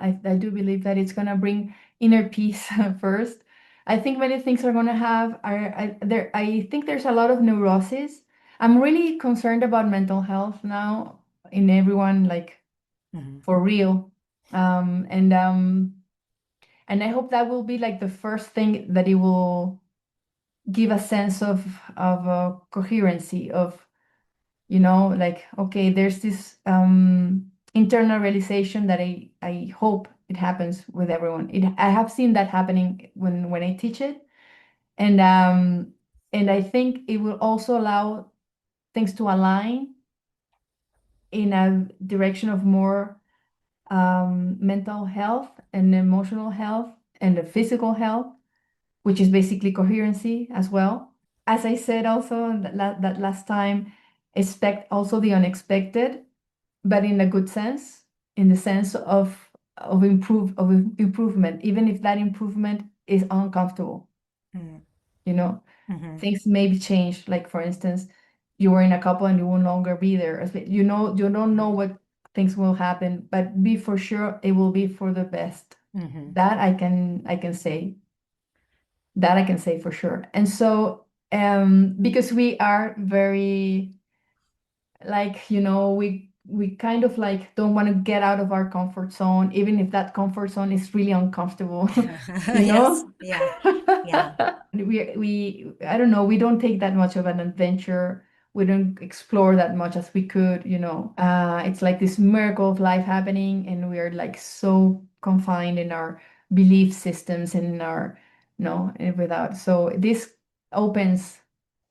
I do believe that it's gonna bring inner peace first. I think many things are gonna have are there. I think there's a lot of neurosis. I'm really concerned about mental health now in everyone, like Hmm. for real. Um, and um, and I hope that will be like the first thing that it will give a sense of coherency of, like, okay, there's this internal realization that I hope it happens with everyone. I have seen that happening when I teach it, and I think it will also allow things to align in a direction of more mental health and emotional health and the physical health, which is basically coherency as well. As I said also that last time, expect also the unexpected, but in a good sense, in the sense of improvement, even if that improvement is uncomfortable, you know. Hmm. Things may be changed. Like for instance, you were in a couple and you will no longer be there. You don't know what things will happen, but be for sure it will be for the best. Hmm. That I can say. That I can say for sure. And so, because we are very, like, we kind of like don't want to get out of our comfort zone, even if that comfort zone is really uncomfortable, you Yes. know? Yeah. Yeah. We I don't know, we don't take that much of an adventure. We don't explore that much as we could. It's like this miracle of life happening, and we are like so confined in our belief systems and in our no and without. So this opens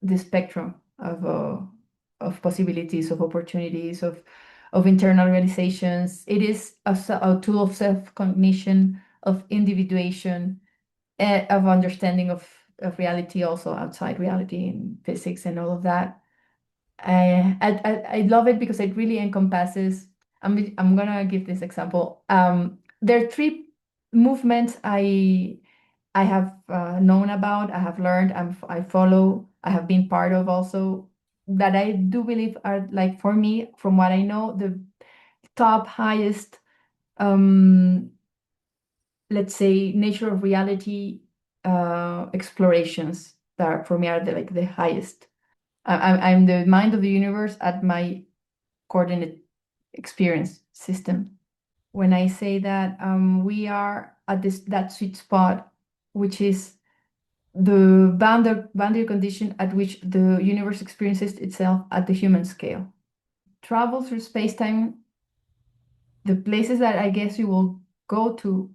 the spectrum of possibilities, of opportunities, of internal realizations. It is a tool of self-cognition, of individuation, of understanding of reality, also outside reality and physics and all of that. I love it because it really encompasses. I'm gonna give this example. There are three movements I have known about, I have learned, I follow, I have been part of also, that I do believe are, like, for me, from what I know, the top highest, um, let's say, nature of reality explorations that for me are like the highest. I'm the mind of the universe at my coordinate experience system. When I say that, we are at this that sweet spot, which is the boundary condition at which the universe experiences itself at the human scale. Travel through space-time, the places that I guess you will go to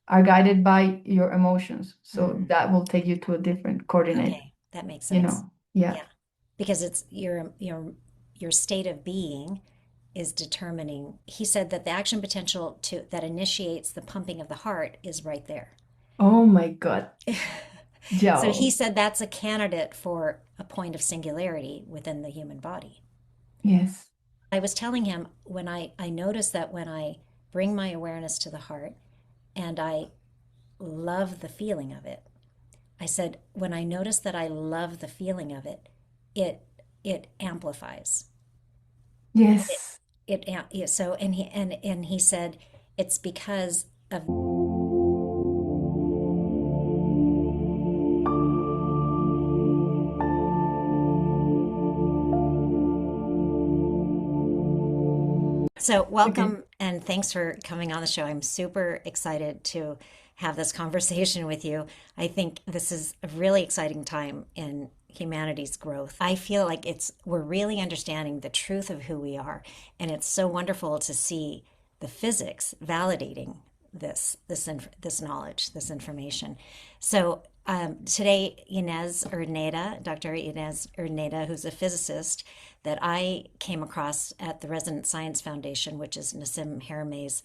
are guided by your emotions. So Hmm. that will take you to a different coordinate, Okay, that makes you sense. know. Yeah. Yeah, because it's your state of being is determining. He said that the action potential to that initiates the pumping of the heart is right there. Oh my God. So he Joe. said that's a candidate for a point of singularity within the human body. Yes. I was telling him when I noticed that when I bring my awareness to the heart and I love the feeling of it, I said, when I notice that I love the feeling of it, it it amplifies. It Yes. so and he said it's because of so Okay. welcome and thanks for coming on the show. I'm super excited to have this conversation with you. I think this is a really exciting time in humanity's growth. I feel like we're really understanding the truth of who we are, and it's so wonderful to see the physics validating this knowledge, this information. So today, Dr. Ines Urdaneta, who's a physicist that I came across at the Resonant Science Foundation, which is Nassim Haramein's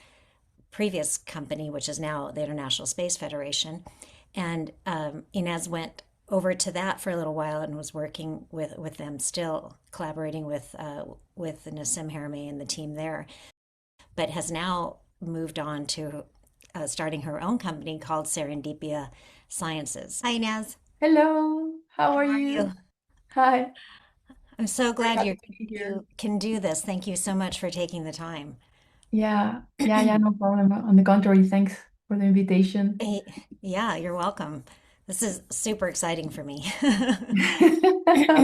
previous company, which is now the International Space Federation. And Inez went over to that for a little while and was working with them, still collaborating with Nassim Haramein and the team there, but has now moved on to starting her own company called Serendipia Sciences. Hi, Inez. Hello. How How are are you? you? Hi. I'm so Very glad happy to be here. you can do this. Thank you so much for taking the time. Yeah, no problem. On the contrary, thanks for the invitation. Eh, Yeah, you're welcome. This is super exciting for me.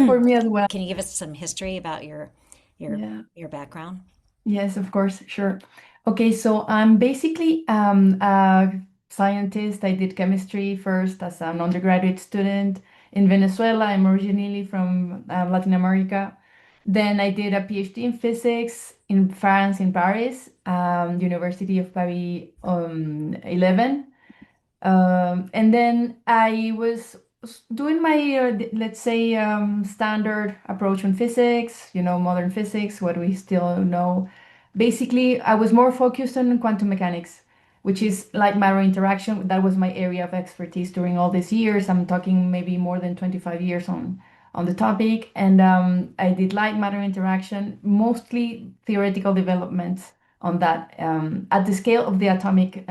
For me as well. Can you give us some history about your Yeah. your background? Yes, of course, sure. Okay, so I'm basically a scientist. I did chemistry first as an undergraduate student in Venezuela. I'm originally from Latin America. Then I did a PhD in physics in France, in Paris, University of Paris 11. And then I was doing my, let's say, standard approach on physics, modern physics, what we still know. Basically, I was more focused on quantum mechanics, which is light matter interaction. That was my area of expertise during all these years. I'm talking maybe more than 25 years on the topic. And I did light matter interaction, mostly theoretical developments on that at the scale of the atomic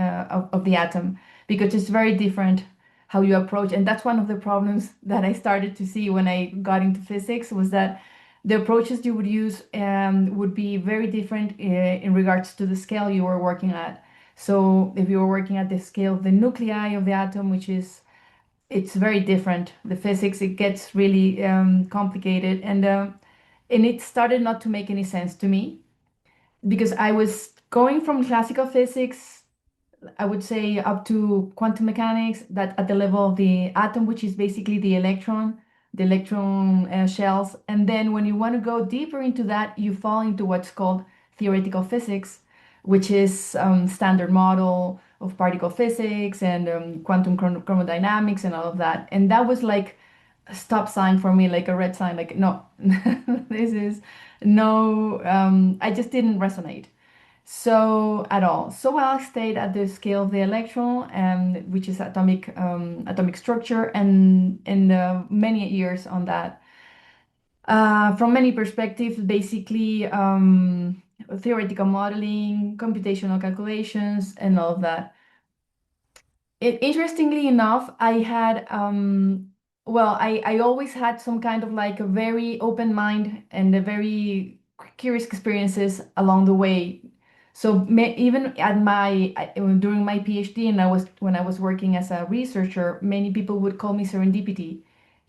of the atom because it's very different how you approach. And that's one of the problems that I started to see when I got into physics was that the approaches you would use would be very different in regards to the scale you were working at. So if you were working at the scale of the nuclei of the atom, it's very different. The physics, it gets really complicated. And it started not to make any sense to me because I was going from classical physics I would say up to quantum mechanics, that at the level of the atom, which is basically the electron shells. And then when you want to go deeper into that, you fall into what's called theoretical physics, which is standard model of particle physics and quantum chromodynamics and all of that. And that was like a stop sign for me, like a red sign, like, no, this is no, I just didn't resonate. So at all. So I stayed at the scale of the electron, which is atomic structure, and many years on that. From many perspectives, basically theoretical modeling, computational calculations, and all of that. Interestingly enough, I always had some kind of like a very open mind and a very curious experiences along the way. So even during my PhD and when I was working as a researcher, many people would call me serendipity,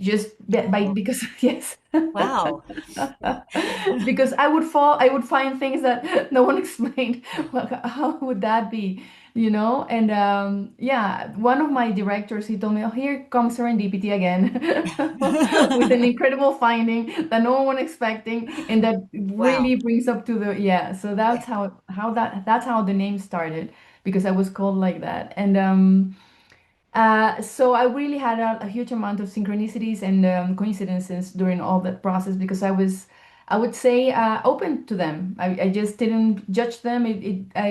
just Oh, because yes, wow. because I would find things that no one explained. Well, how would that be? And yeah, one of my directors, he told me, oh, here comes serendipity again with an incredible finding that no one expecting and that Wow. really brings up to the yeah. So that's how the name started because I was called like that. And so I really had a huge amount of synchronicities and coincidences during all that process because I would say, open to them. I just didn't judge them.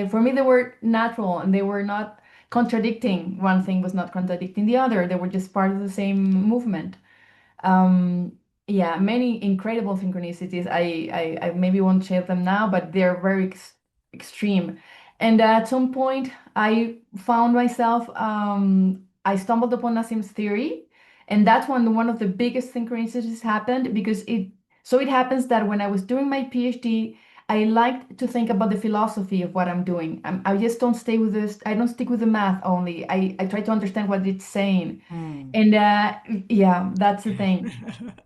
For me, they were natural and they were not contradicting. One thing was not contradicting the other. They were just part of the same movement. Um, yeah, many incredible synchronicities. I maybe won't share them now, but they're very extreme. And at some point, I found myself, I stumbled upon Nassim's theory, and that's when one of the biggest synchronicities happened because it happens that when I was doing my PhD, I liked to think about the philosophy of what I'm doing. I just don't stay with this, I don't stick with the math only. I try to understand what it's saying. Hmm. And yeah, that's the thing.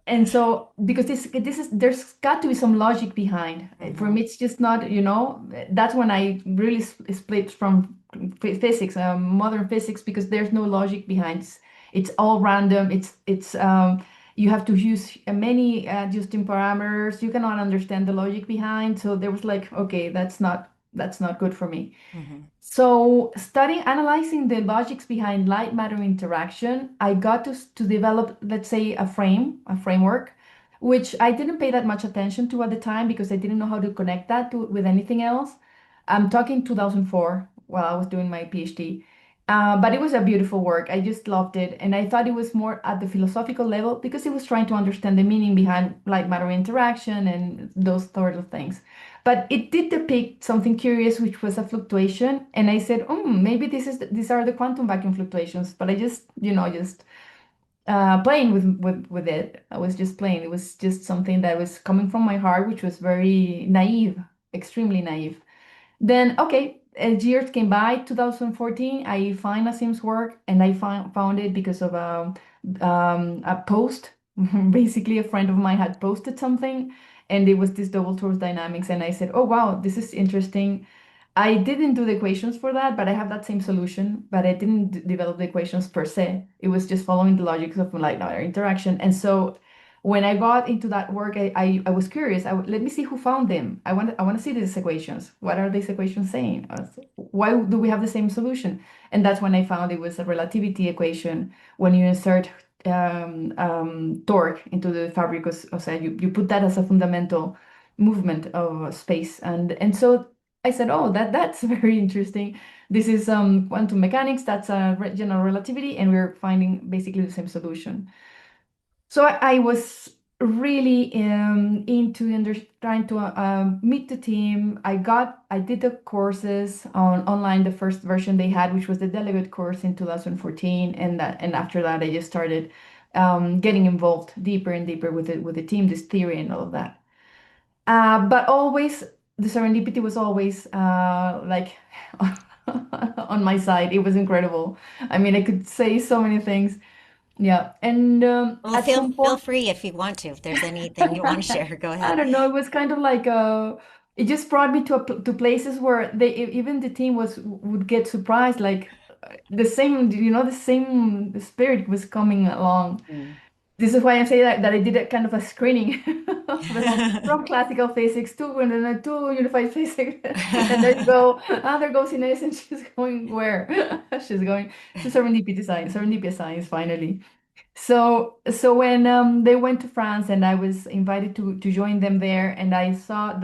And so, because this is there's got to be some logic behind. For Hmm. me, it's just not, that's when I really split from physics, modern physics, because there's no logic behind. It's all random. It's you have to use many adjusting parameters. You cannot understand the logic behind. So there was like, okay, that's not good for me. Hmm. So, studying, analyzing the logics behind light matter interaction, I got to develop, let's say, a framework, which I didn't pay that much attention to at the time because I didn't know how to connect that with anything else. I'm talking 2004 while I was doing my PhD. But it was a beautiful work. I just loved it. And I thought it was more at the philosophical level because it was trying to understand the meaning behind light matter interaction and those sort of things. But it did depict something curious, which was a fluctuation. And I said, maybe these are the quantum vacuum fluctuations. But I just, just playing with it. I was just playing. It was just something that was coming from my heart, which was very naive, extremely naive. Then, okay, as years came by, 2014, I find Nassim's work, and I found it because of a post. Basically, a friend of mine had posted something, and it was this double torus dynamics. And I said, oh, wow, this is interesting. I didn't do the equations for that, but I have that same solution, but I didn't develop the equations per se. It was just following the logics of like our interaction. And so when I got into that work, I was curious. Let me see who found them. I want to see these equations. What are these equations saying? Why do we have the same solution? And that's when I found it was a relativity equation. When you insert torque into the fabric of say you put that as a fundamental movement of space. And so I said, oh, that's very interesting. This is quantum mechanics. That's general relativity, and we're finding basically the same solution. So I was really into trying to meet the team. I did the courses on online, the first version they had, which was the delegate course in 2014, and after that I just started getting involved deeper and deeper with the team, this theory and all of that. But always the serendipity was always like on my side. It was incredible. I mean, I could say so many things. Yeah, and Well, at some feel point, free if you want to. If there's anything you want to share, go I ahead. don't know. It was kind of like it just brought me to to places where even the team would get surprised, like the same, the same spirit was coming along. Mm. This is why I'm saying that I did a kind of a screening of the whole from classical physics to unified physics, and there you go. Ah, there goes Ines, and she's going where? She's going to Serendipia Science finally. So when they went to France and I was invited to join them there, and I saw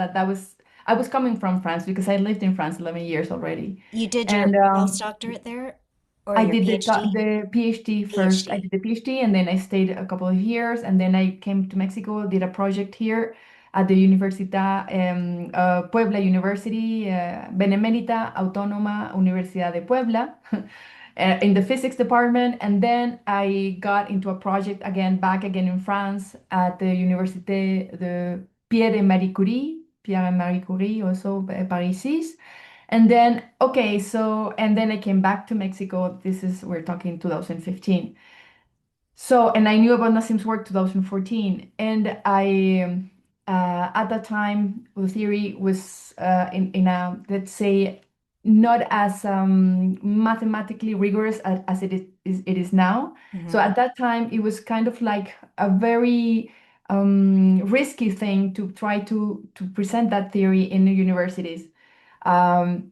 I was coming from France because I lived in France 11 years already, You did your and postdoctorate there or I your did PhD? the PhD first. I PhD. did the PhD, and then I stayed a couple of years, and then I came to Mexico, did a project here at the Universidad Puebla University, Benemérita Autónoma Universidad de Puebla, in the physics department, and then I got into a project back again in France at the Université de Pierre et Marie Curie, also Paris 6. And then, okay, and then I came back to Mexico. We're talking 2015. So, and I knew about Nassim's work 2014. And at that time, the theory was in a, let's say, not as mathematically rigorous as it is now. So Hmm. at that time, it was kind of like a very risky thing to try to present that theory in the universities, um,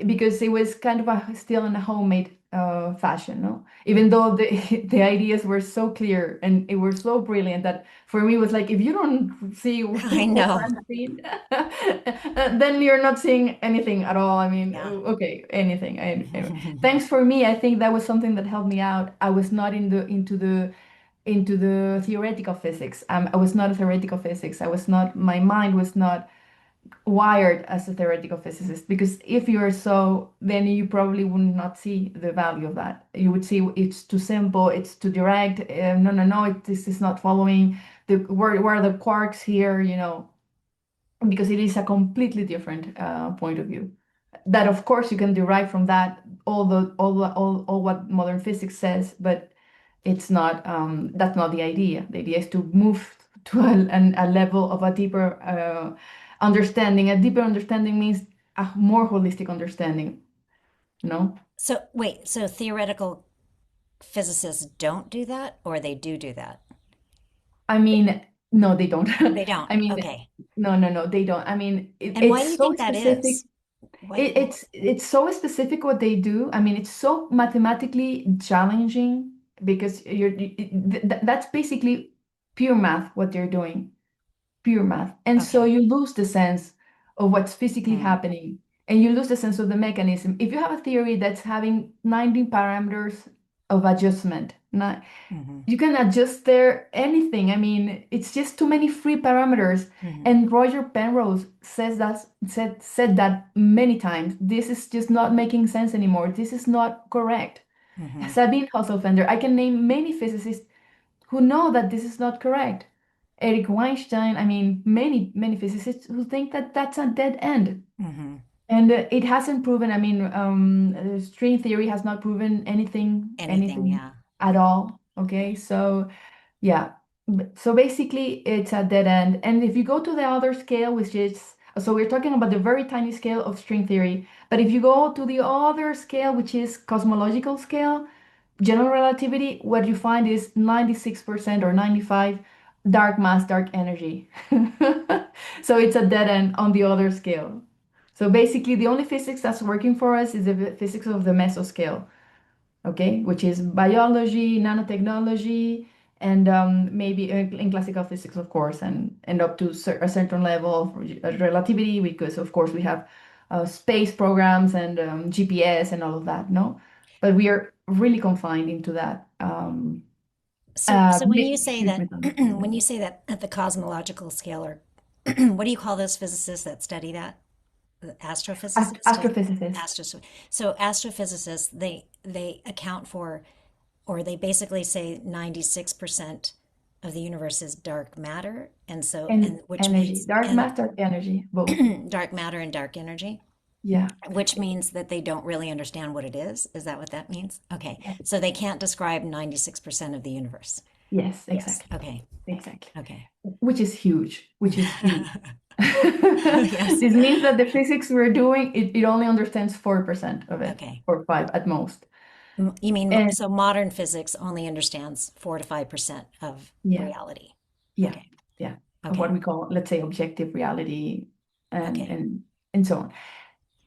because it was kind of still in a homemade fashion, no? Even though the the ideas were so clear and it were so brilliant that for me it was like, if you don't see I what know. I'm seeing, then you're not seeing anything at all. I mean, Yeah. okay, anything. Anyway. Thanks for me. I think that was something that helped me out. I was not into the theoretical physics. I was not a theoretical physics. I was not. My mind was not wired as a theoretical physicist, because if you are so, then you probably would not see the value of that. You would see it's too simple, it's too direct. No, no, no, this is not following where are the quarks here, because it is a completely different point of view. That of course you can derive from that all what modern physics says, but it's not that's not the idea. The idea is to move to a level of a deeper understanding. A deeper understanding means a more holistic understanding, no? So wait, so theoretical physicists don't do that or they do that? I mean, no, they don't. They don't. I mean, Okay. no, no, no, they don't. I mean, And why it's do you so think that specific. is? What? It's so specific what they do. I mean, it's so mathematically challenging because that's basically pure math what they're doing, pure math. And so Okay. you lose the sense of what's physically Mm, happening, and you lose the sense of the mechanism. If you have a theory that's having 19 parameters of adjustment, hmm you can adjust there anything. I mean, it's just too many free parameters. hmm And Roger Penrose said that many times. This is just not making sense anymore. This is not correct. hmm Sabine Hasselfelder, I can name many physicists who know that this is not correct. Eric Weinstein, I mean, many physicists who think that that's a dead end. hmm And it hasn't proven, I mean, string theory has not proven Anything, anything yeah. at all. Yeah. Okay, so yeah. So basically, it's a dead end. And if you go to the other scale, which is, so we're talking about the very tiny scale of string theory. But if you go to the other scale, which is cosmological scale, general relativity, what you find is 96% or 95 dark mass, dark energy. So it's a dead end on the other scale. So basically, the only physics that's working for us is the physics of the mesoscale, okay, which is biology, nanotechnology, and maybe in classical physics, of course, and up to a certain level of relativity, because of course we have space programs and GPS and all of that, no? But we are really confined into that So when you say huge that, when you mythology. say that at the cosmological scale, or what do you call those physicists that study that? The astrophysicists? Astrophysicist. Astros. So astrophysicists, they account for, or they basically say 96% of the universe is dark matter, and so, And and which energy, means, dark and mass, dark energy, both. dark matter and dark energy, Yeah, which means that they don't really understand what it is. Is that what that means? Okay. yeah. So they can't describe 96% of the universe. Yes, Yes. exactly. Okay. Exactly. Okay. Which is huge, which is huge. Yes. This means that the physics we're doing, it only understands 4% of it, Okay. or 5 at most. You mean, And so modern physics only understands 4 to 5% of yeah, reality. yeah, Okay. yeah, of what Okay. we call, let's say, objective reality and Okay. and and so on.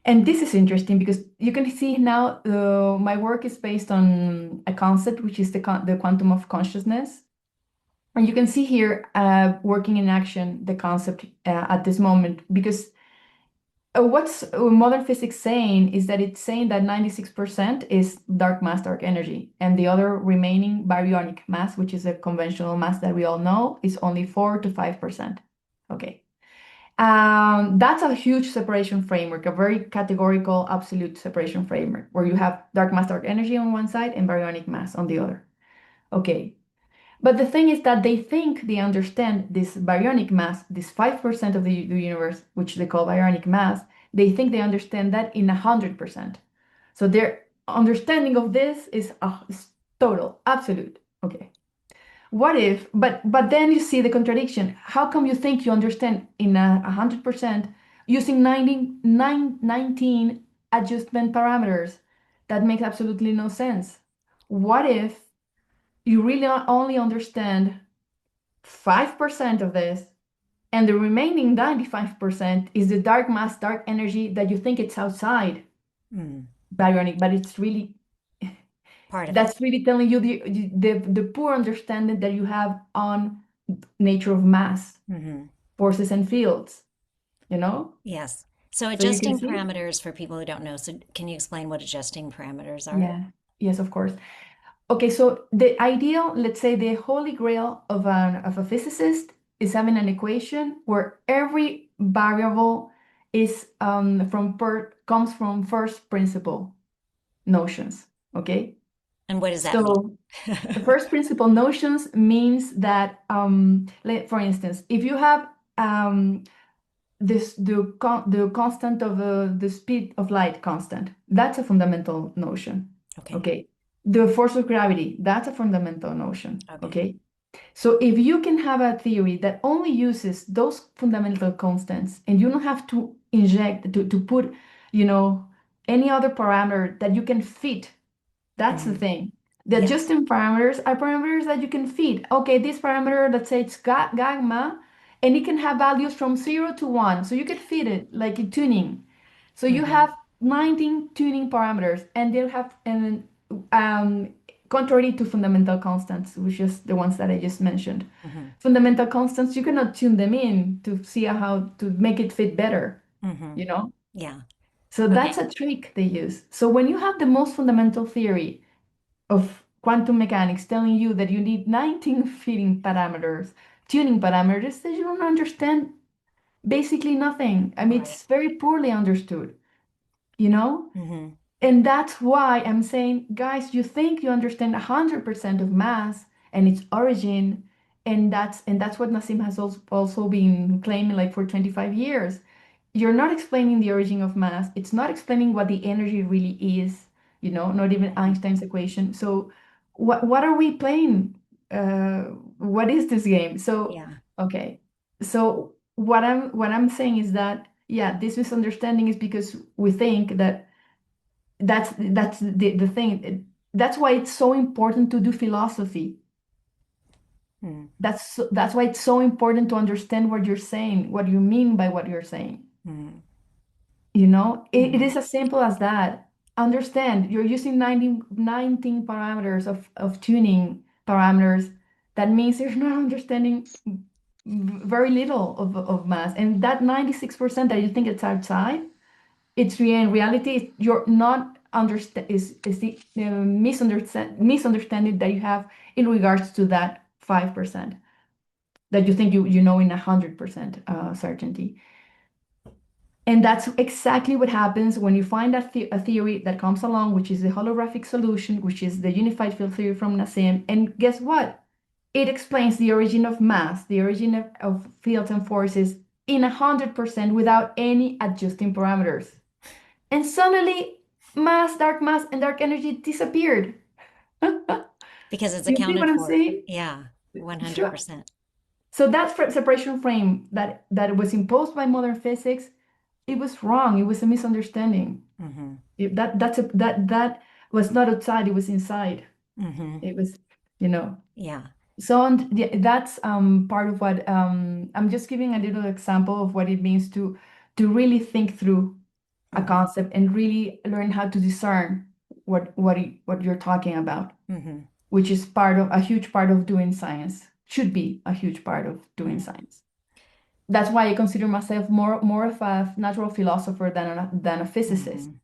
And this is interesting because you can see now my work is based on a concept which is the quantum of consciousness. And you can see here working in action the concept at this moment because what's modern physics saying is that it's saying that 96% is dark mass, dark energy, and the other remaining baryonic mass, which is a conventional mass that we all know, is only 4 to 5%. Okay. That's a huge separation framework, a very categorical, absolute separation framework, where you have dark mass, dark energy on one side and baryonic mass on the other. Okay. But the thing is that they think they understand this baryonic mass, this 5% of the universe, which they call baryonic mass, they think they understand that in 100%. So their understanding of this is total, absolute. Okay. What if, but then you see the contradiction. How come you think you understand in 100% using 19 adjustment parameters? That makes absolutely no sense. What if you really only understand 5% of this, and the remaining 95% is the dark mass, dark energy that you think it's outside Mm. baryonic, but it's really Part of it. that's really telling you the poor understanding that you have on nature of mass, Hmm. forces and fields, you know? Yes. So So you can adjusting see? parameters for people who don't know. So can you explain what adjusting parameters are? Yeah. Yes, of course. Okay, so the ideal, let's say the holy grail of a physicist is having an equation where every variable is comes from first principle notions. Okay, And what does that mean? so first principle notions means that for instance, if you have the constant of the speed of light constant. That's a fundamental notion. Okay. Okay. The force of gravity, that's a fundamental notion. Okay. Okay. So if you can have a theory that only uses those fundamental constants and you don't have to inject to put, you know, any other parameter that you can fit, that's the Hmm. thing. The Yes. adjusting parameters are parameters that you can feed. Okay, this parameter, let's say it's gamma, and it can have values from 0 to 1. So you could feed it like a tuning. So you Hmm. have 19 tuning parameters, and they'll have, and contrary to fundamental constants, which is the ones that I just mentioned. Hmm. Fundamental constants, you cannot tune them in to see how to make it fit better, Hmm. you know? Yeah. So Okay. that's a trick they use. So when you have the most fundamental theory, of quantum mechanics telling you that you need 19 fitting parameters, tuning parameters that you don't understand basically nothing. I mean, Right. it's very poorly understood, you know? Hmm. And that's why I'm saying, guys, you think you understand 100% of mass and its origin, and that's what Nassim has also been claiming like for 25 years. you're not explaining the origin of mass. It's not explaining what the energy really is, not even Mhm. Einstein's equation. So what are we playing? Uh, what is this game? So, Yeah. okay. So what I'm saying is that, yeah, this misunderstanding is because we think that that's the thing. That's why it's so important to do philosophy. Mm. That's why it's so important to understand what you're saying, what you mean by what you're saying. Mm. It Mm. is as simple as that. Understand, you're using 19 parameters of tuning parameters. That means you're not understanding very little of mass. And that 96% that you think it's outside, it's in reality, you're not understand is the misunderstanding that you have in regards to that 5% that you think you know in 100% certainty. And that's exactly what happens when you find a theory that comes along, which is the holographic solution, which is the unified field theory from Nassim. And guess what? It explains the origin of mass, the origin of fields and forces in 100% without any adjusting parameters. And suddenly, mass, and dark energy disappeared. Because it's You see what accounted I'm for. saying? Yeah, Sure. 100%. So that separation frame that was imposed by modern physics, it was wrong. It was a misunderstanding. Mm-hmm. That was not outside. It was inside. Mm-hmm. It was, you know. Yeah. So that's part of what I'm just giving a little example of what it means to really think through a Mm-hmm. concept and really learn how to discern what you're talking about, Mm-hmm. which is part of a huge part of doing science. Should be a huge part of doing Mm-hmm. science. That's why I consider myself more of a natural philosopher than a physicist. Mm-hmm.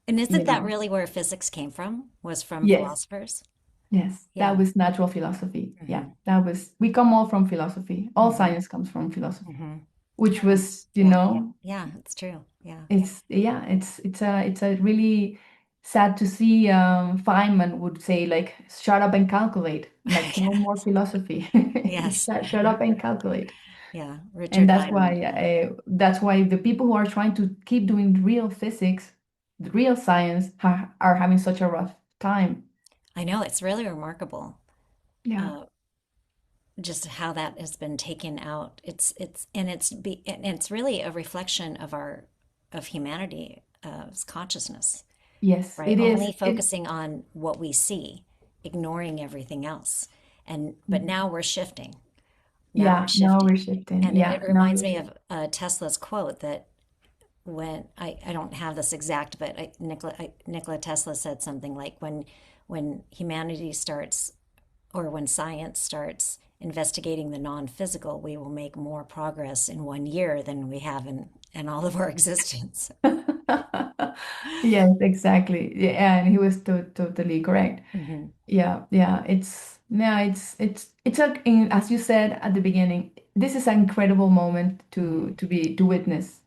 And You isn't that know. really where physics came from? Was from Yes. philosophers? Yes, that Yeah. was natural philosophy. Yeah, Mm-hmm. we come all from philosophy. All Mm-hmm. science comes from philosophy, Mm-hmm. which Yeah. was, Yeah. Yeah, it's true. Yeah. it's a really sad to see. Feynman would say like, shut up and calculate, like no more Yes. philosophy. Yes. Shut up and calculate. Yeah. And Richard that's Feynman. why Yeah. the people who are trying to keep doing real physics, the real science, are having such a rough time. I know it's really remarkable. Yeah. Uh, just how that has been taken out. And it's really a reflection of our of humanity, consciousness, Yes, right? it is. Only focusing on what we see, ignoring everything else. And but now we're shifting. Now we're Yeah, now shifting. we're shifting. And Yeah, it now reminds we're me shifting. of Tesla's quote that when I don't have this exact, but Nikola Tesla said something like when humanity starts or when science starts investigating the non-physical, we will make more progress in 1 year than we have in all of our existence. Yes, exactly. Yeah, and he was totally correct. Hmm. Yeah, yeah. As you said at the beginning, this is an incredible moment Hmm. to witness.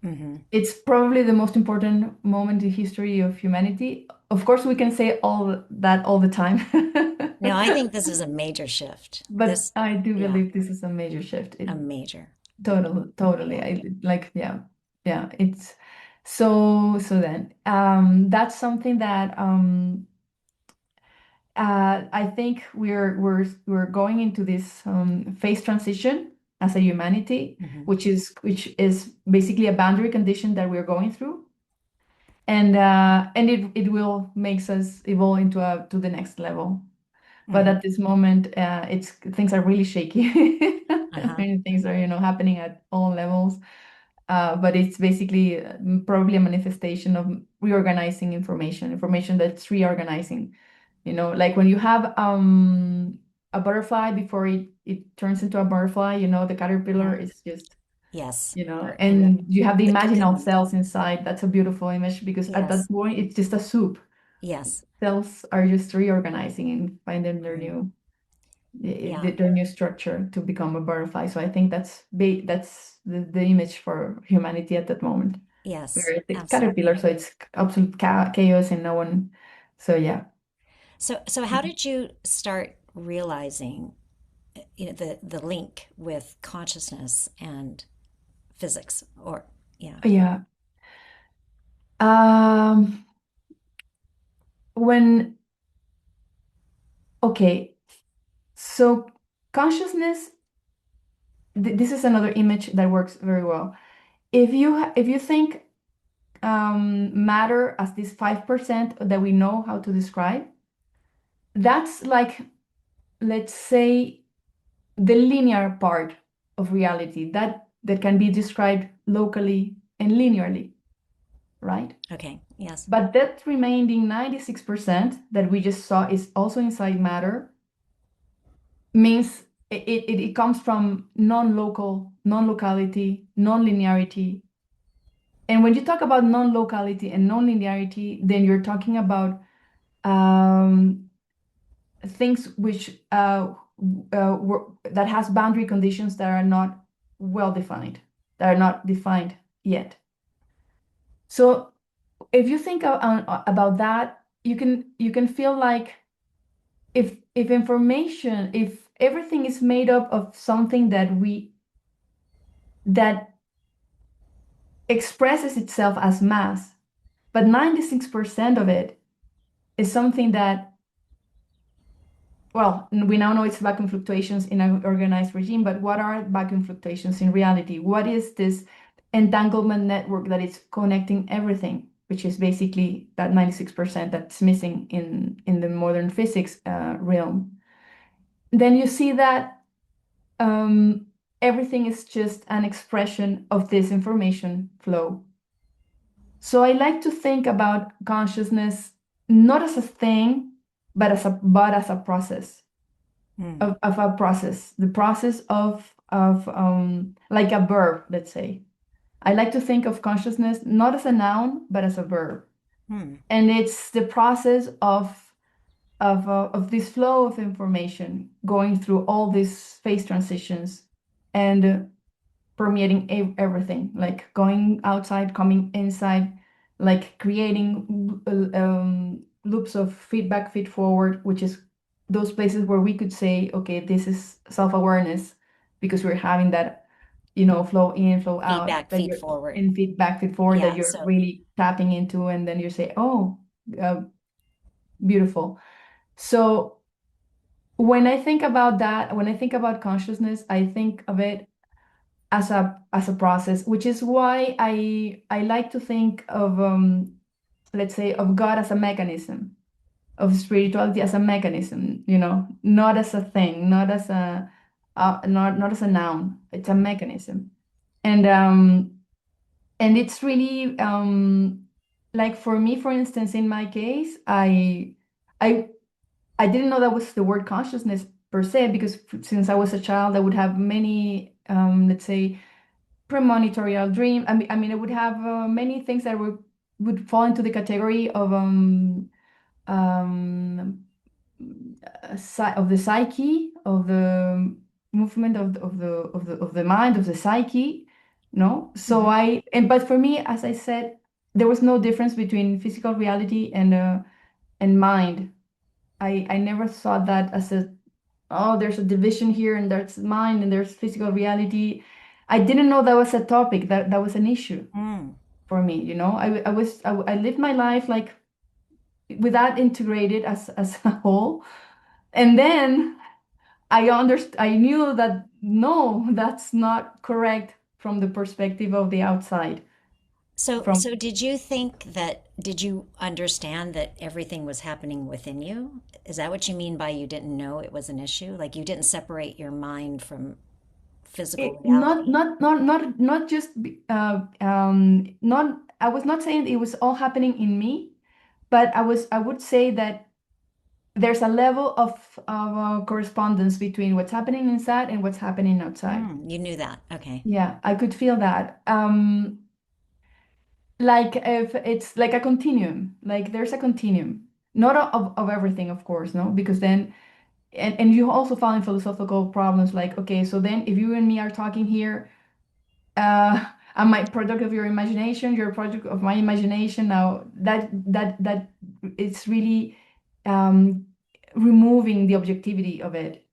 Hmm. It's probably the most important moment in history of humanity. Of course, we can say all that all the time. No, I think this is a major shift. But This, I do yeah, believe this is a major shift. a major. Totally. Yeah. Yeah, yeah. It's so then that's something that I think we're going into this phase transition as a humanity, Hmm. which is basically a boundary condition that we're going through, and it will makes us evolve into a to the next level. But Hmm. at this moment, it's things are really shaky. Uh-huh. Many things are, happening at all levels. But it's basically probably a manifestation of reorganizing information that's reorganizing. Like when you have a butterfly before it turns into a butterfly, the caterpillar Hmm. is just, Yes. Or in and you have the the imaginal cocoon. cells inside. That's a beautiful image because at that Yes. point, it's just a soup. Yes. Cells are just reorganizing and finding Hmm. Yeah. their new structure to become a butterfly. So I think that's the image for humanity at that moment. Yes. We're the caterpillar, Absolutely. so it's absolute chaos and no one. So yeah. So how did you start realizing, the link with consciousness and physics or yeah. Yeah. Um, when, okay, so consciousness, this is another image that works very well. If you think matter as this 5% that we know how to describe, that's like, let's say, the linear part of reality that can be described locally and linearly, right? Okay. Yes. But that remaining 96% that we just saw is also inside matter means it comes from non-local, non-locality, non-linearity. And when you talk about non-locality and non-linearity, then you're talking about um, things which that has boundary conditions that are not well defined, that are not defined yet. So if you think about that, you can feel like if information, if everything is made up of something that expresses itself as mass, but 96% of it is something that, well, we now know it's vacuum fluctuations in an organized regime, but what are vacuum fluctuations in reality? What is this entanglement network that is connecting everything, which is basically that 96% that's missing in the modern physics realm? Then you see that um, everything is just an expression of this information flow. So I like to think about consciousness not as a thing, but as a process Mm. of a process, the process of like a verb, let's say. I like to think of consciousness not as a noun, but as a verb, Mm. and it's the process of this flow of information going through all these phase transitions and permeating everything, like going outside, coming inside, like creating loops of feedback, feed forward, which is those places where we could say, okay, this is self-awareness because we're having that, flow in, flow out, Feedback, that feed you're forward. in feedback, feed forward, that Yeah. you're So really tapping into, and then you say, oh, uh, beautiful. So when I think about that, when I think about consciousness, I think of it as a process, which is why I like to think of let's say of God as a mechanism, of spirituality as a mechanism, not as a thing, not as a not as a noun. It's a mechanism. And it's really like for me, for instance, in my case, I I didn't know that was the word consciousness per se, because since I was a child, I would have many let's say premonitorial dream. I mean, I would have many things that would fall into the category of um, of the psyche, of the movement of the mind, of the psyche. No, so mhm. but for me, as I said, there was no difference between physical reality and mind. I never thought that as a, oh, there's a division here and there's mind and there's physical reality. I didn't know that was a topic, that was an issue Mm. for me, I lived my life like with that integrated as a whole. And then I knew that no, that's not correct from the perspective of the outside. From So did you understand that everything was happening within you? Is that what you mean by you didn't know it was an issue? Like you didn't separate your mind from physical it, reality? not just not I was not saying it was all happening in me, but I would say that there's a level of correspondence between what's happening inside and what's happening outside. Mm, you knew that. Okay. Yeah, I could feel that. Like if it's like a continuum, like there's a continuum, not of everything, of course, no, because then, and you also find philosophical problems like, okay, so then if you and me are talking here, am I product of your imagination? You're a product of my imagination. Now that it's really um, removing the objectivity of it.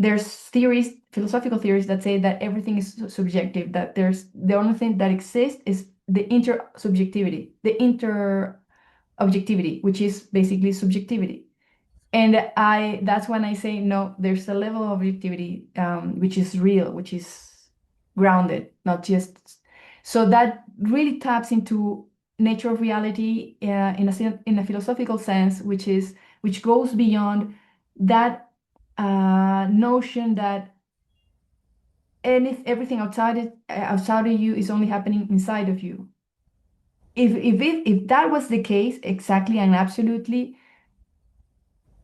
there's theories, philosophical theories that say that everything is subjective, that there's the only thing that exists is the intersubjectivity, the interobjectivity, which is basically subjectivity. And that's when I say, no, there's a level of objectivity, which is real, which is grounded, not just. So that really taps into nature of reality, in a philosophical sense, which goes beyond that notion that everything outside of you is only happening inside of you. If that was the case, exactly and absolutely,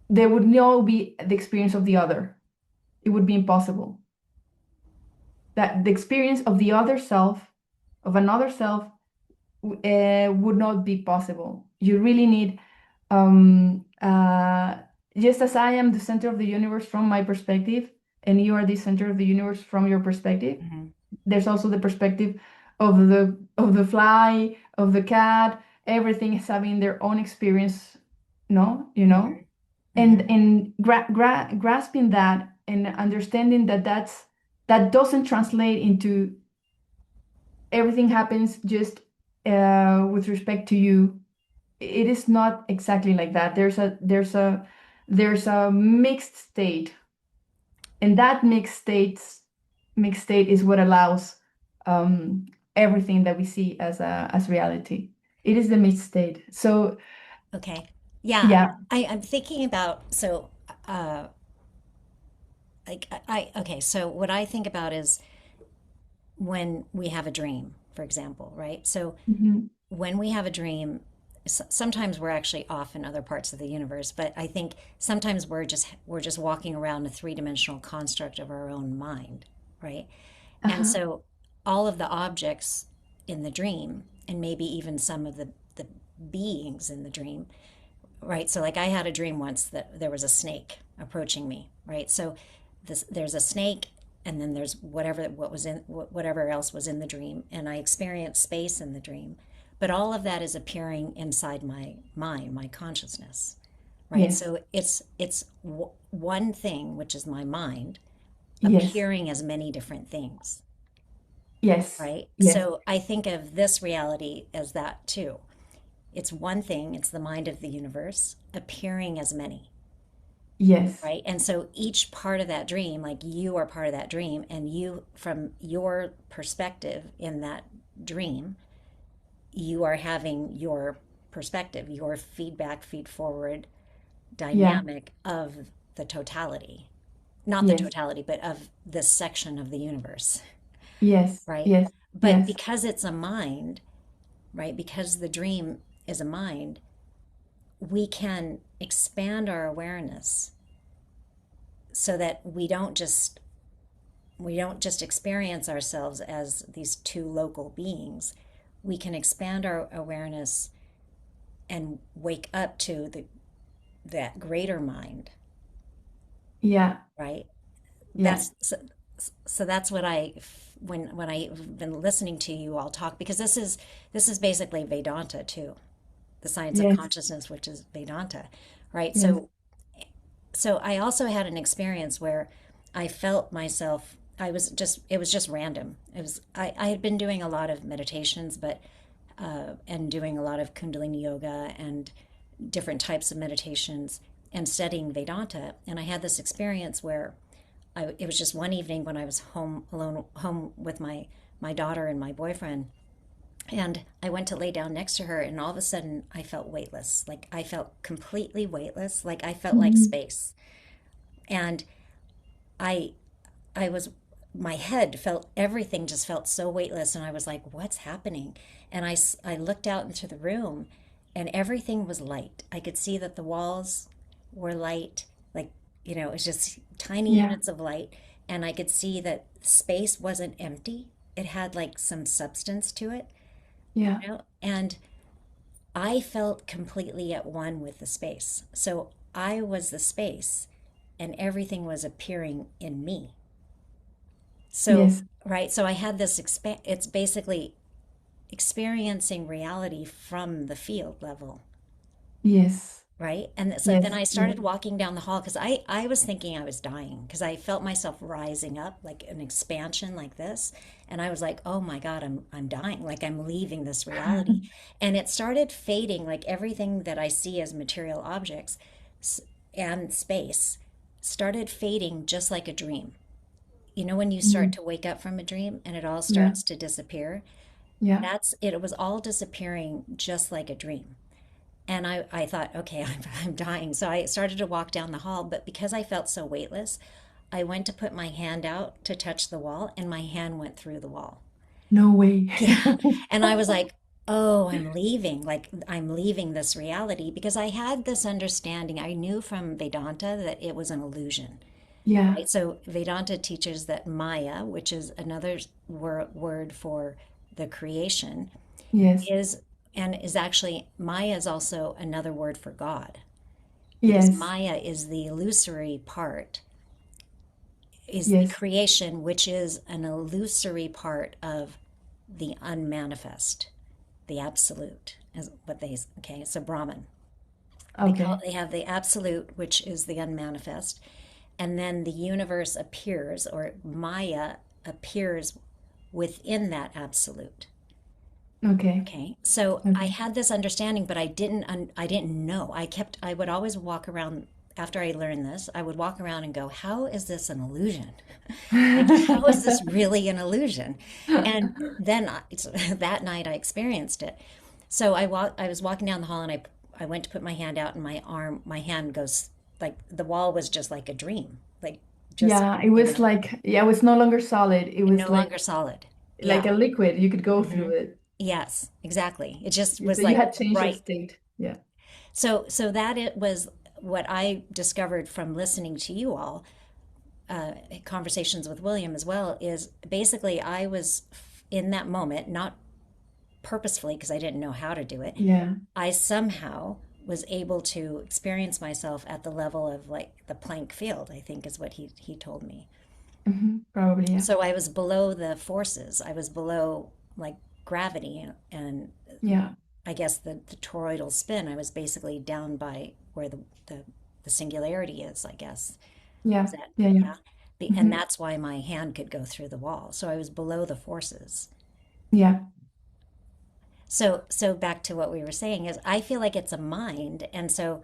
there would no be the experience of the other. It would be impossible. That the experience of the other self, of another self, would not be possible. You really need, um, uh, just as I am the center of the universe from my perspective, and you are the center of the universe from your perspective. Hmm. There's also the perspective of the fly, of the cat. Everything is having their own experience, no, Hmm. and Hmm. grasping that and understanding that that doesn't translate into everything happens just with respect to you. It is not exactly like that. There's a mixed state, and that mixed state is what allows um, everything that we see as reality. It is the mixed state. So Okay. Yeah. yeah. I'm thinking about, so, uh, okay, so what I think about is when we have a dream, for example, right? So Mhm. when we have a dream, sometimes we're actually off in other parts of the universe, but I think sometimes we're just walking around a three-dimensional construct of our own mind, right? And Uh-huh. so all of the objects in the dream, and maybe even some of the beings in the dream, right? So like I had a dream once that there was a snake approaching me, right? So there's a snake, and then there's whatever else was in the dream, and I experienced space in the dream. But all of that is appearing inside my mind, my consciousness, right? Yes. So it's one thing, which is my mind, Yes. appearing as many different things, Yes. right? Yes. So I think of this reality as that too. It's one thing, it's the mind of the universe appearing as many, Yes. right? And so each part of that dream, like you are part of that dream, and you, from your perspective in that dream, you are having your perspective, your feedback, feed forward Yeah. dynamic of the totality. Not the Yes. totality, but of this section of the universe, Yes. right? Yes. But Yes. because it's a mind, right? Because the dream is a mind, we can expand our awareness so that we don't just experience ourselves as these two local beings. We can expand our awareness and wake up to that greater mind, Yeah. right? Yeah. That's so that's what I when I've been listening to you all talk, because this is basically Vedanta too, the science of Yes. consciousness, which is Vedanta, right? Yes. So I also had an experience where I felt myself, it was just random. I had been doing a lot of meditations, but and doing a lot of Kundalini yoga and different types of meditations and studying Vedanta. And I had this experience where it was just one evening when I was home alone, home with my daughter and my boyfriend. And I went to lay down next to her, and all of a sudden I felt weightless. Like I felt completely weightless. Like I felt like Mhm. space. And I I was my head felt, everything just felt so weightless, and I was like, what's happening? And I looked out into the room, and everything was light. I could see that the walls were light, like, it was just tiny Yeah. units of light, and I could see that space wasn't empty. It had like some substance to it, Yeah. and I felt completely at one with the space. So I was the space, and everything was appearing in me. So, Yes. right, so I had it's basically experiencing reality from the field level. Yes. right? And so then Yes. I Yes. started walking down the hall because I was thinking I was dying because I felt myself rising up like an expansion like this. And I was like, oh my God, I'm dying, like I'm leaving this reality. And it started fading, like everything that I see as material objects and space started fading just like a dream. You know, when you start Mm. to wake up from a dream and it all Yeah. starts to disappear, Yeah. that's it. It was all disappearing just like a dream. And I thought, okay, I'm dying. So I started to walk down the hall, but because I felt so weightless, I went to put my hand out to touch the wall, and my hand went through the wall. No way. Yeah. And I was like, oh, I'm leaving. Like, I'm leaving this reality because I had this understanding. I knew from Vedanta that it was an illusion, Yeah. right? So Vedanta teaches that Maya, which is another word for the creation, Yes. is and is actually Maya is also another word for God because Yes. Maya is the illusory part, is the Yes. creation, which is an illusory part of the unmanifest, the absolute, is what they okay. So Brahman, Okay. they have the absolute, which is the unmanifest, and then the universe appears, or Maya appears within that absolute. Okay. Okay, so I Okay. had this understanding, but I didn't know. I would always walk around after I learned this. I would walk around and go, "How is this an illusion? Like, how is this really an illusion?" And then so that night I experienced it. So I was walking down the hall and I went to put my hand out and my hand goes like the wall was just like a dream, like just Yeah, it you was know, like, yeah, it was no longer solid. It was no longer solid. like Yeah. a liquid. You could go Hmm. through it. Yes, exactly. It just So was you like had changed of right. state. Yeah. So that it was what I discovered from listening to you all, conversations with William as well, is basically I was in that moment, not purposefully because I didn't know how to do it. Yeah. I somehow was able to experience myself at the level of like the Planck field, I think is what he told me. Probably, yeah. So I was below the forces. I was below like gravity and Yeah. I guess the toroidal spin. I was basically down by where the singularity is, I guess. Is Yeah. that, Yeah. Yeah. yeah? And Hmm. that's why my hand could go through the wall. So I was below the forces. Yeah. So back to what we were saying is I feel like it's a mind. And so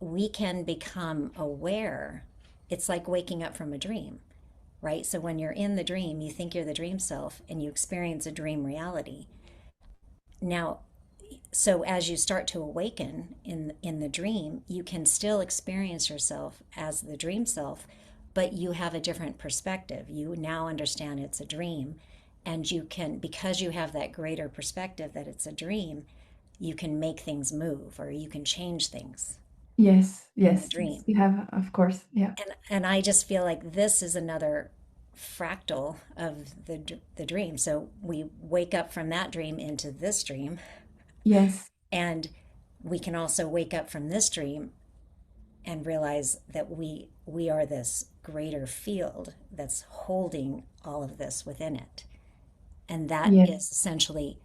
we can become aware. It's like waking up from a dream, right? So when you're in the dream, you think you're the dream self and you experience a dream reality. Now, so as you start to awaken in the dream, you can still experience yourself as the dream self, but you have a different perspective. You now understand it's a dream, and you can, because you have that greater perspective that it's a dream, you can make things move or you can change things Yes. in the Yes. Yes. dream. You have, of course. Yeah. And I just feel like this is another fractal of the dream. So we wake up from that dream into this dream, Yes. and we can also wake up from this dream and realize that we are this greater field that's holding all of this within it. And that Yes. is essentially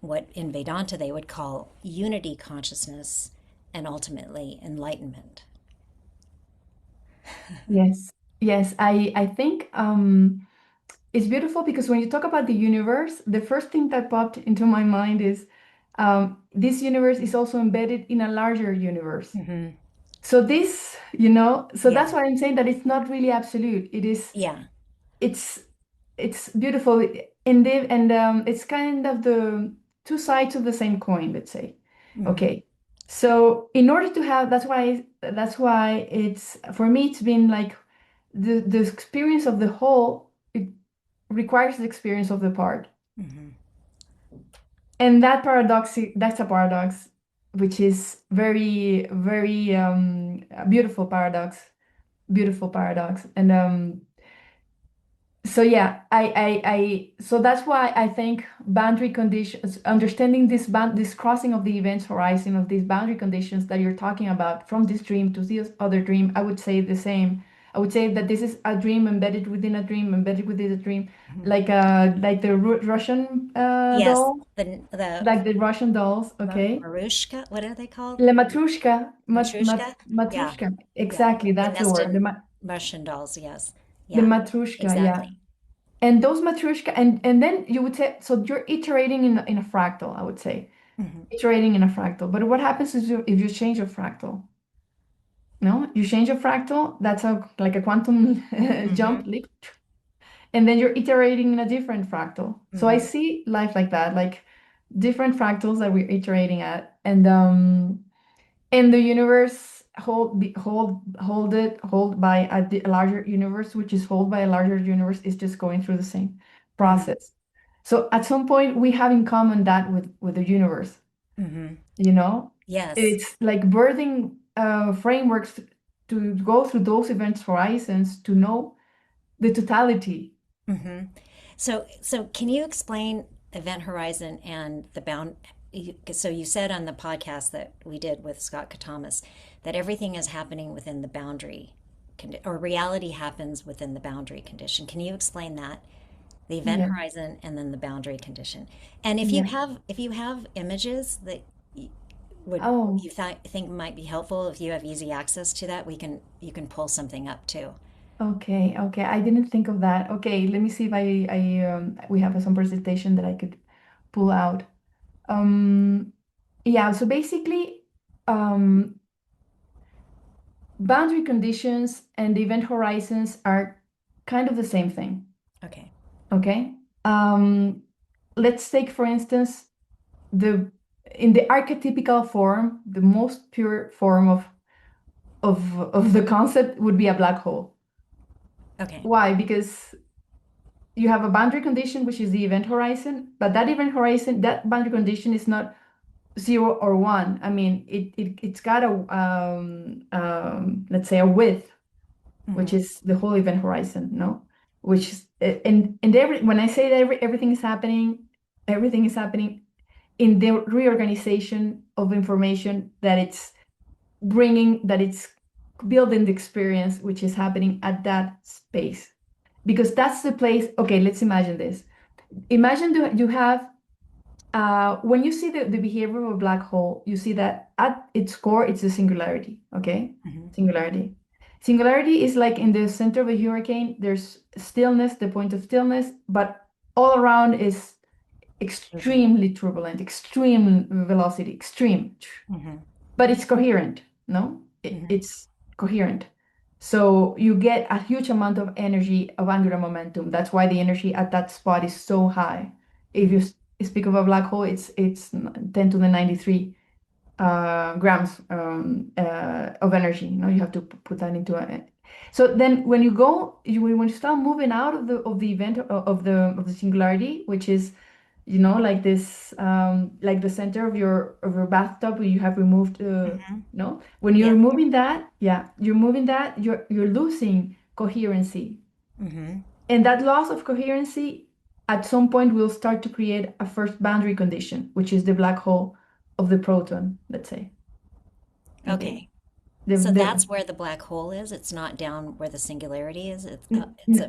what in Vedanta they would call unity consciousness and ultimately enlightenment. Yes. Yes. I think it's beautiful because when you talk about the universe, the first thing that popped into my mind is this universe is also embedded in a larger universe. Hmm. So this, so Yeah. that's why I'm saying that it's not really absolute. Yeah. It's it's beautiful and it's kind of the two sides of the same coin, let's say. Hmm. Okay. So in order to have, that's why it's for me it's been like the experience of the whole, it requires the experience of the part. Hmm. And that's a paradox, which is very, very a beautiful paradox. And so yeah, so that's why I think boundary conditions, understanding this crossing of the events horizon of these boundary conditions that you're talking about from this dream to this other dream, I would say the same. I would say that this is a dream embedded within a dream, embedded within a dream, Mhm. like the Russian Yes, doll, the like the Russian dolls. Okay. Marushka, what are they called? La matrushka, Matrushka? Yeah, matrushka. yeah. Exactly, The that's the word. nested Russian dolls, yes. The Yeah, matrushka, yeah. exactly. And those matrushka, and then you would say, so you're iterating in a fractal, I would say, Hmm. iterating in a fractal. But what happens is if you change your fractal? No, you change your fractal. That's a like a quantum jump Hmm. leap, and then you're iterating in a different fractal. So I Hmm. see life like that, like different fractals that we're iterating at, and the universe hold by a larger universe, which is hold by a larger universe, is just going through the same Hmm. process. So at some point we have in common that with the universe, Hmm. you know. Yes. It's like birthing frameworks to go through those events horizons to know the totality. Hmm. So can you explain Event Horizon and the bound? So you said on the podcast that we did with Scott Katamas that everything is happening within the boundary, or reality happens within the boundary condition. Can you explain that? The event Yeah, horizon and then the boundary condition. And yeah. if you have images that would Oh, you think might be helpful, if you have easy access to that, we can you can pull something up too. okay, okay. I didn't think of that. Okay, let me see if I we have some presentation that I could pull out. Um, yeah, so basically, um, boundary conditions and the event horizons are kind of the same thing. Okay. Okay. Um, let's take, for instance, the in the archetypical form, the most pure form of the concept would be a black hole. Okay. Why? Because you have a boundary condition, which is the event horizon, but that event horizon, that boundary condition is not 0 or 1. I mean, it's got a let's say a width, which Hmm. is the whole event horizon, no? Which is and every when I say that everything is happening in the reorganization of information that it's building the experience which is happening at that space. Because that's the place. Okay, let's imagine this. Imagine you have when you see the behavior of a black hole, you see that at its core, it's a singularity. Okay, Hmm. singularity. Singularity is like in the center of a hurricane. There's stillness, the point of stillness, but all around is Movement. extremely turbulent, extreme velocity, extreme. Hmm. But it's coherent. No, Hmm. it's coherent. So you get a huge amount of energy of angular momentum. That's why the energy at that spot is so high. If you Hmm. speak of a black hole, it's 10 to the 93 grams of energy. You know, you have to put that into a. So then, when you go, when you start moving out of the event of the singularity, which is like this like the center of your bathtub where you have removed Hmm. no, when you're Yeah. moving that, yeah, you're moving that, you're losing coherency, Hmm. and that loss of coherency at some point will start to create a first boundary condition, which is the black hole of the proton, let's say. Okay, Okay. So the that's where the black hole is. It's not down where the singularity is. well, It's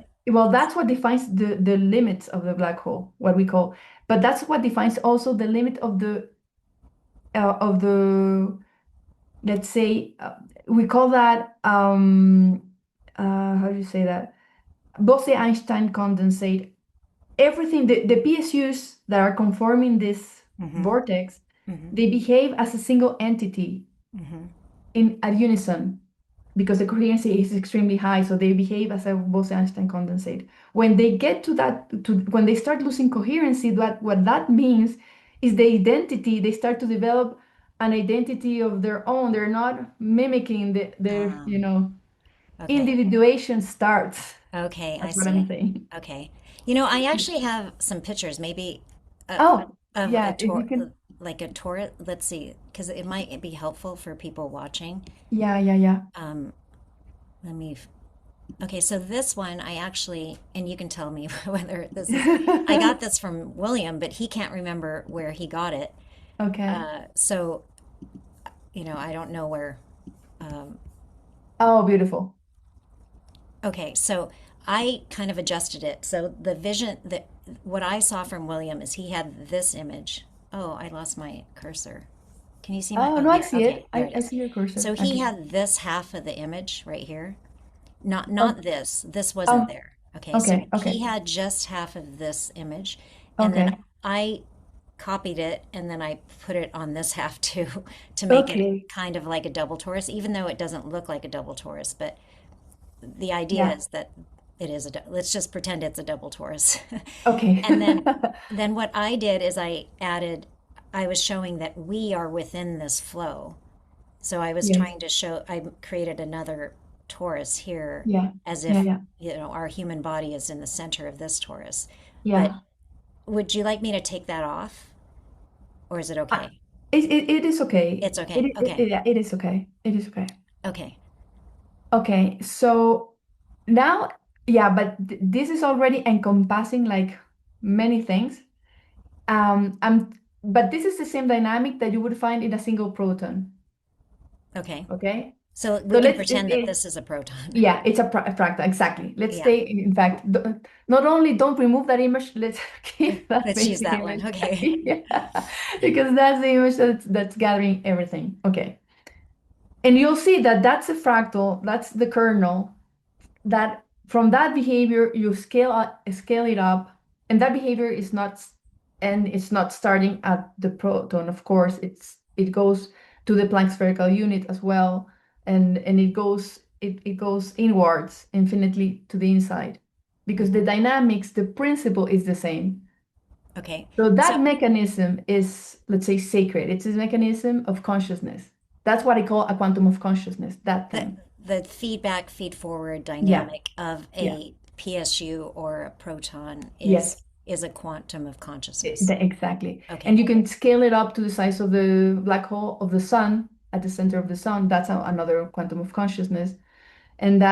that's what defines the limits of the black hole, what we call, but that's what defines also the limit of the let's say we call that how do you say that, Bose-Einstein condensate. Everything, the PSUs that are conforming this hmm. vortex, Hmm. they behave as a single entity Hmm. in at unison because the coherency is extremely high, so they behave as a Bose-Einstein condensate. When they get to when they start losing coherency, what that means is the identity, they start to develop an identity of their own. They're not mimicking their, Okay. individuation starts. Okay, I That's what I'm see. saying. Okay. I actually have some pictures, maybe uh, Oh, of a yeah, if you can. like a torus. Let's see, because it might be helpful for people watching. Yeah, yeah, yeah. Um, let me. Okay, so this one I actually, and you can tell me whether this is. I got this from William, but he can't remember where he got it. Okay. So I don't know where. Um, Oh, beautiful. Okay, so I kind of adjusted it. So the vision that what I saw from William is he had this image. Oh, I lost my cursor. Can you see my? Oh, Oh, no, I here. see Okay, it. there I, it I is. see your cursor. So he Okay. had this half of the image right here. Not Oh, this. This wasn't oh, there. Okay, so okay, he okay, had just half of this image, and then okay, I copied it and then I put it on this half too to make it okay. kind of like a double torus, even though it doesn't look like a double torus. But the idea Yeah. is that it is let's just pretend it's a double torus. Okay. And then what I did is I was showing that we are within this flow. So I was Yes. trying to show, I created another torus here Yeah. as Yeah. if, Yeah. our human body is in the center of this torus. But Yeah. would you like me to take that off or is it Uh, okay? it is okay. It's okay. Okay. Yeah, it is okay. It is okay. Okay. Okay. So now, yeah, but this is already encompassing like many things. But this is the same dynamic that you would find in a single proton. Okay. Okay. So we So can let's, pretend that this is a proton. yeah, it's a fractal. Exactly. Let's Yeah. stay, in fact, not only don't remove that image, let's keep that Let's use basic that one. image. Okay. Yeah, because that's the image that's gathering everything. Okay. And you'll see that that's a fractal, that's the kernel, that from that behavior you scale it up, and that behavior is not and it's not starting at the proton. Of course, it goes to the Planck spherical unit as well, and it goes inwards infinitely to the inside, because the Hmm. dynamics, the principle is the same. Okay. So So that mechanism is, let's say, sacred. It's a mechanism of consciousness. That's what I call a quantum of consciousness, that the thing. the feedback feed forward Yeah, dynamic of yeah, a PSU or a proton yes. is a quantum of consciousness. Exactly. And Okay. you can scale it up to the size of the black hole of the sun, at the center of the sun. That's another quantum of consciousness. And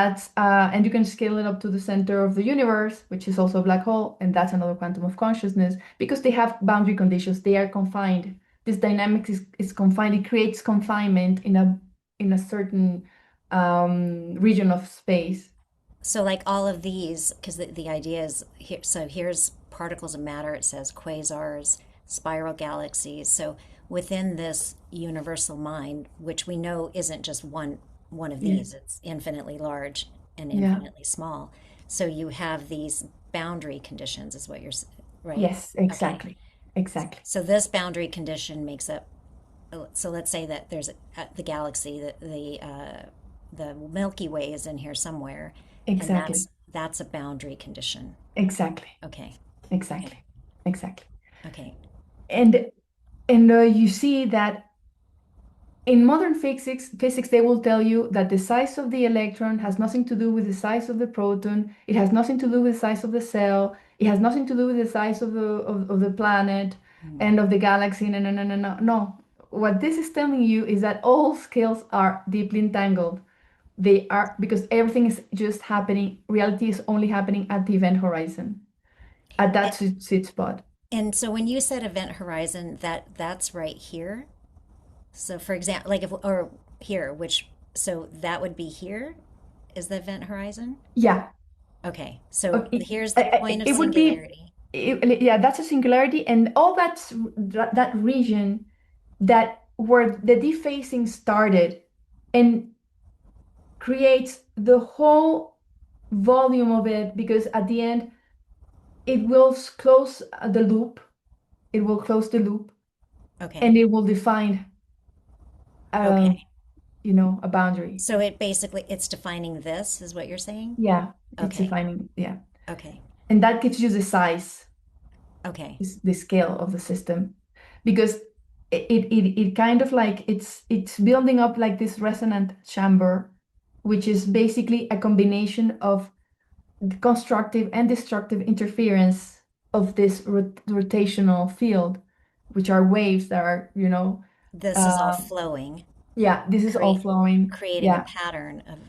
you can scale it up to the center of the universe, which is also a black hole, and that's another quantum of consciousness, because they have boundary conditions. They are confined. This dynamics is confined. It creates confinement in a certain region of space. So like all of these, because the idea is here, so here's particles of matter, it says quasars, spiral galaxies. So within this universal mind, which we know isn't just one of Yeah. these, it's infinitely large and Yeah. infinitely small. So you have these boundary conditions, is what right? Yes, Okay. exactly. Exactly. So this boundary condition makes up, so let's say that there's the galaxy, the Milky Way is in here somewhere, and Exactly. that's a boundary condition. Exactly. Okay. Okay. Exactly. Exactly. Okay. And you see that in modern physics, they will tell you that the size of the electron has nothing to do with the size of the proton. It has nothing to do with the size of the cell. It has nothing to do with the size of the planet Mm. and of the galaxy. No, no, no, no, no. No. What this is telling you is that all scales are deeply entangled. They are, because everything is just happening. Reality is only happening at the event horizon, at that A- sweet spot. And so when you said event horizon, that's right here. So for example, like if or here, which so that would be here is the event horizon. Yeah. Okay. So Okay. here's the point of It would be, singularity. yeah, that's a singularity, and all that region that where the defacing started and creates the whole volume of it, because at the end it will close the loop. It will close the loop, Okay. and it will define, uh, Okay. a boundary. So it's defining this, is what you're saying? Yeah, it's Okay. defining. Yeah, Okay. and that gives you the size, Okay. the scale of the system, because it kind of like it's building up like this resonant chamber, which is basically a combination of the constructive and destructive interference of this rotational field, which are waves that are, This is all uh, flowing, yeah, this is all create flowing. creating a Yeah, pattern of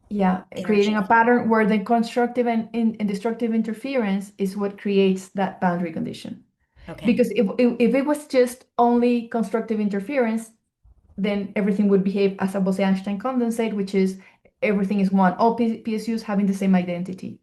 yeah, creating a energy. pattern where the constructive and destructive interference is what creates that boundary condition. Okay. Because if it was just only constructive interference, then everything would behave as a Bose-Einstein condensate, which is everything is one. All PSUs having the same identity.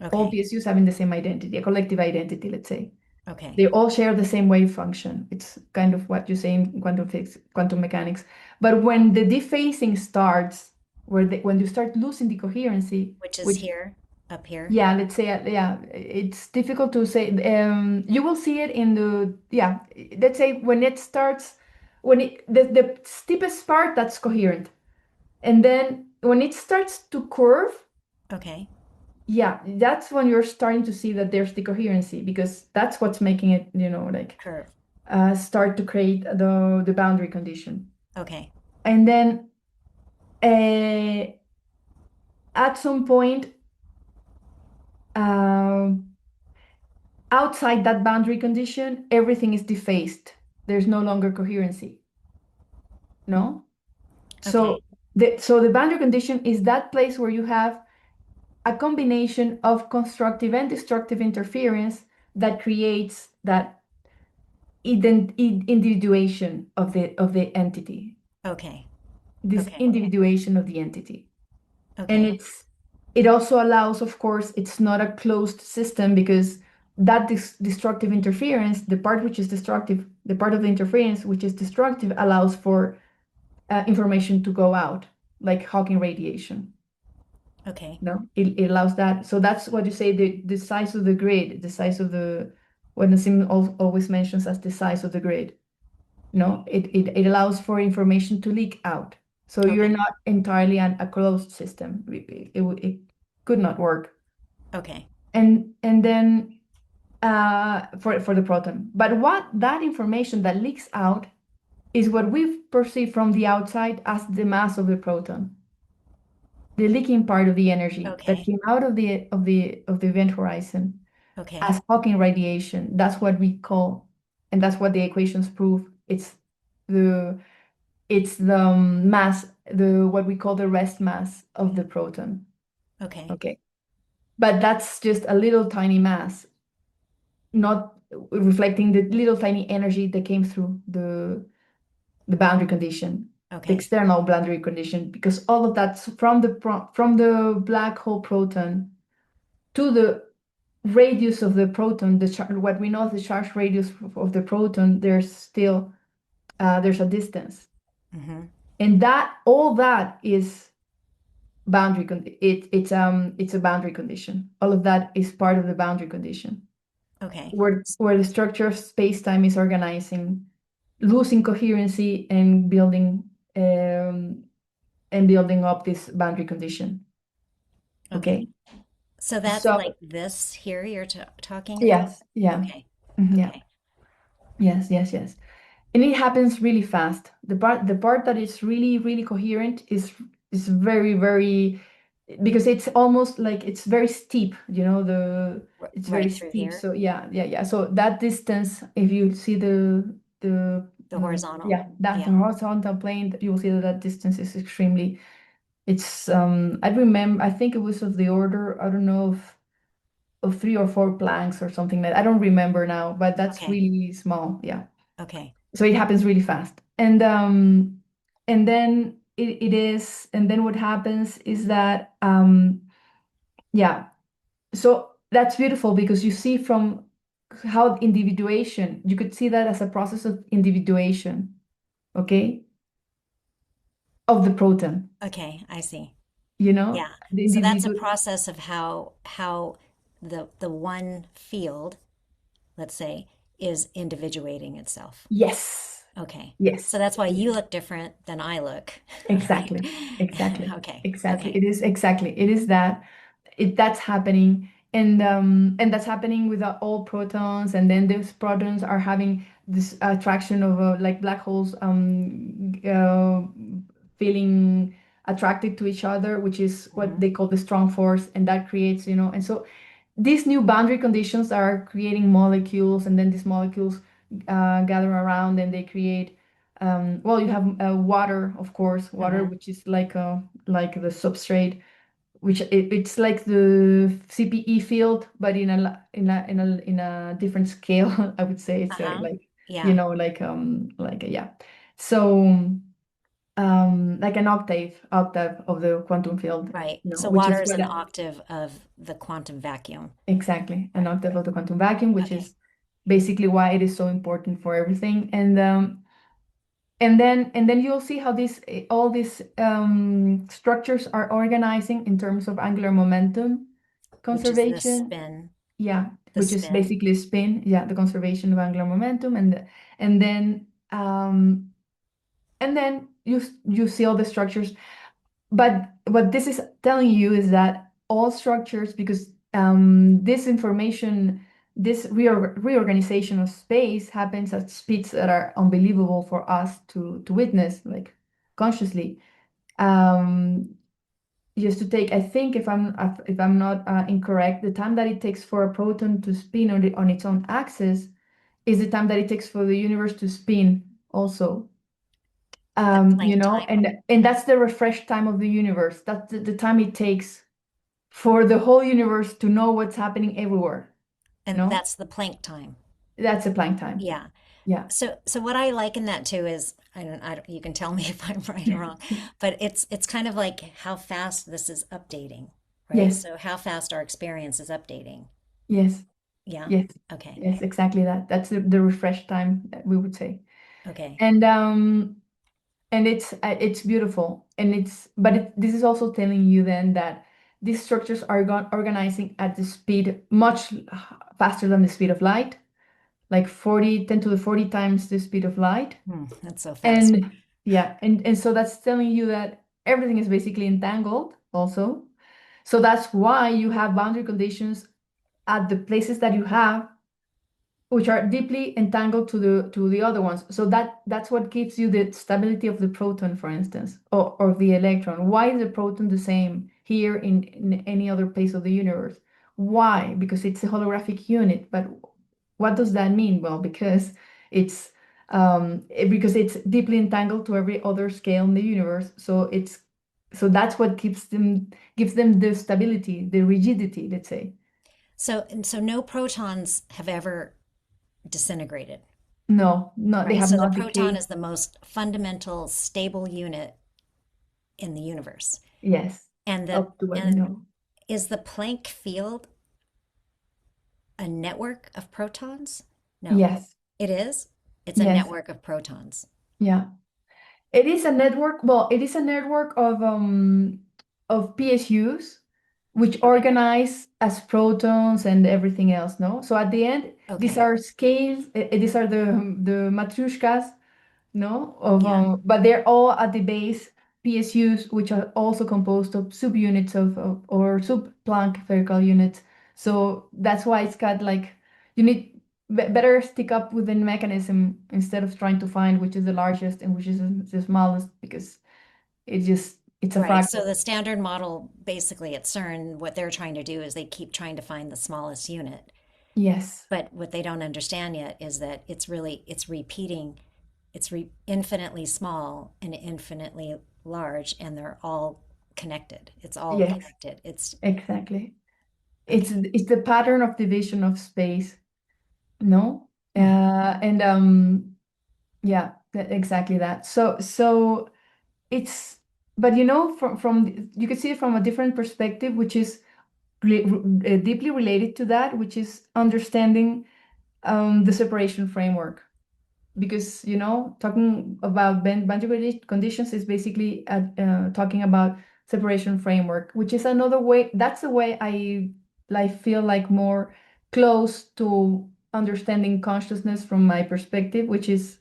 All Okay. PSUs having the same identity, a collective identity, let's say. Okay. They all share the same wave function. It's kind of what you say in quantum physics, quantum mechanics. But when the dephasing starts, when you start losing the coherency, Which is which, here, up here. yeah, let's say, yeah, it's difficult to say. You will see it in the, yeah, let's say when it starts, the steepest part, that's coherent. And then when it starts to curve, Okay. yeah, that's when you're starting to see that there's the coherency, because that's what's making it, like Curve. start to create the boundary condition. Okay. And then uh, at some point, um, outside that boundary condition, everything is defaced. There's no longer coherency, no? Okay. So the boundary condition is that place where you have a combination of constructive and destructive interference that creates that individuation of the entity, Okay. this Okay. individuation of the entity. And Okay. it also allows, of course, it's not a closed system, because that destructive interference, the part which is destructive, the part of the interference which is destructive, allows for information to go out, like Hawking radiation. Okay. No, it allows that. So that's what you say, the size of the grid, the size of the, what Nassim always mentions as the size of the grid. No, it allows for information to leak out. So you're Okay. not entirely a closed system. It could not work. Okay. And then for the proton. But what that information that leaks out is what we perceive from the outside as the mass of the proton, the leaking part of the energy that Okay. came out of the event horizon Okay. as Hawking radiation. That's what we call, and that's what the equations prove. The it's the mass, the what we call the rest mass of the proton. Okay. Okay. But that's just a little tiny mass, not reflecting the little tiny energy that came through the boundary condition, the Okay. external boundary condition, because all of that's from the black hole proton to the radius of the proton, what we know as the charge radius of the proton, there's a distance. Mm-hmm. And that all that is it's a boundary condition. All of that is part of the boundary condition, Okay. where the structure of space-time is organizing, losing coherency um, and building up this boundary condition. Okay. Okay. So that's So like this here you're talking about? yes, yeah. Okay. Yeah. Okay. Yes, yes, yes. And it happens really fast. The part that is really, really coherent is very, very, because it's almost like it's very steep, it's very Right through steep. here, So yeah, yeah, yeah. So that distance, if you see the horizontal. yeah, that Yeah. horizontal plane, you will see that distance is extremely, I think it was of the order, I don't know, of 3 or 4 planks or something like that. I don't remember now, but that's Okay. really small. Yeah. Okay. So it happens really fast. And then and then what happens is that yeah, so that's beautiful, because you see from how individuation, you could see that as a process of individuation, okay, of the proton, Okay. I see. you know, Yeah. the So that's a individual. process of how the one field, let's say, is individuating itself. Yes, Okay. So yes. that's why you look different than I look, right? Exactly, exactly, Okay. exactly. Okay. It is that that's happening, and that's happening with all protons, and then those protons are having this attraction of like black holes feeling attracted to each other, which is what Hmm. they call the strong force, and that creates, and so these new boundary conditions are creating molecules, and then these molecules gather around and they create, well, you have water, of course, water, Hmm. which is like the substrate, which it's like the CPE field, but in a different scale. I would say it's Uh-huh. like, Yeah. yeah. So like an octave of the quantum field, Right. you know, So which water is is what an octave of the quantum vacuum. exactly an Right. octave of the quantum vacuum, which Okay. is basically why it is so important for everything. And then you'll see how these all these structures are organizing in terms of angular momentum Which is the conservation. spin, Yeah, the which is spin. basically spin. Yeah, the conservation of angular momentum, and then you see all the structures. But what this is telling you is that all structures, because this information, this reorganization of space happens at speeds that are unbelievable for us to witness, like consciously. Um, just to take, I think if I'm not incorrect, the time that it takes for a proton to spin on its own axis is the time that it takes for the universe to spin also. The You Planck know, time. and that's the refresh time of the universe. That's the time it takes for the whole universe to know what's happening everywhere. And No, that's the Planck time. that's a Planck time. Yeah. Yeah. So what I like in that too is I don't you can tell me if I'm right or wrong, but it's kind of like how fast this is updating, right? Yes, So how fast our experience is updating. yes, Yeah. yes, Okay. yes, exactly that. That's the refresh time that we would say. Okay. And it's beautiful, and this is also telling you then that these structures are organizing at the speed much faster than the speed of light, like 10 to the 40 times the speed of light. That's so fast. And yeah, and so that's telling you that everything is basically entangled also. So that's why you have boundary conditions at the places that you have, which are deeply entangled to the other ones. So that's what gives you the stability of the proton, for instance, or the electron. Why is the proton the same here in any other place of the universe? Why? Because it's a holographic unit. But what does that mean? Well, it's because it's deeply entangled to every other scale in the universe. So that's what gives them the stability, the rigidity, let's say. So no protons have ever disintegrated, No, no, they right? have So the not proton decayed. is the most fundamental stable unit in the universe. Yes, And the up to what we and know. is the Planck field a network of protons? No. Yes, It is? It's a yes, network of protons. yeah. It is a network. Well, it is a network of PSUs, which Okay. organize as protons and everything else. No, so at the end, these Okay. are scales. These are the matryoshkas, no, Yeah. but they're all at the base PSUs, which are also composed of subunits of or sub-Planck spherical units. So that's why it's got like you need better stick up with the mechanism instead of trying to find which is the largest and which is the smallest because it's a Right. fractal. So the standard model, basically at CERN, what they're trying to do is they keep trying to find the smallest unit. Yes, But what they don't understand yet is that it's repeating, infinitely small and infinitely large, and they're all connected. It's all yes, connected. It's exactly. It's okay. it's the pattern of division of space, no? Mhm. And Yeah, exactly that. So it's, but you know, you can see it from a different perspective, which is deeply related to that, which is understanding the separation framework. Because you know, talking about boundary conditions is basically talking about separation framework, which is another way. That's the way I feel like more close to understanding consciousness from my perspective, which is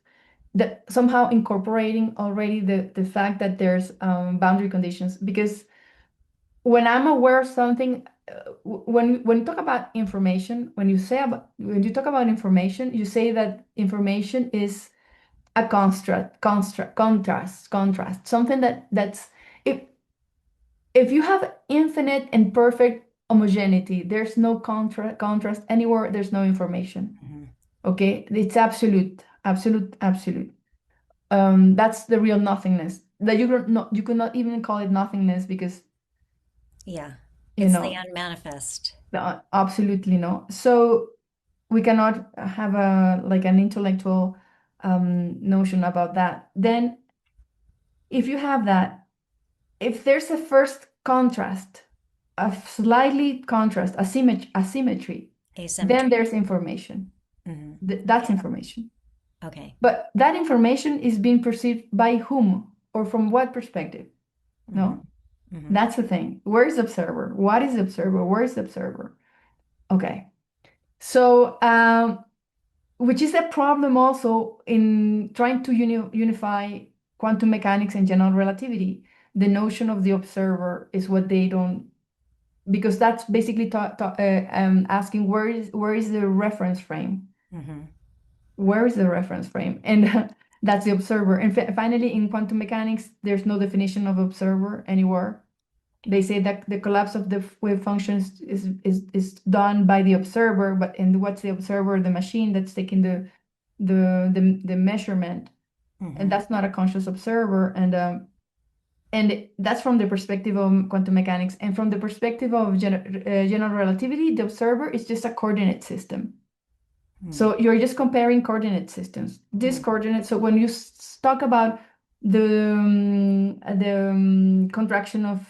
that somehow incorporating already the fact that there's boundary conditions. Because when I'm aware of something, when you talk about information, when you talk about information, you say that information is a contrast, something that's if if you have infinite and perfect homogeneity, there's no contrast anywhere, there's no information. Mhm. Okay, it's absolute, absolute, absolute. That's the real nothingness. That you could not even call it nothingness because Yeah. you It's the know unmanifest. absolutely no. So we cannot have a like an intellectual notion about that. Then if you have that, if there's a first contrast, a slightly contrast, asymmetry, then Asymmetry. there's information. Hmm. That's Okay. information. Okay. But that information is being perceived by whom or from what perspective? Hmm. No, Hmm. that's the thing. Where is the observer? What is the observer? Where is the observer? Okay. So, which is a problem also in trying to unify quantum mechanics and general relativity. The notion of the observer is what they don't, because that's basically asking where is the reference frame? Hmm. Where is the reference frame? And that's the observer. And finally, in quantum mechanics, there's no definition of observer anywhere. They say that the collapse of the wave functions is done by the observer, but and what's the observer? The machine that's taking the measurement, and Hmm. that's not a conscious observer. And that's from the perspective of quantum mechanics, and from the perspective of general relativity, the observer is just a coordinate system. Hmm. So you're just comparing coordinate systems. This Hmm. coordinate, so when you talk about the contraction of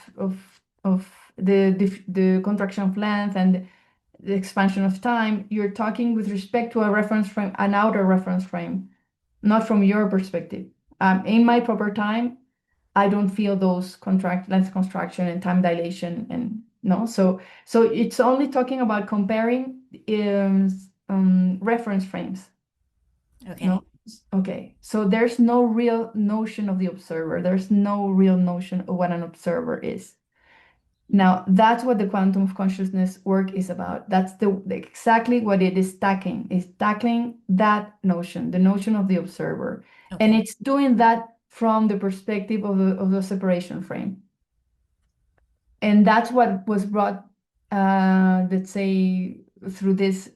the contraction of length and the expansion of time, you're talking with respect to a reference frame, an outer reference frame, not from your perspective. In my proper time, I don't feel those length contraction and time dilation and no. So it's only talking about comparing reference frames. No. Okay. Okay. So there's no real notion of the observer. There's no real notion of what an observer is. Now, that's what the quantum of consciousness work is about. That's exactly what it is tackling. Is tackling that notion, the notion of the observer. And Okay. it's doing that from the perspective of the separation frame. And that's what was brought, let's say, through this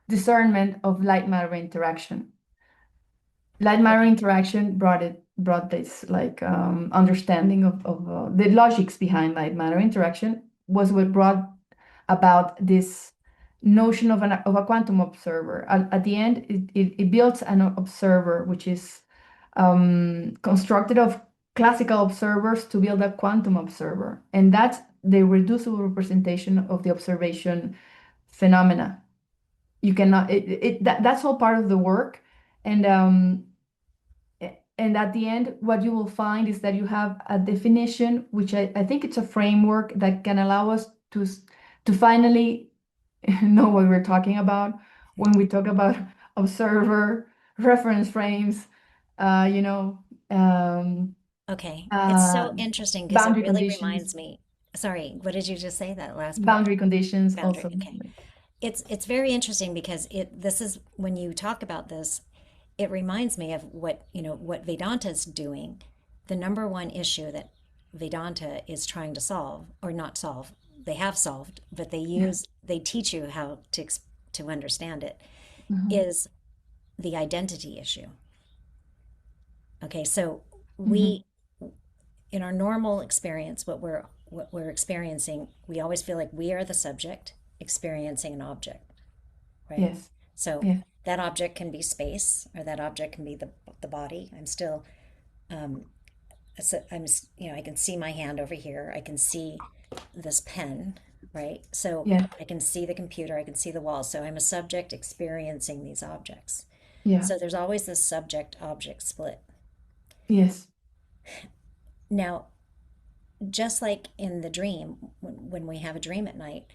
discernment of light matter interaction. Light matter Okay. interaction brought this like understanding of the logics behind light matter interaction was what brought about this notion of a quantum observer. At the end, it builds an observer which is constructed of classical observers to build a quantum observer, and that's the reducible representation of the observation phenomena. You cannot that's all part of the work, and and at the end, what you will find is that you have a definition, which I think it's a framework that can allow us to finally know what we're talking about when we talk about observer, reference frames, uh, you know, um, Okay. It's uh, so interesting because it boundary really conditions, reminds me. Sorry, what did you just say, that last part? boundary conditions Boundary. also. Okay. It's very interesting because this is when you talk about this, it reminds me of what, what Vedanta is doing. The number one issue that Vedanta is trying to solve, or not solve, they have solved, but they teach you how to understand it, Mhm, is the identity issue. Okay, so mhm. we in our normal experience, what we're experiencing, we always feel like we are the subject experiencing an object, right? Yes, So yes, that object can be space, or that object can be the body. I'm still, I'm, I can see my hand over here. I can see this pen, right? So yeah, I can see the computer. I can see the wall. So I'm a subject experiencing these objects. yeah, So there's always this subject object split. yes, Now, just like in the dream, when we have a dream at night,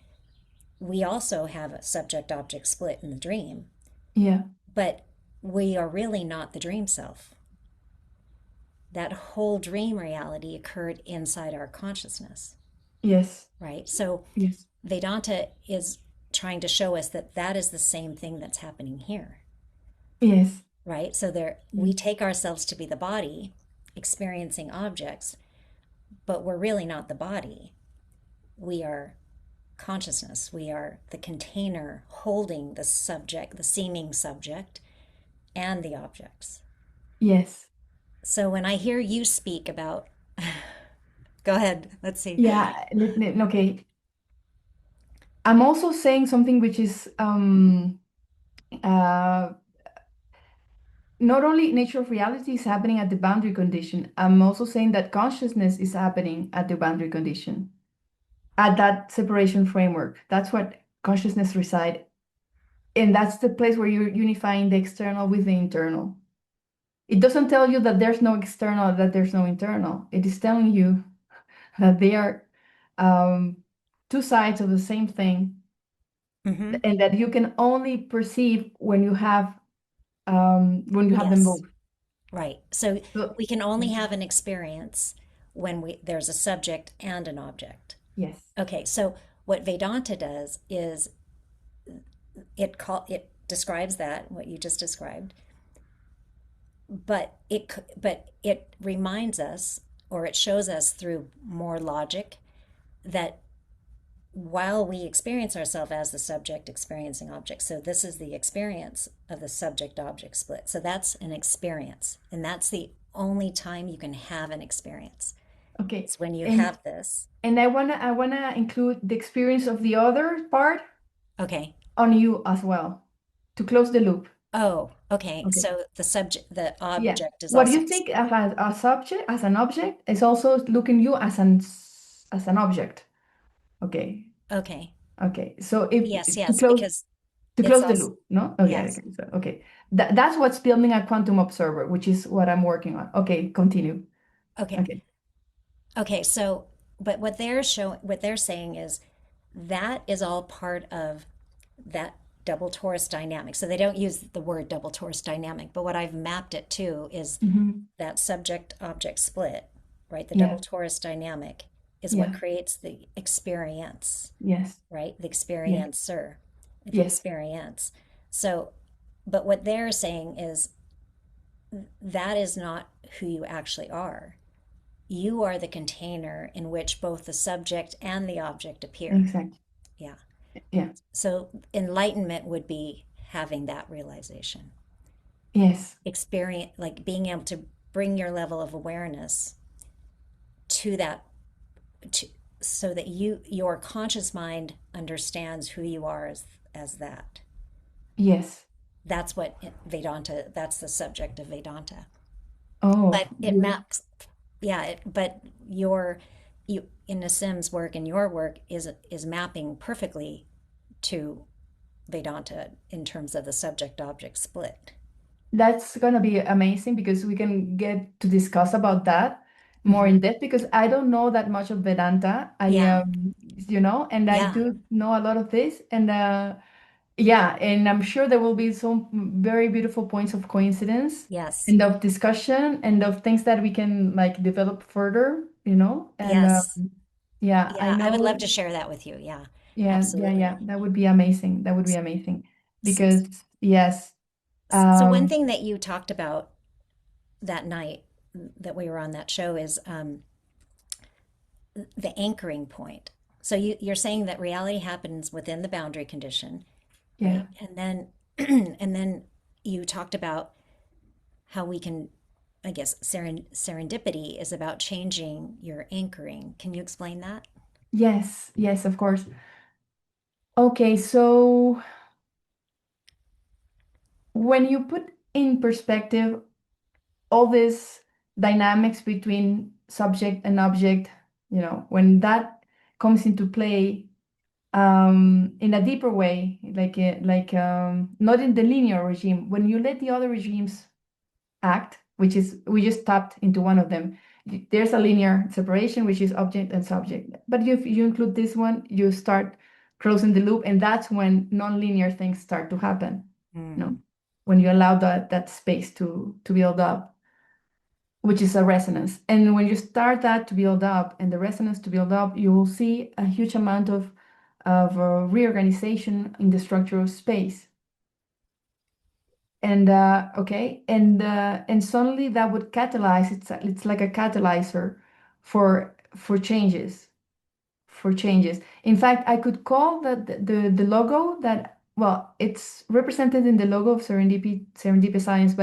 we also have a subject object split in the dream, yeah, but we are really not the dream self. That whole dream reality occurred inside our consciousness, yes, right? So yes, Vedanta is trying to show us that that is the same thing that's happening here, yes, right? So there we yes, take ourselves to be the body experiencing objects, but we're really not the body. We are consciousness. We are the container holding the subject, the seeming subject, and the objects. yes. So when I hear you speak about, go ahead, let's see. Yeah, okay. I'm also saying something which is uh not only nature of reality is happening at the boundary condition, I'm also saying that consciousness is happening at the boundary condition, at that separation framework. That's what consciousness reside. And that's the place where you're unifying the external with the internal. It doesn't tell you that there's no external, that there's no internal. It is telling you that they are um, two sides of the same thing, Hmm. and that you can only perceive when you have them Yes, both. right. So So, we can only have an experience when there's a subject and an object. yes, Okay, so what Vedanta does is it describes that what you just described, but it reminds us, or it shows us through more logic, that while we experience ourselves as the subject experiencing object, so this is the experience of the subject object split. So that's an experience, and that's the only time you can have an experience. okay. It's when you And have this. I wanna include the experience of the other part Okay. on you as well to close the loop. Oh, okay. Okay. So the Yeah. object is What also you think of as a subject, as an object, is also looking you as an object. Okay. okay. Okay. So if Yes, to yes, close because to it's close the also loop, no? Okay. yes. Okay. So okay. That's what's building a quantum observer, which is what I'm working on. Okay. Continue. Okay. Okay. Okay, so but what they're saying is that is all part of that double torus dynamic. So they don't use the word double torus dynamic, but what I've mapped it to is Hmm. that subject object split, right? The double Yeah. torus dynamic is what Yeah. creates the experience, Yes. right? The Yes. experiencer, the Yes. experience. So, but what they're saying is that is not who you actually are. You are the container in which both the subject and the object appear. Exactly. Yeah. Yeah. So enlightenment would be having that realization, Yes. experience, like being able to bring your level of awareness to that, to, so that your conscious mind understands who you are as that. Yes. That's what Vedanta, that's the subject of Vedanta. Oh, But it maps, yeah, but you in Nassim's work and your work is mapping perfectly to Vedanta in terms of the subject object split. that's gonna be amazing because we can get to discuss about that more Hmm. in depth because I don't know that much of Vedanta. Yeah, And I yeah, do know a lot of this, and yeah, and I'm sure there will be some very beautiful points of coincidence yes, and of discussion and of things that we can like develop further, and yes. yeah, I Yeah, I would love know. to share that with you. Yeah, Yeah, yeah, absolutely. yeah. That would be amazing. That would be amazing because yes, So one um, thing that you talked about that night that we were on that show is the anchoring point. So you're saying that reality happens within the boundary condition, yeah. right? And then and then you talked about how we can, I guess, serendipity is about changing your anchoring. Can you explain that? Yes, yes, of course. Okay, so when you put in perspective all these dynamics between subject and object, when that comes into play in a deeper way, not in the linear regime, when you let the other regimes act, which is we just tapped into one of them. There's a linear separation, which is object and subject. But if you include this one, you start closing the loop, and that's when nonlinear things start to happen. Mm. No, when you allow that space to build up, which is a resonance. And when you start that to build up and the resonance to build up, you will see a huge amount of reorganization in the structure of space. And okay, and suddenly that would catalyze. It's like a catalyzer for changes, for changes. In fact, I could call that the logo that, well, it's represented in the logo of Serendipia Science,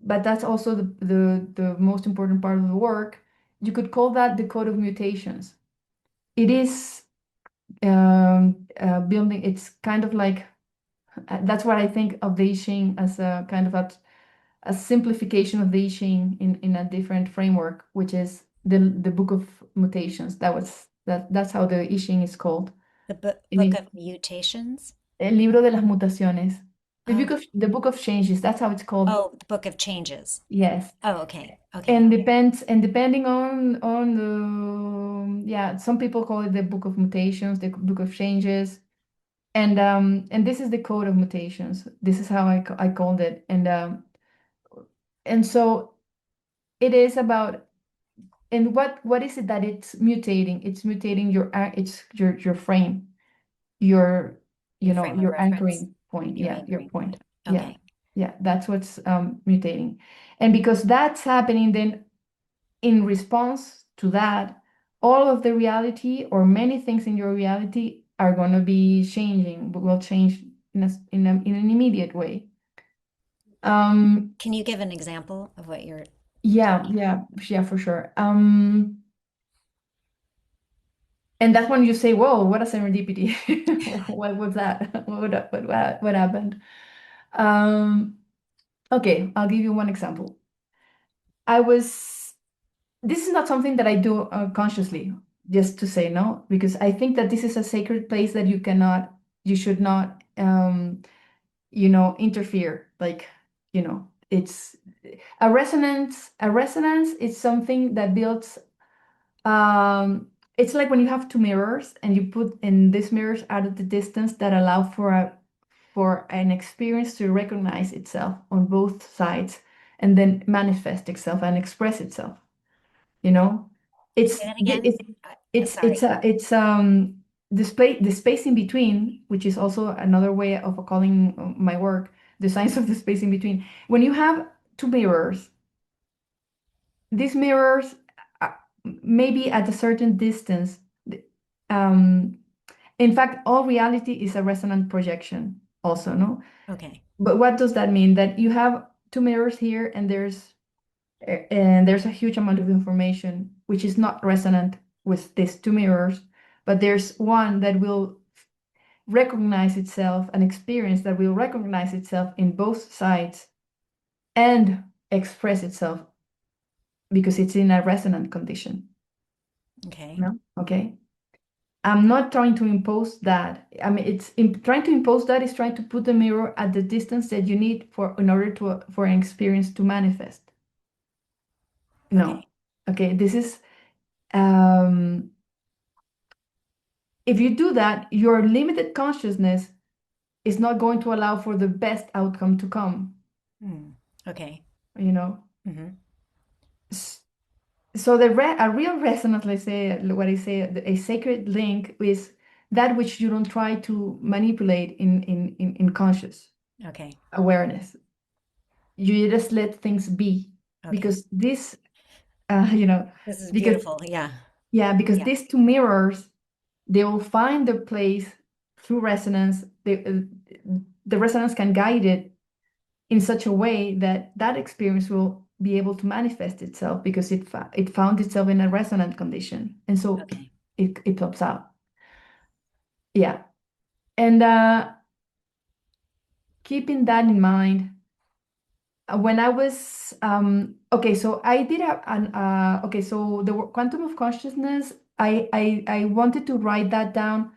but that's also the most important part of the work. You could call that the code of mutations. It is It's kind of like that's what I think of the I Ching as a kind of a a simplification of the I Ching in a different framework, which is the Book of Mutations. That's how the I Ching is called. The In book of mutations? El libro de las mutaciones. Oh, The Book of Changes. That's how it's called. oh, the book of changes. Yes. Oh, okay. Okay. And depending on the yeah, some people call it the Book of Mutations, the Book of Changes. And this is the code of mutations. This is how I called it. And so it is about, and what is it that it's mutating? It's mutating it's your frame, your Your frame of your reference, anchoring point. your Yeah, your anchoring point. point. Yeah. Okay. Yeah, that's what's mutating. And because that's happening, then in response to that, all of the reality or many things in your reality are going to be changing, but will change in an immediate way. Um, Can you give an example of what you're yeah, talking about? yeah, yeah, for sure. And that's when you say, "Whoa, what a serendipity! What was that? What happened?" Um, okay, I'll give you one example. I was This is not something that I do consciously, just to say no, because I think that this is a sacred place that you should not, interfere. Like, it's a resonance. A resonance is something that builds. It's like when you have two mirrors and you put in these mirrors out of the distance that allow for an experience to recognize itself on both sides and then manifest itself and express itself. You know, Say that again. it's Sorry. the space in between, which is also another way of calling my work, the science of the space in between. When you have two mirrors, these mirrors maybe at a certain distance. um in fact, all reality is a resonant projection also, no? Okay. But what does that mean? That you have two mirrors here, and there's a huge amount of information which is not resonant with these two mirrors, but there's one that will recognize itself, an experience that will recognize itself in both sides and express itself because it's in a resonant condition. Okay. No? Okay. I'm not trying to impose that. I mean, trying to impose that is trying to put the mirror at the distance that you need in order for an experience to manifest. No. Okay. Okay. This is um if you do that, your limited consciousness is not going to allow for the best outcome to come, Hmm. Okay. you know. Hmm. S- So a real resonance, let's say, what I say, a sacred link is that which you don't try to manipulate in conscious Okay. awareness. You just let things be Okay. because uh, you know, This is because beautiful. Yeah. yeah, because Yeah. these two mirrors, they will find their place through resonance. The resonance can guide it in such a way that that experience will be able to manifest itself because it found itself in a resonant condition, and so Okay. it pops out. Yeah, and keeping that in mind, when I was okay, so I did an okay, so the quantum of consciousness. I wanted to write that down.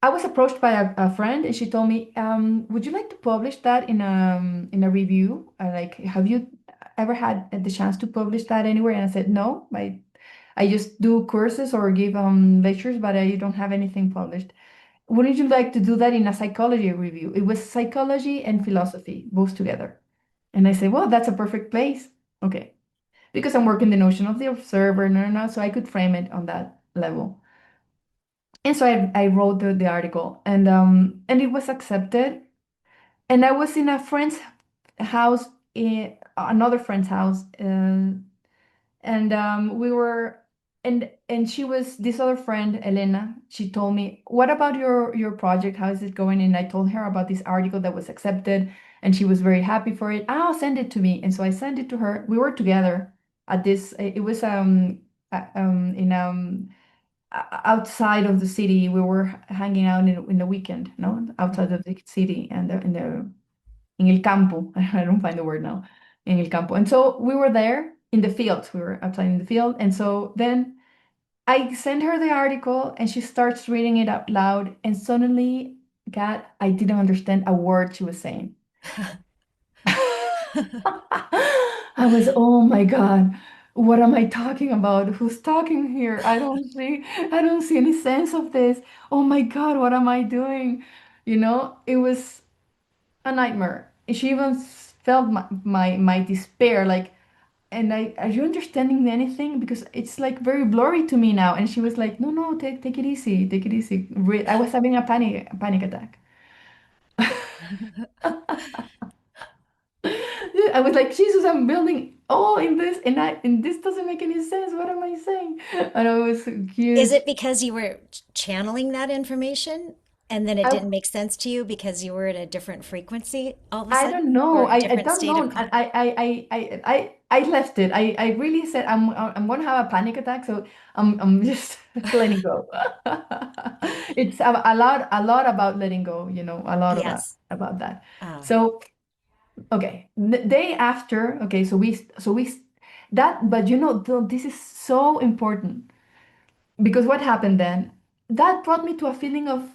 I was approached by a friend, and she told me, "Would you like to publish that in a review? Like, have you ever had the chance to publish that anywhere?" And I said, "No, I just do courses or give lectures, but I don't have anything published. Wouldn't you like to do that in a psychology review?" It was psychology and philosophy, both together. And I said, "Well, that's a perfect place." Okay, because I'm working the notion of the observer, no, so I could frame it on that level. And so I wrote the article, and it was accepted. And I was in a friend's house, in another friend's house, and we were and she was this other friend, Elena. She told me, "What about your project? How is it going?" And I told her about this article that was accepted, and she was very happy for it. "I'll send it to me." And so I sent it to her. We were together at this. It was in outside of the city. We were hanging out in the weekend, no, outside Mhm. of the city and in el campo. I don't find the word now. in El Campo. And so we were there in the fields. We were outside in the field. And so then I send her the article and she starts reading it out loud. And suddenly, God, I didn't understand a word she was saying. I was, oh my God, what am I talking about? Who's talking here? I don't see any sense of this. Oh my God, what am I doing? It was a nightmare. She even felt my despair, like, and are you understanding anything? Because it's like very blurry to me now. And she was like, no, no, take it easy, take it easy. I was having a panic attack. I was like, Jesus, I'm building all in this, and this doesn't make any sense. What am I saying? And I was Is huge. it because you were channeling that information and then it I, didn't make sense to you because you were at a different frequency all of a I sudden don't know. or a I different don't state of know. And I left it. I really said I'm gonna have a panic attack, so I'm just letting go. It's a lot about letting go. A lot of that yes. about that. Oh. So okay, the day after. Okay, that. But this is so important. Because what happened then, that brought me to a feeling of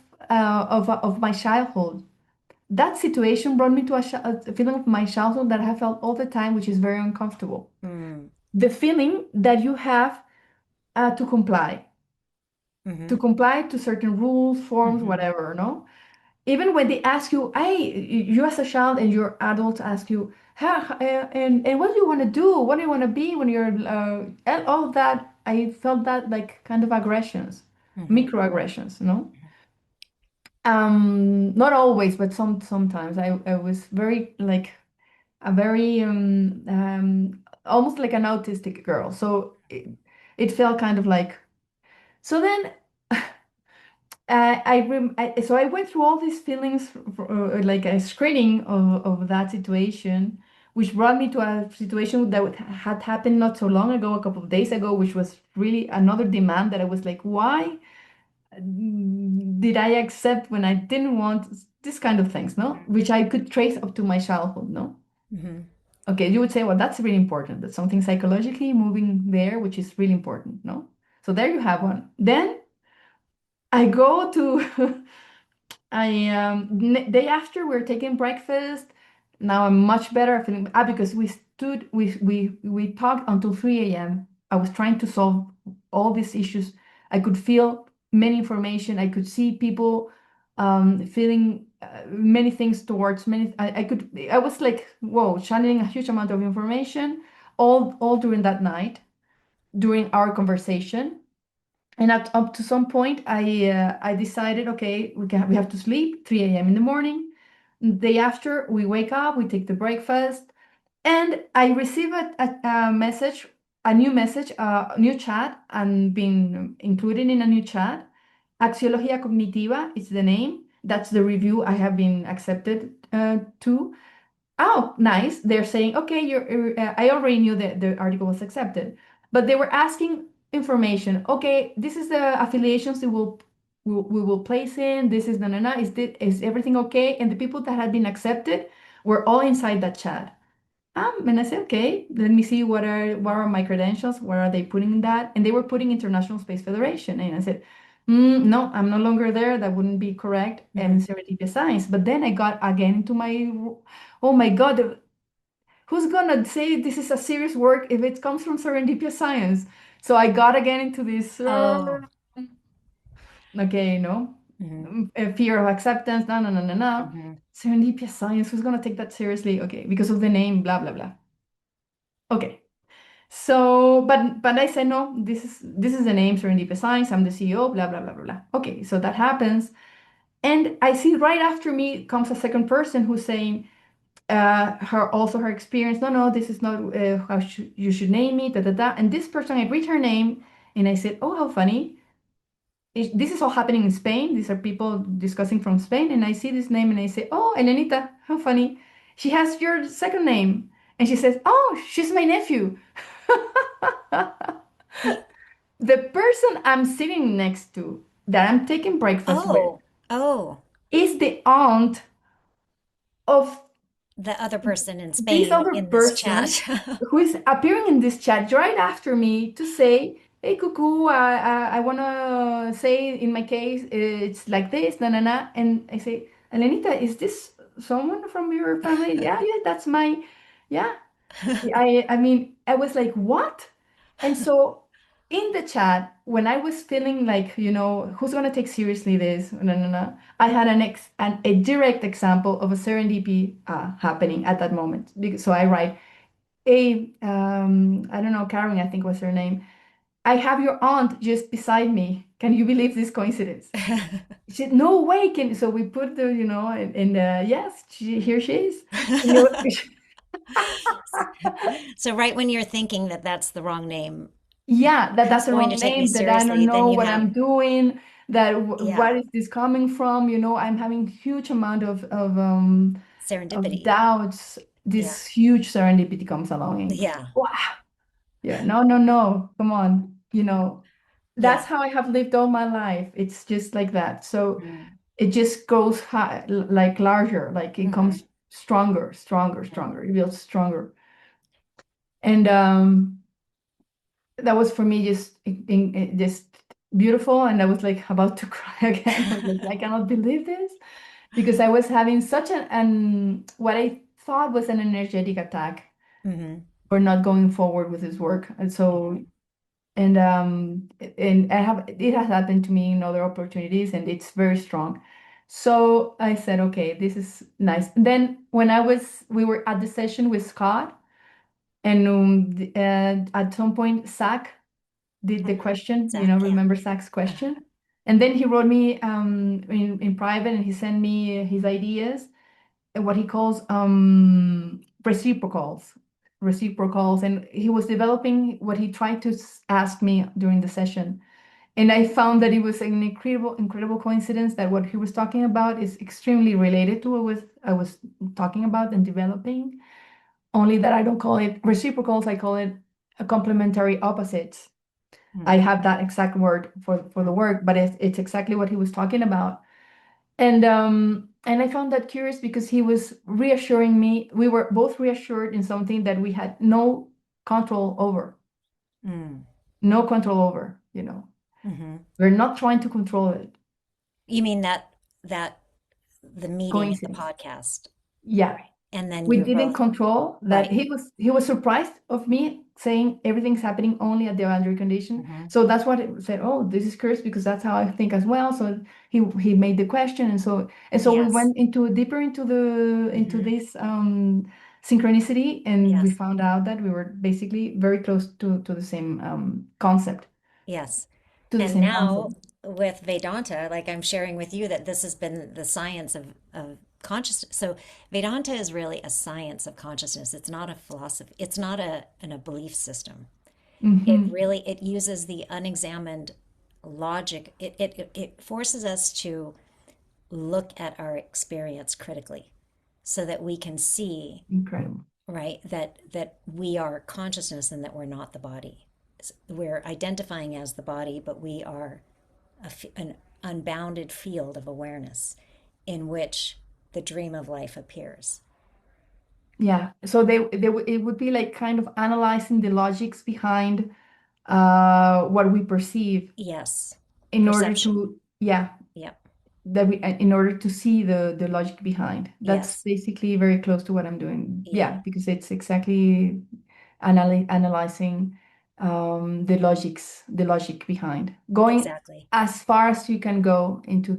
my childhood. That situation brought me to a feeling of my childhood that I have felt all the time, which is very uncomfortable. Mm. The feeling that you have to comply, Mm-hmm. to certain rules, forms, Mm-hmm. whatever, no? Even when they ask you, hey, you as a child and your adults ask you, and what do you want to do? What do you want to be when you're, and all of that, I felt that like kind of aggressions, Mm-hmm. microaggressions, no? Not always, but sometimes I was very like a very almost like an autistic girl. So it felt kind of like so then so I went through all these feelings like a screening of that situation, which brought me to a situation that had happened not so long ago, a couple of days ago, which was really another demand that I was like, why did I accept when I didn't want this kind of things, no? Which I could trace up to my childhood, no? Mm-hmm. Okay, you would say, well, that's really important. That's something psychologically moving there, which is really important, no? So there you have one. Then I go to day after we're taking breakfast. Now I'm much better feeling because we talked until 3 a.m. I was trying to solve all these issues. I could feel many information. I could see people feeling many things towards many. I was like, whoa, channeling a huge amount of information all during that night, during our conversation. And up to some point, I decided, okay, we have to sleep 3 a.m. in the morning. The day after, we wake up, we take the breakfast, and I receive a message, a new message, a new chat, and been included in a new chat. Axiología Cognitiva is the name. That's the review I have been accepted to. Oh, nice. They're saying, okay, I already knew that the article was accepted, but they were asking information. Okay, this is the affiliations that we will place in. This is is everything okay? And the people that had been accepted were all inside that chat. And I said, okay, let me see what are my credentials? Where are they putting in that? And they were putting International Space Federation. And I said, no, I'm no longer there. That wouldn't be correct. Mm-hmm. And Serendipia Science. But then I got again into oh my God, who's gonna say this is a serious work if it comes from Serendipia Science? So I got again into this, Oh. okay, Mm-hmm. fear of acceptance. No, no, no, no, no. Mm-hmm. Serendipia Science, who's gonna take that seriously? Okay, because of the name, blah, blah, blah. Okay. So, but I said no. This is the name Serendipia Science. I'm the CEO. Blah blah blah blah blah. Okay, so that happens, and I see right after me comes a second person who's saying her experience. No, no, this is not how you should name it. Da da da. And this person, I read her name, and I said, oh, how funny. This is all happening in Spain. These are people discussing from Spain, and I see this name, and I say, oh, Elenita, how funny. She has your second name, and she says, oh, she's my nephew. Y- The person I'm sitting next to that I'm taking breakfast with Oh. Oh. is the aunt of the other person in This Spain other in this chat. person who is appearing in this chat right after me to say, "Hey, cuckoo, I want to say in my case it's like this, na na na," and I say, "Elenita, is this someone from your family?" Yeah, yeah, that's my, yeah. I mean, I was like, what? And so in the chat, when I was feeling like, who's gonna take seriously this? No, no, no. I had a direct example of a serendipity happening at that moment. So I write, hey, I don't know, Karen, I think was her name. I have your aunt just beside me. Can you believe this coincidence? She said, no way. So we put the, in the, yes, here she is. And So right when you're thinking that that's the wrong name, yeah, that's who's the going to wrong take me name, that I don't seriously, then know you what have, I'm doing, that yeah, what is this coming from? I'm having huge amount of serendipity. doubts. Yeah. This huge serendipity comes along and Yeah. wow, yeah, no, no, no, come on, that's Yeah. how I have lived all my life. It's just like that. So Mm. it just goes high, like larger, like it Hmm. comes stronger, stronger, Hmm. stronger. It feels stronger. And that was for me just beautiful, and I was like about to cry again. I was like, I cannot believe this, because I was having such an what I thought was an energetic attack Hmm. for not going forward with this work. And so, Hmm. and it has happened to me in other opportunities, and it's very strong. So I said, okay, this is nice. And then when we were at the session with Scott, and at some point Zach did the Hmm. question, Zach, yeah. remember Zach's question? And then he wrote me in private, and he sent me his ideas and what he calls reciprocals. Reciprocals. And he was developing what he tried to ask me during the session. And I found that it was an incredible, incredible coincidence that what he was talking about is extremely related to what I was talking about and developing. Only that I don't call it reciprocals, I call it a complementary opposites. I Mm. have that exact word for the Mm. work, but it's exactly what he was talking about. And I found that curious because he was reassuring me. We were both reassured in something that we had no control over, Mm. no control over, Hmm. We're not trying to control it. You mean that the meeting at the Coincidence. podcast, Yeah. and then We you're didn't both control that. right. He was surprised of me saying everything's happening only at the boundary condition. Hmm. So that's what it said. Oh, this is curious because that's how I think as well. So he made the question, and so we Yes. went deeper into Hmm. this synchronicity, and we Yes. found out that we were basically very close to the same concept, Yes. to the And same concept. now with Vedanta, like I'm sharing with you that this has been the science of consciousness. So Vedanta is really a science of consciousness. It's not a philosophy. It's not a belief system. It Hmm. really it uses the unexamined logic. It forces us to look at our experience critically so that we can see, Incredible. right, that we are consciousness and that we're not the body. We're identifying as the body, but we are an unbounded field of awareness in which the dream of life appears. Yeah. So it would be like kind of analyzing the logics behind what we perceive Yes, in order perception. to, yeah, Yep. in order to see the logic behind. That's Yes. basically very close to what I'm doing. Yeah. Yeah, because it's exactly analyzing the logic behind, going Exactly. as far as you can go into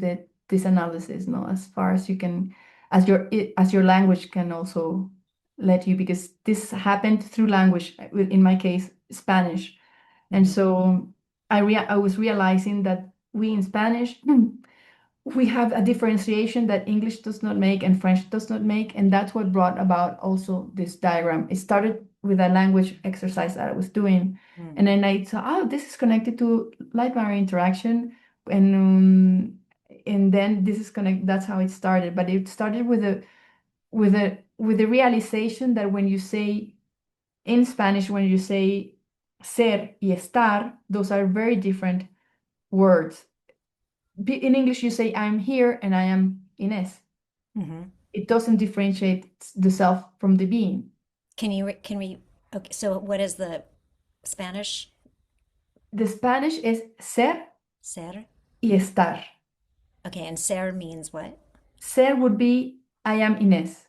this analysis, no, as far as you can, as your language can also let you, because this happened through language, in my case, Spanish. And Hmm. so I was realizing that we in Spanish we have a differentiation that English does not make and French does not make, and that's what brought about also this diagram. It started with a language exercise that I was doing, Hmm. and then I saw, oh, this is connected to light matter interaction, and then this is connect. That's how it started. But it started with the realization that when you say in Spanish, when you say ser y estar, those are very different words. In English, you say I'm here and I am Ines. Hmm. It doesn't differentiate the self from the being. Can we, okay, so what is the Spanish? The Spanish is ser Ser? y estar. Okay, and ser means what? Ser would be I am Ines,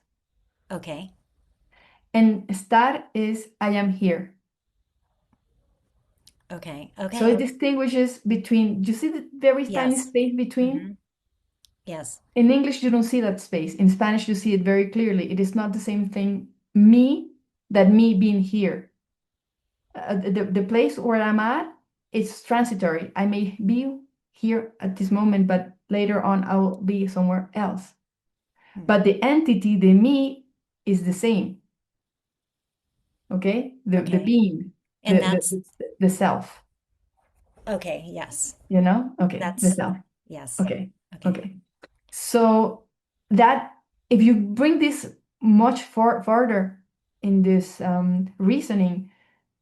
Okay. and estar is I am here. Okay. So Okay. it distinguishes between, you see the very tiny Yes. space between? Hmm. Yes. In English, you don't see that space. In Spanish, you see it very clearly. It is not the same thing, me, that me being here. The place where I'm at, it's transitory. I may be here at this moment, but later on, I will be somewhere else. Hmm. But the entity, the me, is the same. Okay? The Okay. being, And that's the self, okay. Yes. you know? Okay, the That's self. yes. Okay, Okay. okay. So that if you bring this much further in this reasoning,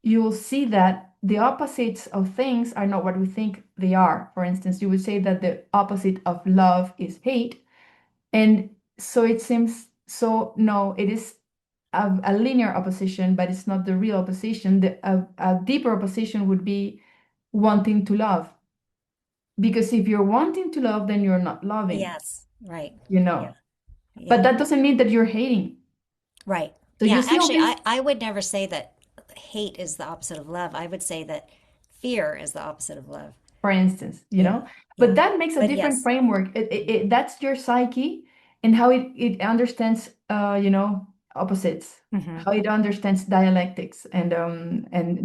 you will see that the opposites of things are not what we think they are. For instance, you would say that the opposite of love is hate. And so it seems, so no, it is a linear opposition, but it's not the real opposition. A deeper opposition would be wanting to love. Because if you're wanting to love, then you're not loving, Yes. Right. you Yeah. know. But Yeah. that doesn't mean that you're hating. Right. So you Yeah. see all Actually, this, I would never say that hate is the opposite of love. I would say that fear is the opposite of love. for instance, you Yeah. know, but Yeah. that makes a But different yes. framework. That's your psyche and how it understands, opposites, Hmm. how it understands dialectics and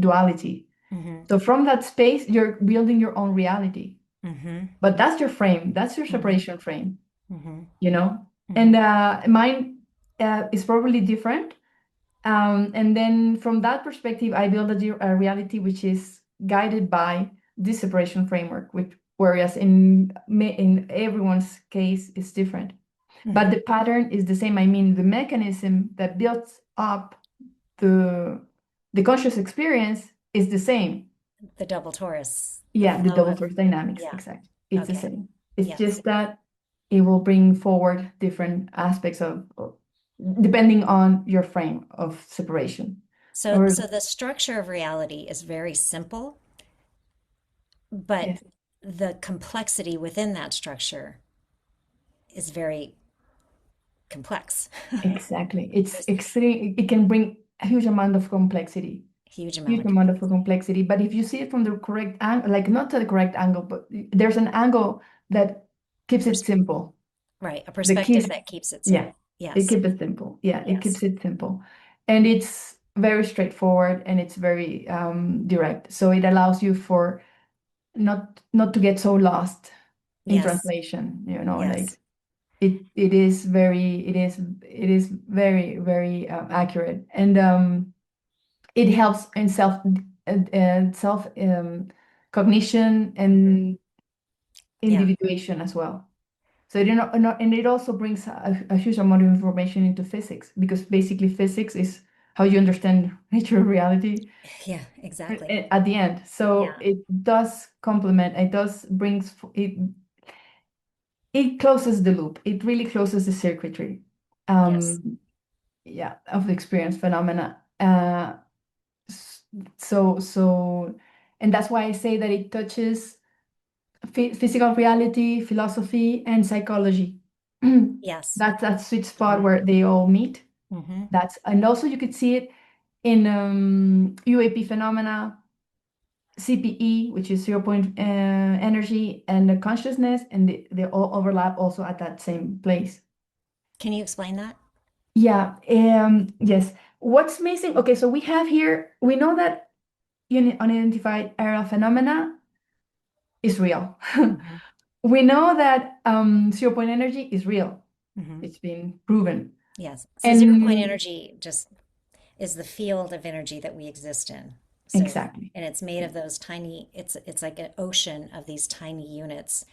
duality. Hmm. So from that space, you're building your own reality. Hmm. But that's your frame. That's your Hmm. separation frame, Hmm. you know. Hmm. And mine is probably different. And then from that perspective, I build a reality which is guided by this separation framework, which whereas in everyone's case is different. But Hmm. the pattern is the same. I mean, the mechanism that builds up the the conscious experience is the same. The double torus, the Yeah, the flow double of, source dynamics, yeah. exactly. It's the Okay. same. It's Yes. just that it will bring forward different aspects depending on your frame of separation. So, Or so the structure of reality is very simple, but yes, the complexity within that structure is very complex. exactly. It's There's extreme. It can bring a huge amount of complexity, a huge amount huge of amount of complexity. complexity. But if you see it from the correct angle, like not to the correct angle, but there's an angle that keeps it Pers- simple. right, a The perspective keys, that keeps it yeah, simple. it Yes, keeps it simple. Yeah, it yes, keeps it simple, and it's very straightforward and it's very direct. So it allows you for not to get so lost in yes, translation. You know, yes, like it is very very accurate, and it helps in self cognition and yeah, individuation as well. So and it also brings a huge amount of information into physics, because basically physics is how you understand natural reality yeah, exactly. at the end. So Yeah, it does complement, it does brings it closes the loop. It really closes the circuitry, yes, yeah, of the experience phenomena. S- so, and that's why I say that it touches physical reality, philosophy, and psychology. yes. That's that sweet spot Hmm. where they all meet. Hmm. And also you could see it in UAP phenomena, CPE, which is 0 point energy, and the consciousness, and they all overlap also at that same place. Can you explain that? Yeah, yes. What's missing? Okay, so we have here, we know that unidentified aerial phenomena is real. Hmm. We know that 0 point energy is real. Hmm. It's been proven. Yes. So zero point And energy just is the field of energy that we exist in. So, exactly. and it's made of those tiny, it's like an ocean of these tiny units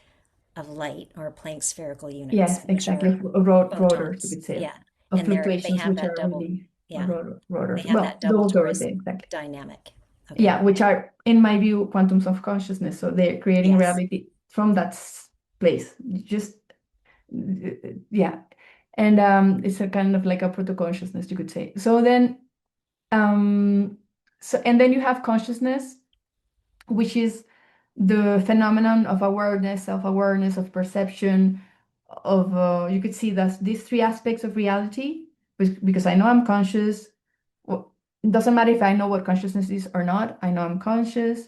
of light or Planck spherical units, Yes, which exactly. are Rotors, you photons. could say, Yeah. of And they fluctuations, have which that are double, really yeah, they rotors. have Well, that double those are torus the exactly. dynamic. Okay. Yeah, which are, in my view, quantums of consciousness. So they're creating Yes. reality from that place. Yeah. And it's a kind of like a proto-consciousness, you could say. So then, um, and then you have consciousness, which is the phenomenon of awareness, self-awareness, of perception, of you could see that these three aspects of reality, because I know I'm conscious. Well, it doesn't matter if I know what consciousness is or not. I know I'm conscious.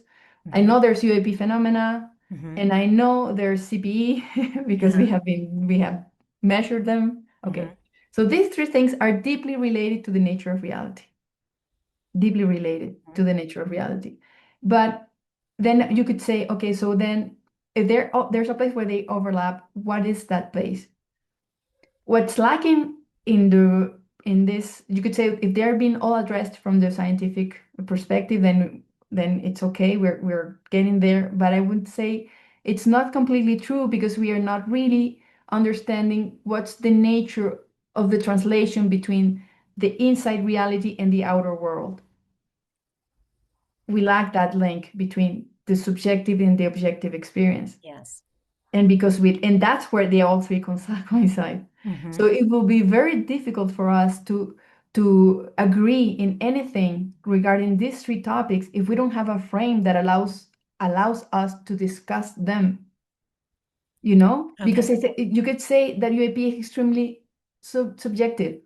I Mm-hmm. know there's UAP phenomena, Mm-hmm. and I know there's CPE because Uh-huh. we have measured them. Mm-hmm. Okay, so these three things are deeply related to the nature of reality, deeply related to the nature of reality. But then you could say, okay, so then if there's a place where they overlap, what is that place? What's lacking in this, you could say, if they're being all addressed from the scientific perspective, then it's okay. We're getting there. But I would say it's not completely true because we are not really understanding what's the nature of the translation between the inside reality and the outer world. We lack that link between the subjective and the objective experience. Yes. And and that's where they all three coincide. Mm-hmm. So it will be very difficult for us to agree in anything regarding these three topics if we don't have a frame that allows us to discuss them, because Okay. you could say that UAP is extremely subjective.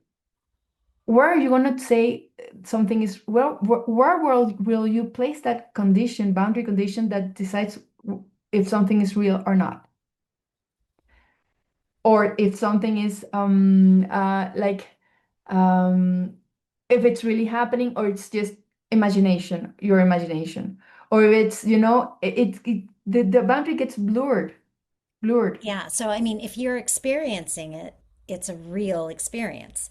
Where are you going to say something is, where will you place that condition, boundary condition that decides if something is real or not? Or if something is like um if it's really happening or it's just imagination, your imagination, or if it's, the boundary gets blurred. Yeah. So, I mean, if you're experiencing it, it's a real experience,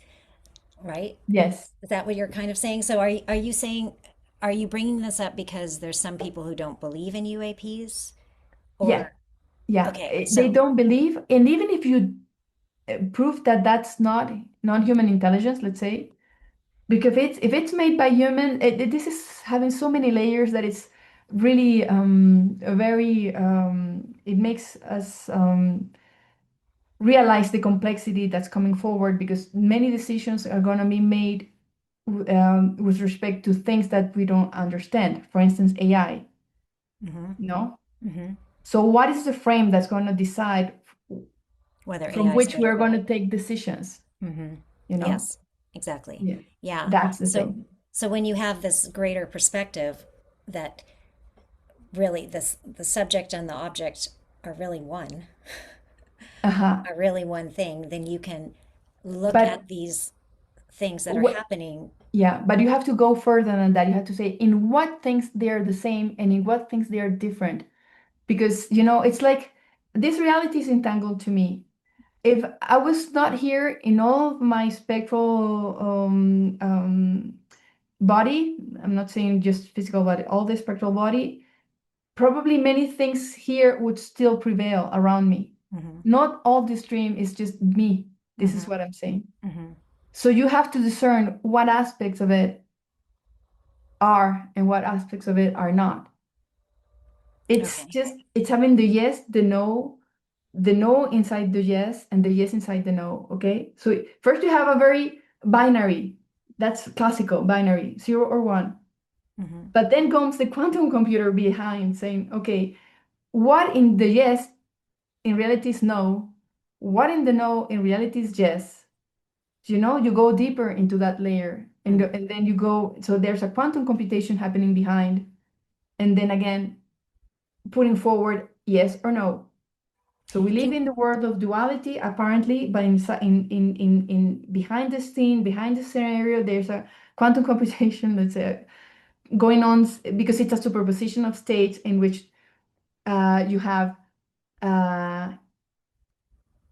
right? Yes. Is that what you're kind of saying? So, are you saying, are you bringing this up because there's some people who don't believe in UAPs? Yeah. Or, Yeah. okay, They so, don't believe, and even if you prove that that's not non-human intelligence, let's say, because if it's made by human, this is having so many layers that it's really a very it makes us realize the complexity that's coming forward, because many decisions are going to be made with respect to things that we don't understand, for instance AI. hmm hmm So what is the frame that's going to decide whether from AI is which good or we're going bad. to take decisions hmm you know Yes, exactly. yeah, Yeah. that's the So, thing. so when you have this greater perspective that really the subject and the object are really one, Uh-huh. are really one thing, then you can look But at these things that are what happening. Yeah, but you have to go further than that. You have to say in what things they're the same and in what things they are different. Because, it's like this reality is entangled to me. If I was not here in all of my spectral body, I'm not saying just physical body, all the spectral body, probably many things here would still prevail around me. hmm Not all this dream is just me. This is hmm what I'm saying. hmm So you have to discern what aspects of it are and what aspects of it are not. Okay. It's having the yes, the no inside the yes, and the yes inside the no. Okay. So first you have a very binary, that's classical binary, 0 or 1. hmm But then comes the quantum computer behind saying, okay, what in the yes in reality is no, what in the no in reality is yes. You go deeper into that layer, and then you go, so there's a quantum computation happening behind, and then again putting forward yes or no. So we live Can in the world of duality, apparently, but in behind the scene, behind the scenario, there's a quantum computation that's going on, because it's a superposition of states in which you have uh,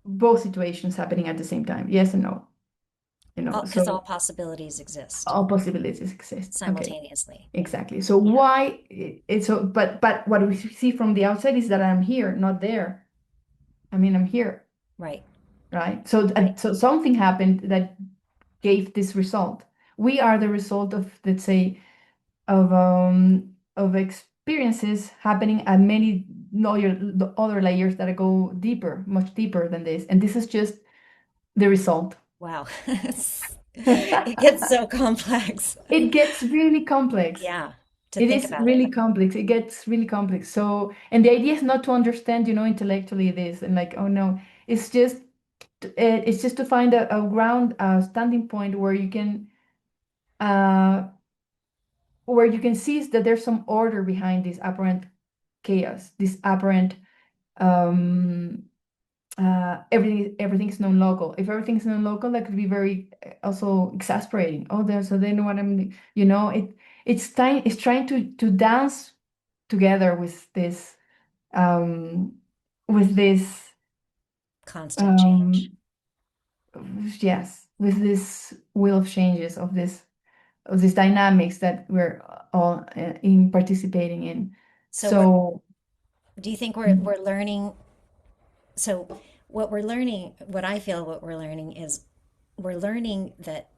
both situations happening at the same time, yes and no. because all So possibilities exist all possibilities exist. Okay. simultaneously. Exactly. So Yeah. why it's so, but what we see from the outside is that I'm here, not there. I mean, I'm here, Right. right? So Right. so something happened that gave this result. We are the result of, let's say, of experiences happening at many the other layers that go deeper, much deeper than this. And this is just the result. Wow. It gets so complex. It gets really complex. Yeah, to It think is about it. really complex. It gets really complex. So, and the idea is not to understand, intellectually this and like, oh no, it's just it's just to find a ground, a standing point uh where you can see that there's some order behind this apparent chaos, this apparent everything's non-local. If everything's non-local, that could be very also exasperating. Oh, there, so they know what I'm, it's trying to dance together um with this Constant change. um yes, with this wheel of changes of these dynamics that we're all in participating in. So So do you think we're mhm, we're learning? So what we're learning, what I feel what we're learning is we're learning that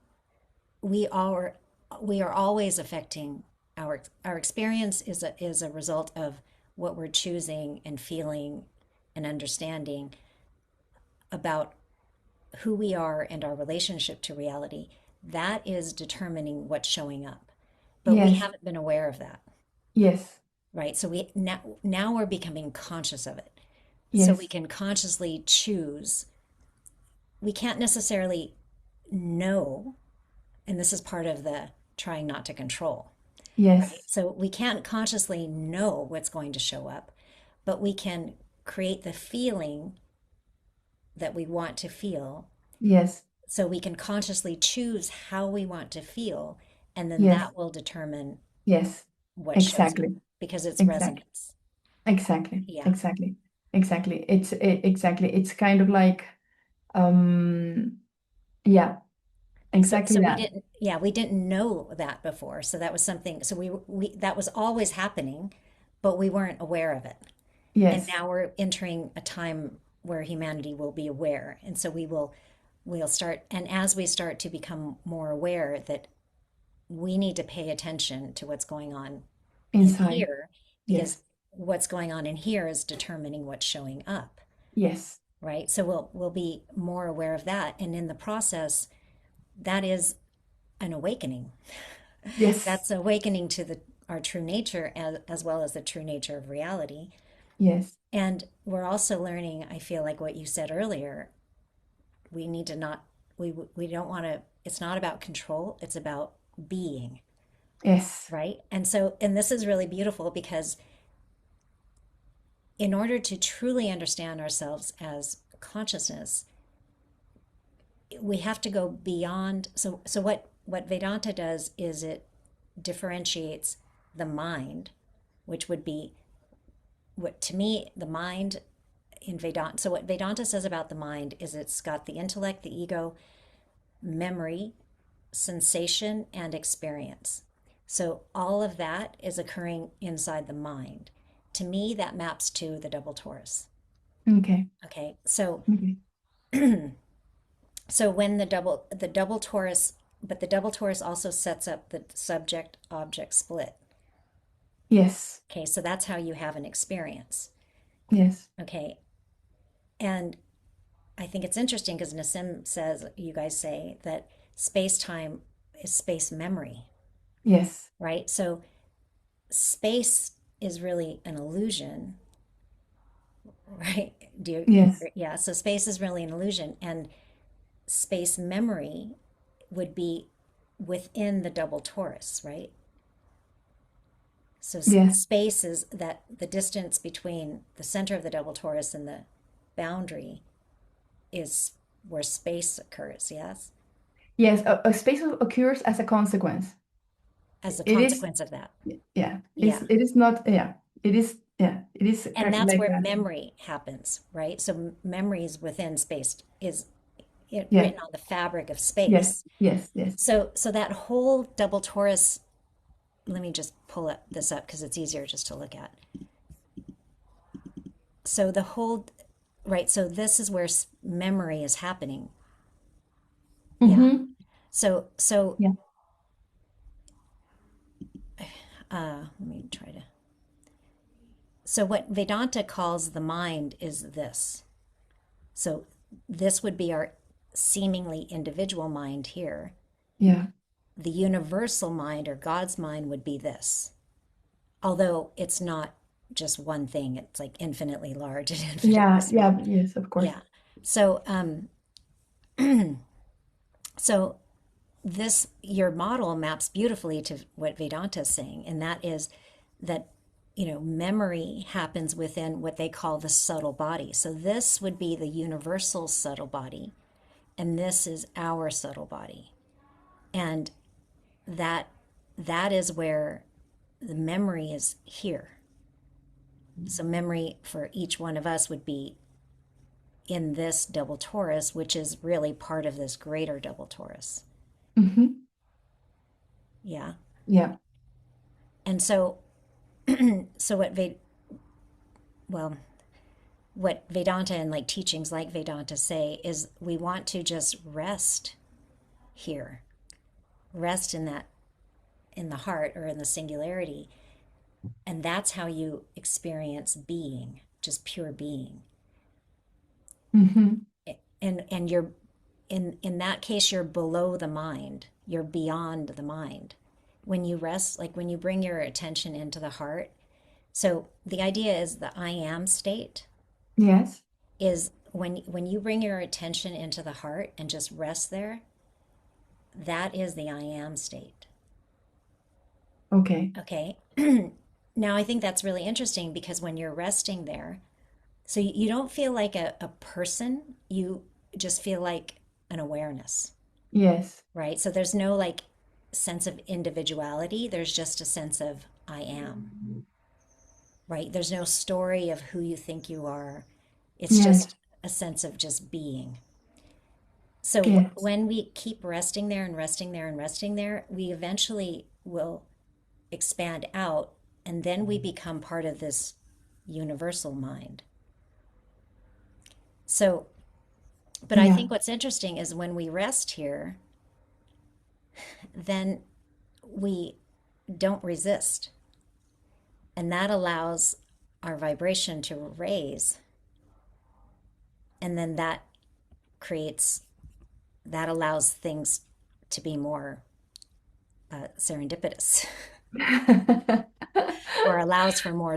we are we are always affecting our experience is a result of what we're choosing and feeling and understanding about who we are and our relationship to reality. That is determining what's showing up. But we yes, haven't been aware of that, yes, right? So we now we're becoming conscious of it. So we yes, can consciously choose. We can't necessarily know, and this is part of the trying not to control, right? yes, So we can't consciously know what's going to show up, but we can create the feeling that we want to feel. yes, So we can consciously choose how we want to feel, and then yes, that will determine yes, what shows up exactly, because it's exactly. resonance. Exactly, Yeah. exactly, exactly. Exactly. It's kind of like, um, yeah, So exactly so we that. didn't yeah, we didn't know that before. So that was something so we that was always happening, but we weren't aware of it. And Yes, now we're entering a time where humanity will be aware. And so we'll start and as we start to become more aware that we need to pay attention to what's going on in inside. here because Yes, what's going on in here is determining what's showing up, yes, right? So we'll be more aware of that. And in the process, that is an awakening. yes, That's awakening to our true nature as well as the true nature of reality. yes, And we're also learning, I feel like what you said earlier, we need to not, we don't want to, it's not about control, it's about being, yes, right? And so, and this is really beautiful because in order to truly understand ourselves as consciousness, we have to go beyond. So what Vedanta does is it differentiates the mind, which would be what to me the mind in Vedanta. So what Vedanta says about the mind is it's got the intellect, the ego, memory, sensation, and experience. So all of that is occurring inside the mind. To me, that maps to the double torus. okay, Okay, so okay, so when the double torus, but the double torus also sets up the subject object split. yes, Okay, so that's how you have an experience. yes, Okay, and I think it's interesting because Nassim says, you guys say that space time is space memory, yes, right? So space is really an illusion, right? Do you yes, agree? Yeah, so space is really an illusion, and space memory would be within the double torus, right? So yes, space is that the distance between the center of the double torus and the boundary is where space occurs, yes? yes. A space occurs as a consequence. As a It is, consequence of that. yeah. Yeah. It is not, yeah. It is, yeah. It is And kind of that's like where that. memory happens, right? So memory is within space, is it Yes, written on the fabric of yes, space. yes, yes, So that whole double torus, let me just pull this up because it's easier just to look at. So the whole, right, so this is where memory is happening. Yeah. mm-hmm. So Yeah, let me try to. So what Vedanta calls the mind is this. So this would be our seemingly individual mind here, Yeah. the universal mind or God's mind would be this. Although it's not just one thing, it's like infinitely large and infinitely Yeah. small. Yeah. Yes, of course. Yeah. So, so this your model maps beautifully to what Vedanta is saying, and that is that memory happens within what they call the subtle body. So this would be the universal subtle body, and this is our subtle body, and that that is where the memory is here. So memory for each one of us would be in this double torus, which is really part of this greater double torus. Hmm. Yeah. Yeah. And so so well, what Vedanta and like teachings like Vedanta say is we want to just rest here, rest in that, in the heart or in the singularity. And that's how you experience being, just pure being. Hmm. And you're in that case, you're below the mind, you're beyond the mind. When you rest, like when you bring your attention into the heart. So the idea is the I am state Yes. is when you bring your attention into the heart and just rest there, that is the I am state. Okay. Okay. Now I think that's really interesting because when you're resting there, so you don't feel like a person, you just feel like an awareness, Yes. right? So there's no like sense of individuality, there's just a sense of I am, right? There's no story of who you think you are. It's Yes. just a sense of just being. So Yes. when we keep resting there and resting there and resting there, we eventually will expand out and then we become part of this universal mind. So, but I Yeah. think what's interesting is when we rest here, then we don't resist. And that allows our vibration to raise. And then that creates, that allows things to be more serendipitous or allows for more Yeah.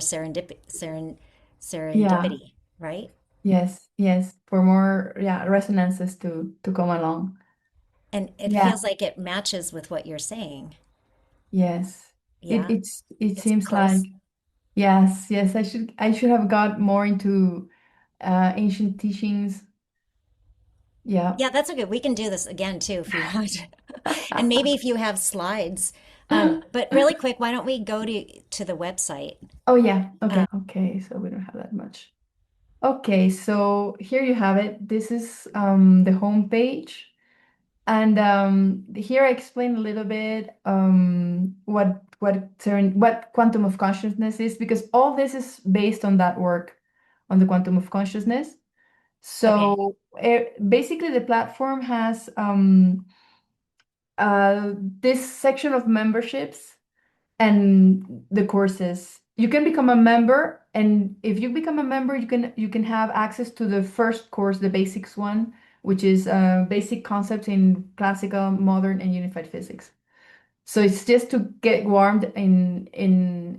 serendipity, right? Yes. Yes. For more, yeah, resonances to come along. And it Yeah. feels like it matches with what you're saying. Yes. Yeah, It it's seems like close. yes, yes. I should have got more into ancient teachings. Yeah. Yeah, that's okay. We can do this again too if you want. And maybe if you have slides. But really quick, why don't we go to the website? Oh yeah. Okay. Okay. So we don't have that much. Okay. So here you have it. This is the home page. And here I explain a little bit what quantum of consciousness is, because all this is based on that work on the quantum of consciousness. Okay. So basically, the platform has this section of memberships and the courses. You can become a member, and if you become a member, you can have access to the first course, the basics one, which is basic concepts in classical, modern, and unified physics. So it's just to get warmed in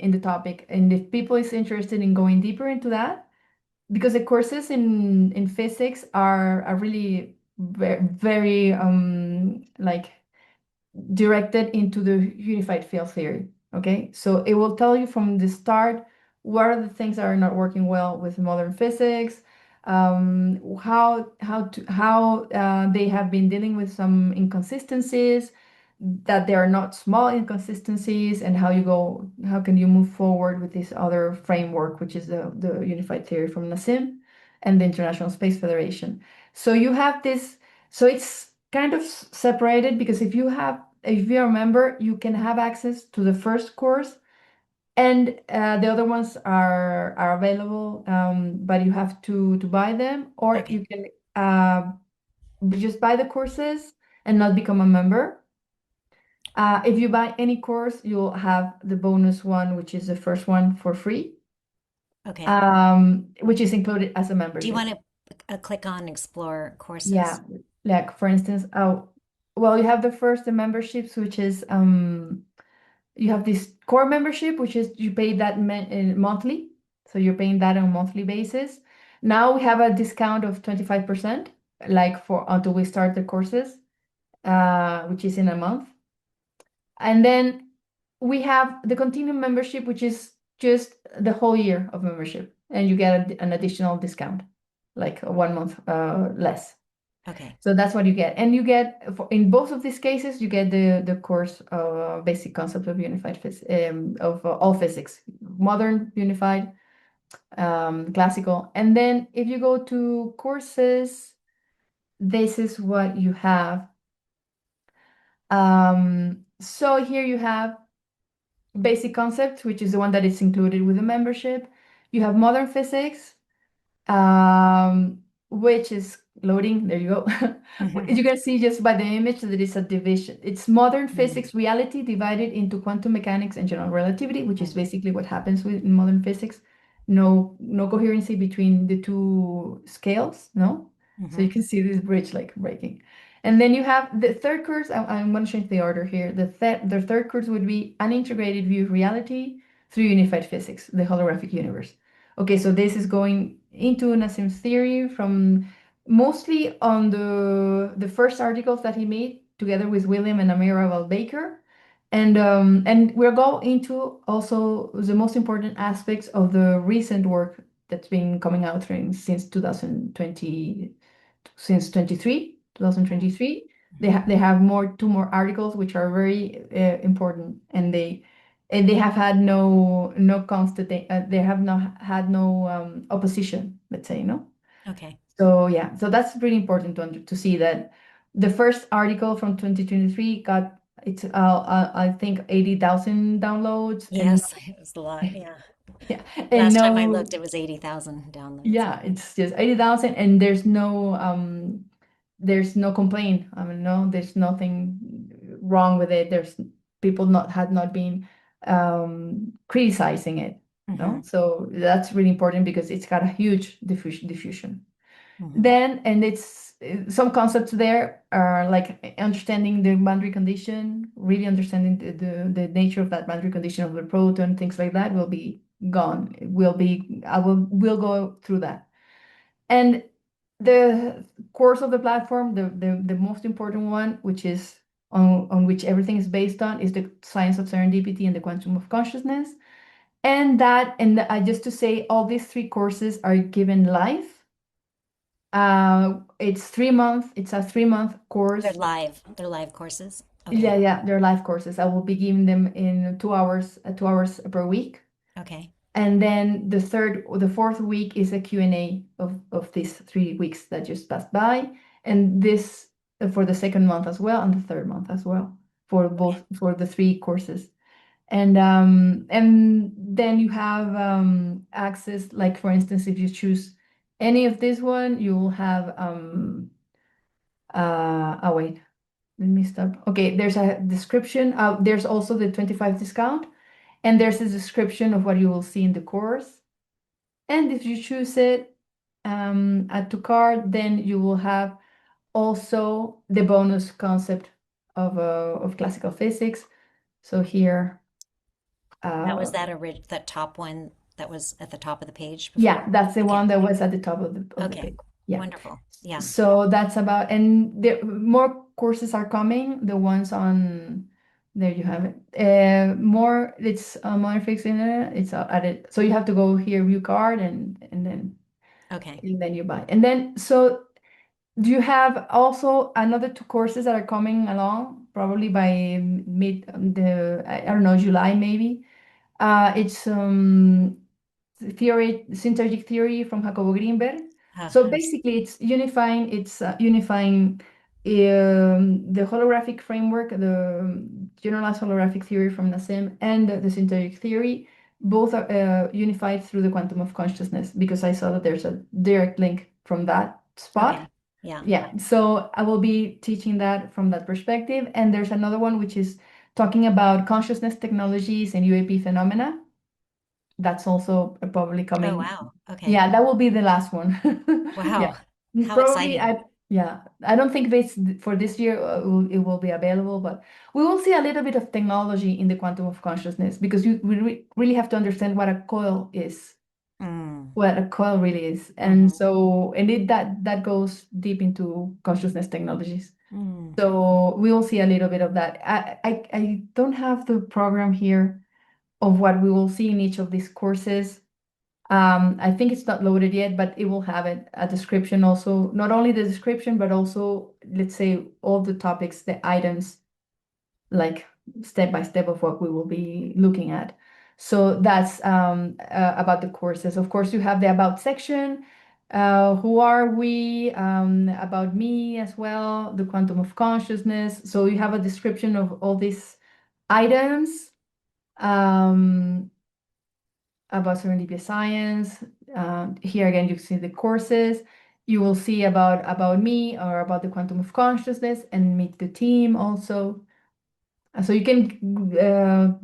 the topic, and if people is interested in going deeper into that, because the courses in physics are really very like directed into the unified field theory. Okay, so it will tell you from the start what are the things that are not working well with modern physics, how they have been dealing with some inconsistencies, that they are not small inconsistencies, and how can you move forward with this other framework, which is the unified theory from Nassim and the International Space Federation. So you have this, so it's kind of separated, because if you're a member, you can have access to the first course, and the other ones are available, but you have to buy them, or Okay. you can just buy the courses and not become a member. If you buy any course, you'll have the bonus one, which is the first one for free, Okay. which is included as a Do you want membership. to click on explore Yeah, courses? Like for instance, well, you have the first the memberships, which is you have this core membership, which is you pay that monthly, so you're paying that on a monthly basis. Now we have a discount of 25%, like for until we start the courses, which is in a month. And then we have the continuum membership, which is just the whole year of membership, and you get an additional discount, like 1 month less. Okay. So that's what you get. And you get, in both of these cases, you get the course basic concept of unified physics, of all physics, modern, unified, classical. And then if you go to courses, this is what you have. So here you have basic concepts, which is the one that is included with the membership. You have modern physics, which is loading. There you go. You can see just by the image that it's a division. It's modern physics reality divided into quantum mechanics and general relativity, which is basically what happens with in modern physics. No coherency between the two scales, no? So you can see this bridge like breaking. And then you have the third course. I'm going to change the order here. The third course would be an integrated view of reality through unified physics, the holographic universe. Okay, so this is going into Nassim's theory from mostly on the first articles that he made together with William and Amira Baker. And we'll go into also the most important aspects of the recent work that's been coming out since 2020, since 2023. They have two more articles which are very important, and they have had no constant, they have not had no opposition, let's say, no. Okay. So yeah, so that's really important to see that the first article from 2023 got it's I think 80,000 downloads, and Yes, it was a lot. Yeah. yeah, and Last time I no, looked, it was 80,000 downloads. yeah, it's just 80,000, and there's no complaint. I mean, no, there's nothing wrong with it. There's people had not been criticizing it, no. Hmm. So that's really important because it's got a huge diffusion. Hmm. Then, and it's some concepts there are like understanding the boundary condition, really understanding the nature of that boundary condition of the proton, things like that will be gone. It will be, will go through that. And the course of the platform, the most important one, which is on which everything is based on, is the science of serendipity and the quantum of consciousness. Just to say, all these three courses are given live. It's 3 months. It's a 3 month They're course. live. They're live courses. Yeah, Okay. yeah, they're live courses. I will be giving them in 2 hours, 2 hours per week. Okay. And then the fourth week is a Q&A of these 3 weeks that just passed by. And this for the second month as well, and the third month as well, Okay. for the three courses. And then you have access, like for instance, if you choose any of this one, you will have oh wait, let me stop. Okay, there's a description. There's also the 25 discount, and there's a description of what you will see in the course. And if you choose it, add to cart, then you will have also the bonus concept of classical physics. So here, That was uh, that top one that was at the top of the page before. yeah, that's the Okay. one that was at the top of the Okay. page. Yeah. Wonderful. Yeah. So that's about, and more courses are coming. The ones on there you have it. More, it's modern physics in it. It's added. So you have to go here, view card, Okay. and then you buy. And then so do you have also another two courses that are coming along, probably by mid I don't know, July maybe. It's theory, synergistic theory from Jacobo Greenberg. So basically, it's unifying the holographic framework, the generalized holographic theory from Nassim, and the synergistic theory. Both are unified through the quantum of consciousness, because I saw that there's a direct link from that spot. Okay. Yeah. Yeah, so I will be teaching that from that perspective. And there's another one which is talking about consciousness technologies and UAP phenomena. That's also probably Oh, coming. wow. Okay. Yeah, that will be the last one. Yeah. Wow. How Probably exciting. Yeah, I don't think this for this year it will be available, but we will see a little bit of technology in the quantum of consciousness because really have to understand what a coil is, Mm, what a coil really is, and mm-hmm, so and that goes deep into consciousness technologies. mm. So we will see a little bit of that. I don't have the program here of what we will see in each of these courses. I think it's not loaded yet, but it will have a description also, not only the description, but also, let's say, all the topics, the items, like step by step of what we will be looking at. So that's about the courses. Of course, you have the about section. Who are we? About me as well, the quantum of consciousness. So you have a description of all these items. Um, about Serendipia Science. Here again, you see the courses. You will see about me or about the quantum of consciousness and meet the team also. So you can,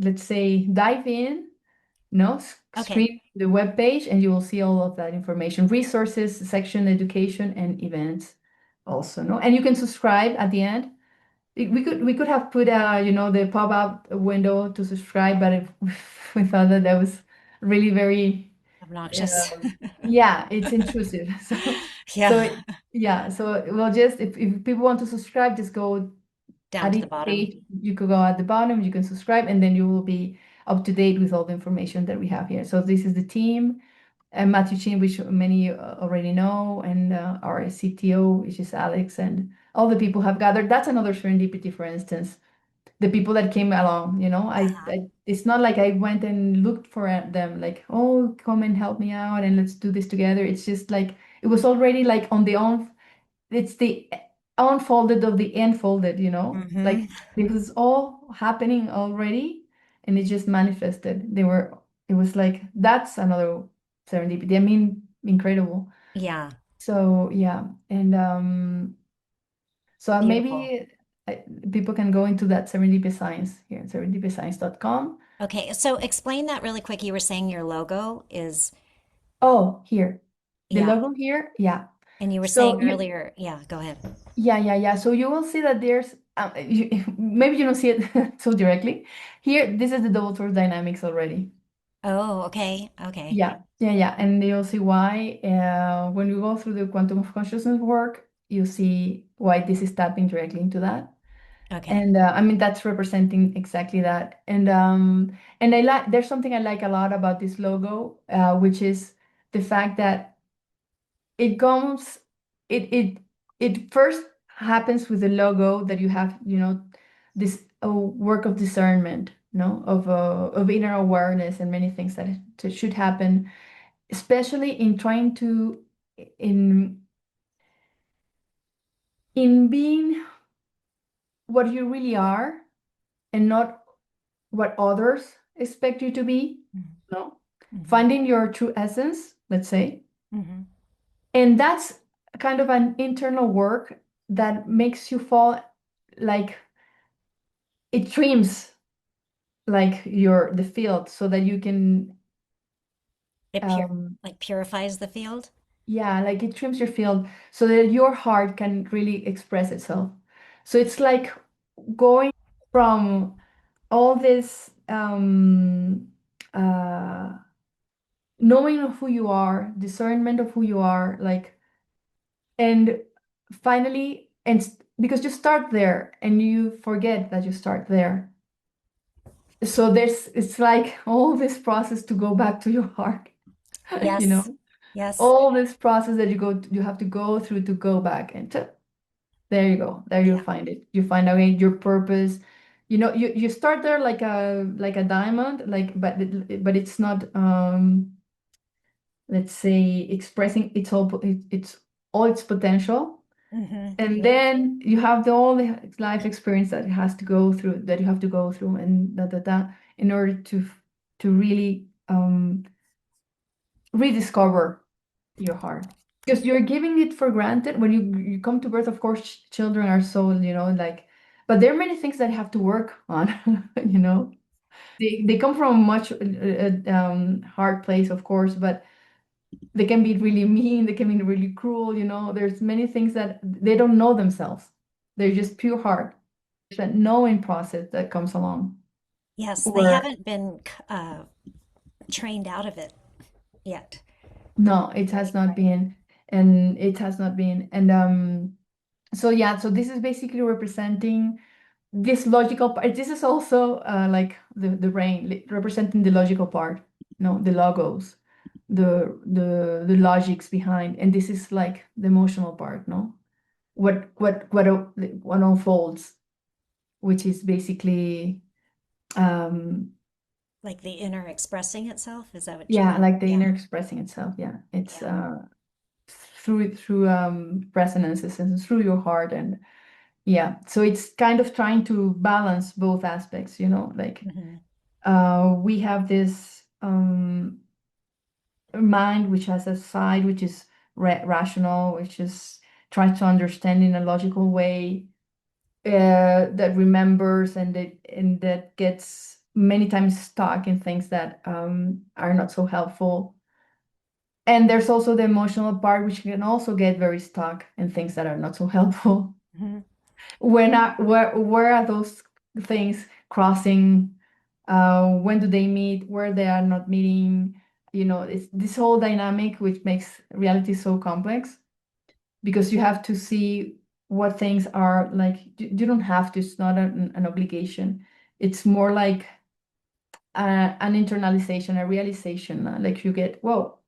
let's say, dive in, no, Okay. stream the web page, and you will see all of that information, resources, section, education, and events also, no? And you can subscribe at the end. We could have put the pop-up window to subscribe, but if we thought that was really very Obnoxious. yeah, it's intrusive. So Yeah. yeah, so well, just if people want to subscribe, just go Down at to the each bottom. page. You could go at the bottom, you can subscribe, and then you will be up to date with all the information that we have here. So this is the team, and Matthew Chin, which many already know, and our CTO, which is Alex, and all the people have gathered. That's another serendipity, for instance, the people that came along, Uh-huh. it's not like I went and looked for them, like, oh, come and help me out and let's do this together. It's just like it was already like on the own, it's the unfolded of the enfolded, like Mm-hmm. it was all happening already and it just manifested. It was like that's another serendipity. I mean, incredible. Yeah. So yeah, and so Beautiful. maybe uh, people can go into that Serendipia Science here, serendipiascience.com. Okay, so explain that really quick. You were saying your logo is, Oh, here, the yeah. logo here, yeah. And you were So saying you, earlier, yeah, go ahead. yeah, yeah, yeah. So you will see that there's, maybe you don't see it so directly. Here, this is the double source dynamics already. Oh, okay. Okay. Yeah, yeah, yeah. And you'll see why when you go through the quantum of consciousness work, you see why this is tapping directly into that. Okay. And I mean that's representing exactly that. And I like there's something I like a lot about this logo, which is the fact that it comes it it first happens with the logo that you have, this work of discernment, no, of inner awareness and many things that should happen, especially in trying to in in being what you really are and not what others expect you to be, no? Mm-hmm. Finding your true essence, let's say. Mm-hmm. And that's kind of an internal work that makes you fall like it trims like the field so that you can It pur um like purifies the field. yeah, like it trims your field so that your heart can really express itself. So it's like going from all this uh knowing of who you are, discernment of who you are, like, and finally, because you start there and you forget that you start there. So it's like all this process to go back to your heart, you Yes. know, Yes. all this process that you have to go through to go back and there you go, there you Yeah. find it. You find out your purpose. You start there like a diamond, like, but it's not let's say expressing its all its potential, Mm-hmm. and Yeah. then you have all the life experience that it has to go through that you have to go through and in order to really rediscover your heart, because you're giving it for granted when you come to birth. Of course, children are so, like, but there are many things that have to work on. They come from a much hard place, of course, but They can be really mean, they can be really cruel, there's many things that they don't know themselves. They're just pure heart. That knowing process that comes along. Yes, they Or haven't been trained out of it yet. no, it has Right. not been, and it has not been. And so yeah, so this is basically representing this logical part. This is also like the brain representing the logical part, the logos, the logics behind, and this is like the emotional part, no? What unfolds, which is basically um Like the inner expressing itself. Is that what you yeah, mean? like the Yeah. inner expressing itself. Yeah, it's Yeah. through resonances and through your heart. And yeah, so it's kind of trying to balance both aspects, like Hmm. we have this mind which has a side which is rational, which is trying to understand in a logical way, that remembers and that gets many times stuck in things that are not so helpful. And there's also the emotional part, which can also get very stuck in things that are not so helpful. Hmm. Where are those things crossing? When do they meet? Where they are not meeting? It's this whole dynamic which makes reality so complex, because you have to see what things are like. You don't have to. It's not an obligation. It's more like an internalization, a realization. Like you get, whoa.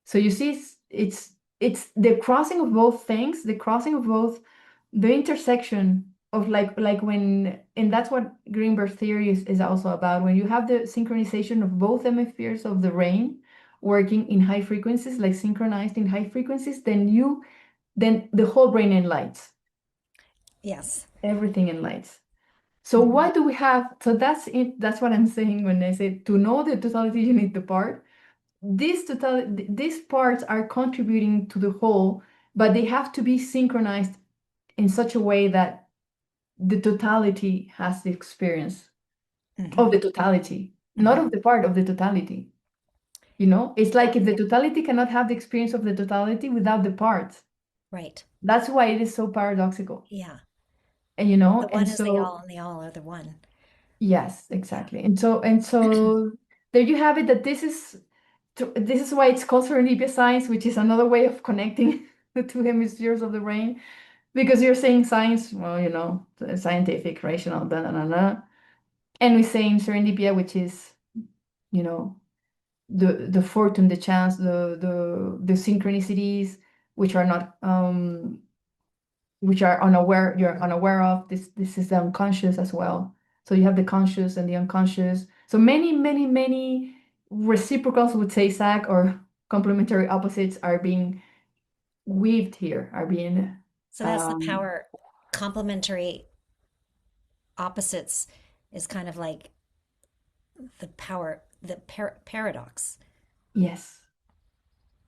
So you see, it's the crossing of both things, the crossing of both, the intersection of like when, and that's what Greenberg theory is also about. When you have the synchronization of both hemispheres of the brain working in high frequencies, like synchronized in high frequencies, then the whole brain enlightens, Yes. everything enlightens. So Hmm. why do we have? So that's it. That's what I'm saying when I say to know the totality, you need the part. These parts are contributing to the whole, but they have to be synchronized in such a way that the totality has the experience of Hmm. the totality, not Hmm. of the part of the totality. It's like if Okay. the totality cannot have the experience of the totality without the parts. Right. That's why it is so paradoxical. Yeah. And The and one is the all so and the all are the one. yes, Yeah. exactly. And so there you have it, that this is why it's called Serendipia Science, which is another way of connecting the two hemispheres of the brain. Because you're saying science, well, scientific, rational, da da da da. And we're saying serendipia, which is, you know, the fortune, the chance, the synchronicities, which are not which are unaware, you're unaware of. This is the unconscious as well. So you have the conscious and the unconscious. So many, many, many reciprocals, would say Zach, or complementary opposites are being weaved here, are being So that's the power. Complementary opposites is kind of like the power, the paradox. yes,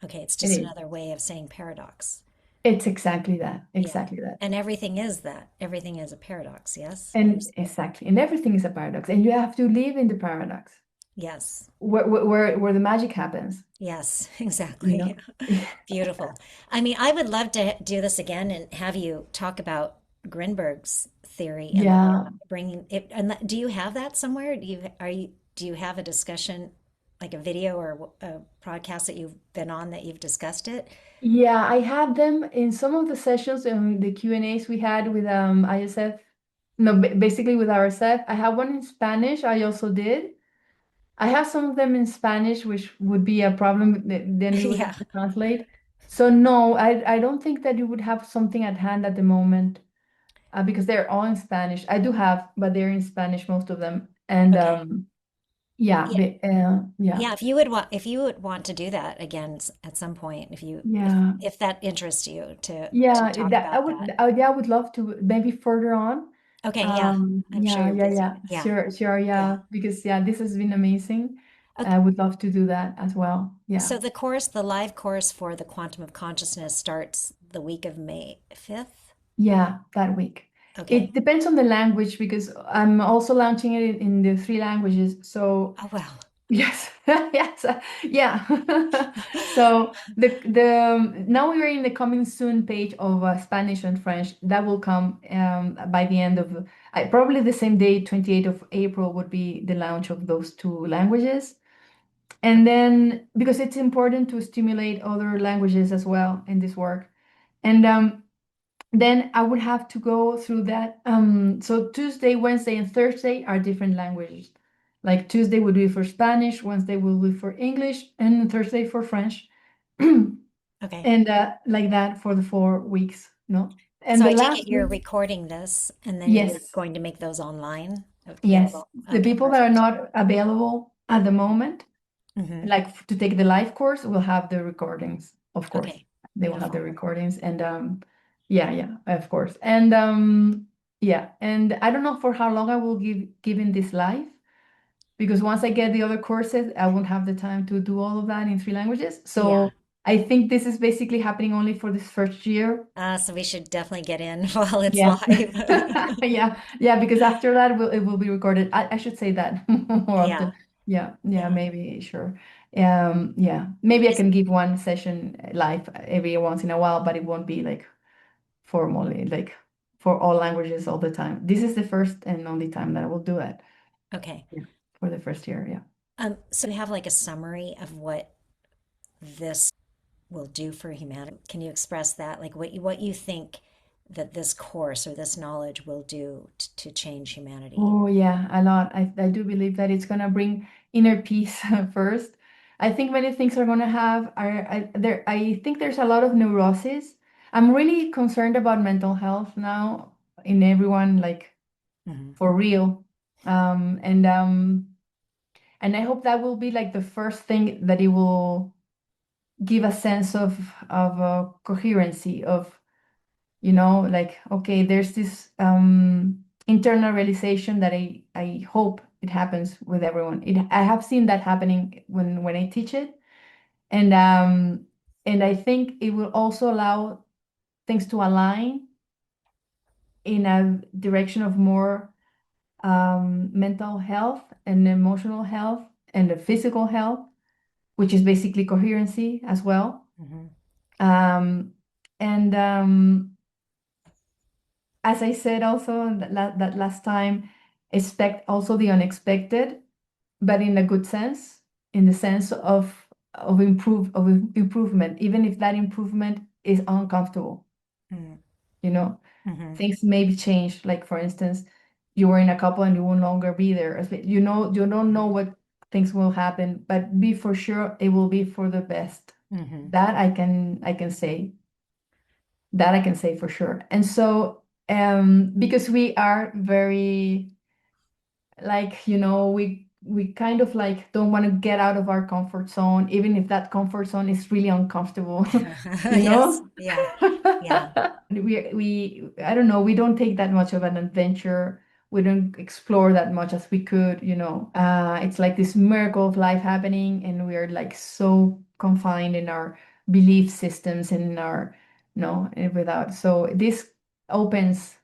Okay, it's it just is. another way of saying paradox. It's exactly that. Yeah. Exactly that. And everything is that. Everything is a paradox. Yes. And exactly. And everything is a paradox. And you have to live in the paradox Yes. where the magic happens, Yes, you exactly. know? Beautiful. I mean, I would love to do this again and have you talk about Grinberg's theory and then Yeah. bringing it. And do you have that somewhere? Do you have a discussion, like a video or a podcast that you've been on that you've discussed it? Yeah, I had them in some of the sessions and the Q&As we had with ISF. No, basically with RSF. I have one in Spanish. I also did. I have some of them in Spanish, which would be a problem. Then we would Yeah. have to translate. So no, I don't think that you would have something at hand at the moment, because they're all in Spanish. I do have, but they're in Spanish, most of them. And Okay. yeah, Yeah. yeah, Yeah, if you would want to do that again at some point, yeah, if that interests you to yeah. talk That I about would, that. yeah, I would love to maybe further on. Okay, yeah. I'm sure Yeah, you're yeah, busy. yeah. Yeah. Sure, sure, Yeah. yeah. Because yeah, this has been amazing. Okay. I would love to do that as well. Yeah. So the live course for the Quantum of Consciousness starts the week of May 5th. Yeah, that week. Okay. It depends on the language, because I'm also launching it in the three languages. So Oh, well. yes. Yes, yeah. So the now we are in the coming soon page of Spanish and French. That will come by the end of probably the same day, 28th of April would be the launch of those two languages. And then because it's important to stimulate other languages as well in this work. And then I would have to go through that. So Tuesday, Wednesday, and Thursday are different languages. Like Tuesday would be for Spanish, Wednesday will be for English, and Thursday for French. Okay. And like that for the 4 weeks, no? And So the I take it last you're week, recording this and then you're yes, going to make those online yes. available. The Okay, people that are perfect. not available at the moment, Hmm. like to take the live course, will have the recordings, of course. Okay, They will have the beautiful. recordings and yeah, yeah, of course. And yeah, and I don't know for how long I will giving this live because once I get the other courses, I won't have the time to do all of that in 3 languages. Yeah. So I think this is basically happening only for this first year. So we should definitely get in while it's Yeah. live. Yeah. Yeah, because after that it will be recorded. I should say that more Yeah, often. Yeah. Yeah, yeah. maybe sure. Yeah. Maybe I Is- can give one session live every once in a while, but it won't be like formally, like for all languages all the time. This is the first and only time that I will do it. Okay. Yeah. For the first year. Yeah. So you have like a summary of what this will do for humanity. Can you express that? Like what you think that this course or this knowledge will do to change humanity? Oh yeah, a lot. I do believe that it's gonna bring inner peace first. I think many things are gonna have are there. I think there's a lot of neurosis. I'm really concerned about mental health now in everyone, like Hmm. for real. And I hope that will be like the first thing that it will give a sense of coherency of like, okay, there's this internal realization that I hope it happens with everyone. I have seen that happening when I teach it, and I think it will also allow things to align in a direction of more mental health and emotional health and the physical health, which is basically coherency as well. Hmm. Um, and as I said also that last time, expect also the unexpected, but in a good sense, in the sense of improvement, even if that improvement is uncomfortable. Hmm. You know, Hmm. things maybe change. Like for instance, you were in a couple and you will no longer be there. You don't know what things will happen, but be for sure it will be for the best. Hmm. That I can say. That I can say for sure. And so, because we are very like, we kind of like don't want to get out of our comfort zone, even if that comfort zone is really uncomfortable, you Yes. know? Yeah. Yeah. We I don't know, we don't take that much of an adventure. We don't explore that much as we could. It's like this miracle of life happening, and we are like so confined in our belief systems and in our without. So this opens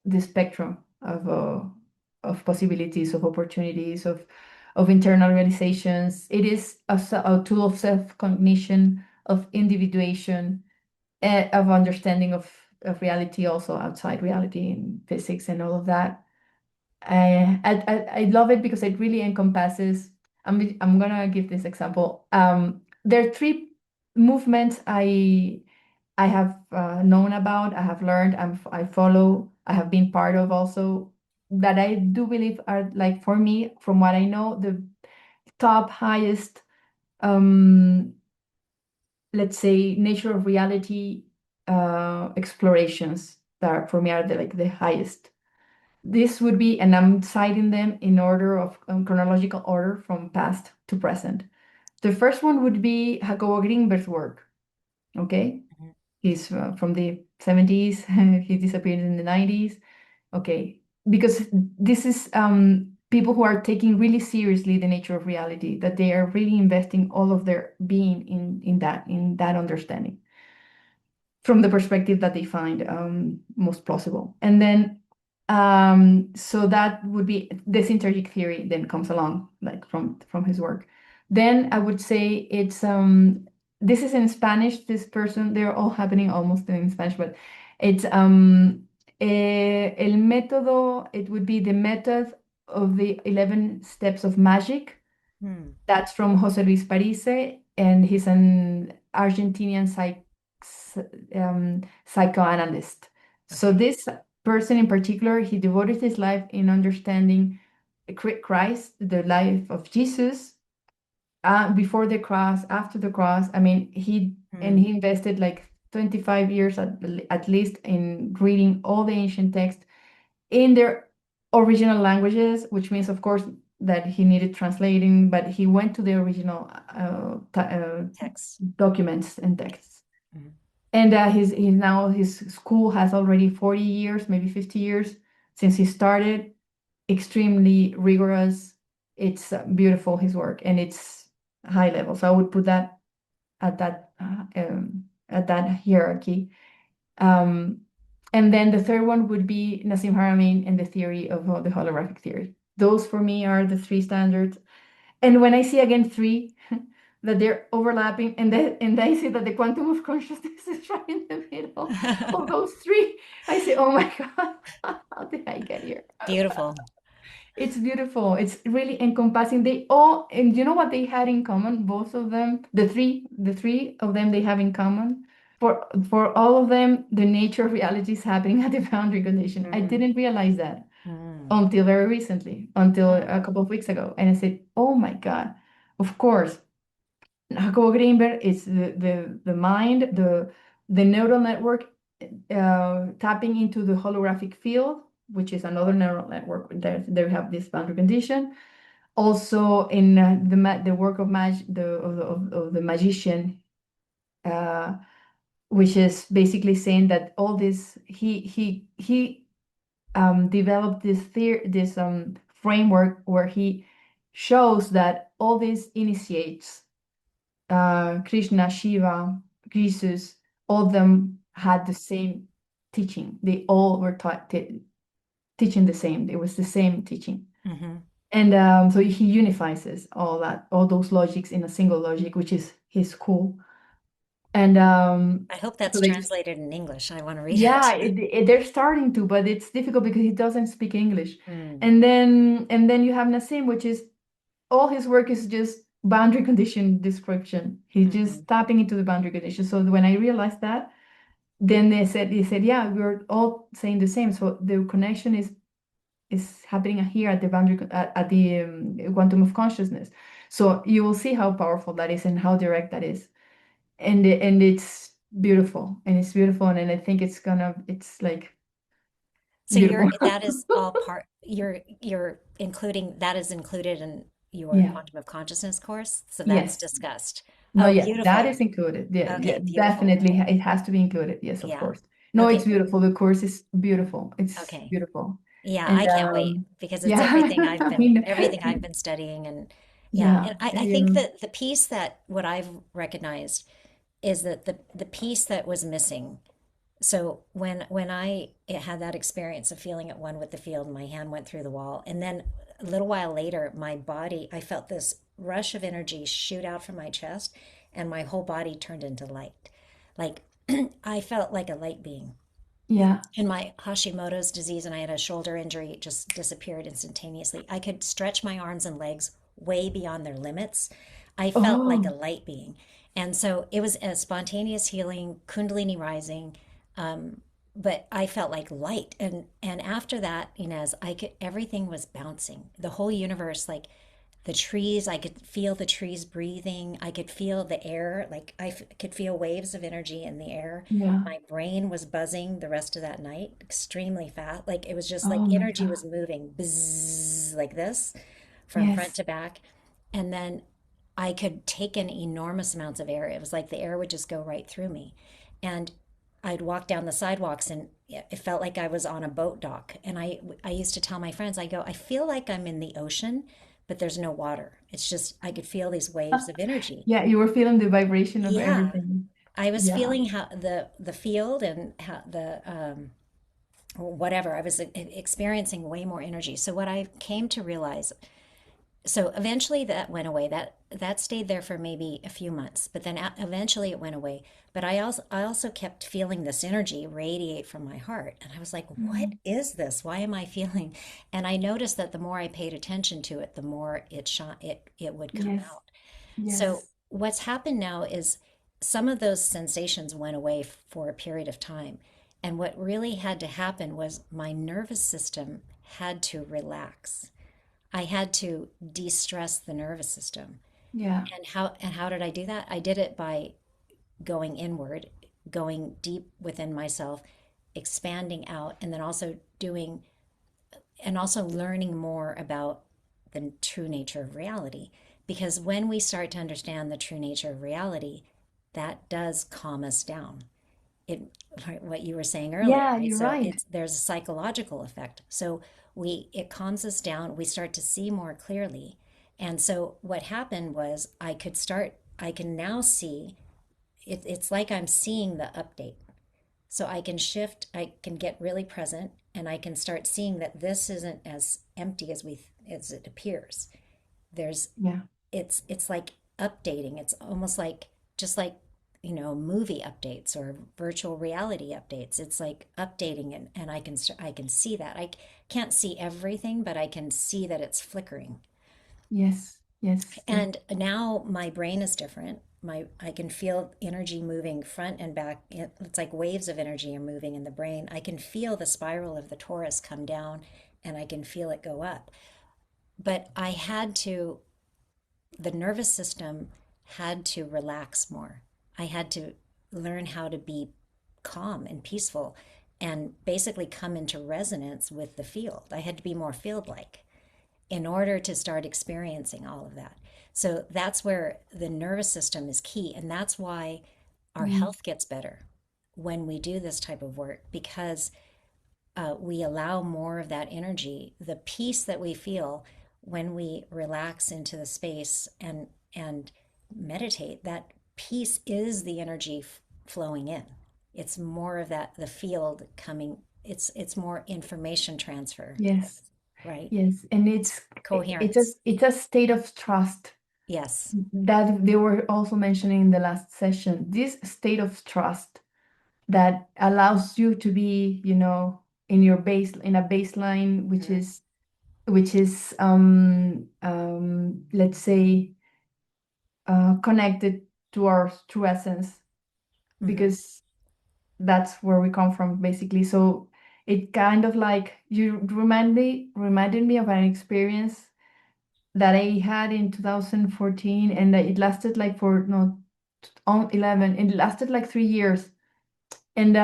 the spectrum of possibilities, of opportunities, of internal realizations. It is a tool of self-cognition, of individuation, of understanding of reality, also outside reality and physics and all of that. I love it because it really encompasses. I'm gonna give this example. There are three movements I have known about, I have learned, I follow, I have been part of also, that I do believe are, like, for me, from what I know, the top highest, um, let's say, nature of reality explorations that are, for me, are the highest. This would be, and I'm citing them in order of chronological order from past to present. The first one would be Jacobo Greenberg's work. Okay, Mhm. he's from the 70s. He disappeared in the 90s. Okay, because this is people who are taking really seriously the nature of reality, that they are really investing all of their being in that understanding from the perspective that they find most plausible. And then so that would be the synergic theory then comes along, like from his work. Then I would say it's this is in Spanish. This person, they're all happening almost in Spanish, but it's el método. It would be the method of the 11 steps of magic. Hmm. That's from Jose Luis Parise, and he's an Argentinian psychoanalyst. So Okay. this person in particular, he devoted his life in understanding Christ, the life of Jesus, before the cross, after the cross. I mean, he Hmm. invested like 25 years at least in reading all the ancient texts in their original languages, which means, of course, that he needed translating, but he went to the original Text. documents and texts. Hmm. And he's now his school has already 40 years, maybe 50 years since he started. Extremely rigorous. It's beautiful, his work, and it's high level. So I would put that at that hierarchy. Um, and then the third one would be Nassim Haramein and the theory of the holographic theory. Those for me are the three standards. And when I see again three, that they're overlapping, and I see that the quantum of consciousness is right in the middle of those three, I say, oh my God, how did I get here? Beautiful. It's beautiful. It's really encompassing. They all, and you know what they had in common? Both of them, the three of them, they have in common. For all of them, the nature of reality is happening at the boundary condition. I Hmm. didn't realize that Hmm. until very recently, until Hmm. a couple of weeks ago, and I said, "Oh my God!" Of course, Jacobo Greenberg is the mind, the neural network tapping into the holographic field, which is another neural network. There, they have this boundary condition. Also, in the work of of the magician, uh, which is basically saying that all this he developed this framework where he shows that all these initiates, Krishna, Shiva, Jesus, all of them had the same teaching. They all were teaching the same. It was the same teaching. Hmm. And so he unifies all those logics in a single logic, which is his cool. And I hope so that's they just, translated in English. I want to read yeah, it. they're starting to, but it's difficult because he doesn't speak English. Hmm. And then you have Nassim, which is all his work is just boundary condition description. He's Hmm. just tapping into the boundary condition. So when I realized that, then they said, yeah, we're all saying the same. So the connection is happening here at the at the quantum of consciousness. So you will see how powerful that is and how direct that is, and it's beautiful, and I think it's like So beautiful. you're that is all part you're including that is included in your Yeah. quantum of consciousness course. So that's Yes. discussed. No, Oh, yeah, that beautiful. is included. Yeah, yeah, Okay, beautiful. definitely. It has to be included. Yes, of Yeah. course. No, it's Okay. beautiful. The course is beautiful. It's Okay. beautiful. Yeah, And I can't wait because it's yeah, I mean, everything I've been studying and yeah, yeah, and I think that the piece that what I've recognized is that the piece that was missing. So when I had that experience of feeling at one with the field, my hand went through the wall, and then a little while later, my body, I felt this rush of energy shoot out from my chest, and my whole body turned into light. Like I felt like a light being. yeah. And my Hashimoto's disease, and I had a shoulder injury, it just disappeared instantaneously. I could stretch my arms and legs way beyond their limits. I felt like a Oh, light being. And so it was a spontaneous healing, Kundalini rising, but I felt like light. And after that, Inez, I could everything was bouncing. The whole universe, like the trees, I could feel the trees breathing. I could feel the air, like could feel waves of energy in the air. yeah. My brain was buzzing the rest of that night, extremely fast. Like it was just like Oh my energy God. was moving, bzzz, like this, from front Yes. to back. And then I could take in enormous amounts of air. It was like the air would just go right through me. And I'd walk down the sidewalks and it felt like I was on a boat dock. And I used to tell my friends, I go, I feel like I'm in the ocean, but there's no water. It's just, I could feel these waves of energy. Yeah, you were feeling the vibration of Yeah. everything. I was Yeah. feeling how the field and how the whatever I was experiencing way more energy. So what I came to realize So eventually that went away. That stayed there for maybe a few months, but then eventually it went away. But I also kept feeling this energy radiate from my heart, and I was like, "What Mm. is this? Why am I feeling?" And I noticed that the more I paid attention to it, the more it would come Yes, out. So yes, what's happened now is some of those sensations went away for a period of time, and what really had to happen was my nervous system had to relax. I had to de-stress the nervous system. yeah, And how did I do that? I did it by going inward, going deep within myself, expanding out, and then also doing and also learning more about the true nature of reality. Because when we start to understand the true nature of reality, that does calm us down. It right, what you were saying earlier, yeah, right? you're So right. it's there's a psychological effect. So we it calms us down. We start to see more clearly. And so what happened was I can now see it's like I'm seeing the update. So I can shift, I can get really present, and I can start seeing that this isn't as empty as it appears. There's Yeah, it's like updating. It's almost like just like movie updates or virtual reality updates. It's like updating, and I can see that. Can't see everything, but I can see that it's flickering. yes, yes, yes, And now my brain is different. I can feel energy moving front and back. It's like waves of energy are moving in the brain. I can feel the spiral of the torus come down, and I can feel it go up. But the nervous system had to relax more. I had to learn how to be calm and peaceful and basically come into resonance with the field. I had to be more field like in order to start experiencing all of that. So that's where the nervous system is key. And that's why our mm, health gets better when we do this type of work because we allow more of that energy, the peace that we feel when we relax into the space and meditate. That peace is the energy flowing in. It's more of that the field coming. It's more information transfer, yes, right? yes. And Coherence. it's a state of trust Yes. that they were also mentioning in the last session. This state of trust that allows you to be, in a baseline, Mhm. which is let's say connected to our true essence, Hmm. because that's where we come from, basically. So it kind of like you reminded me of an experience that I had in 2014, and that it lasted like for no on 11, it lasted like 3 years. And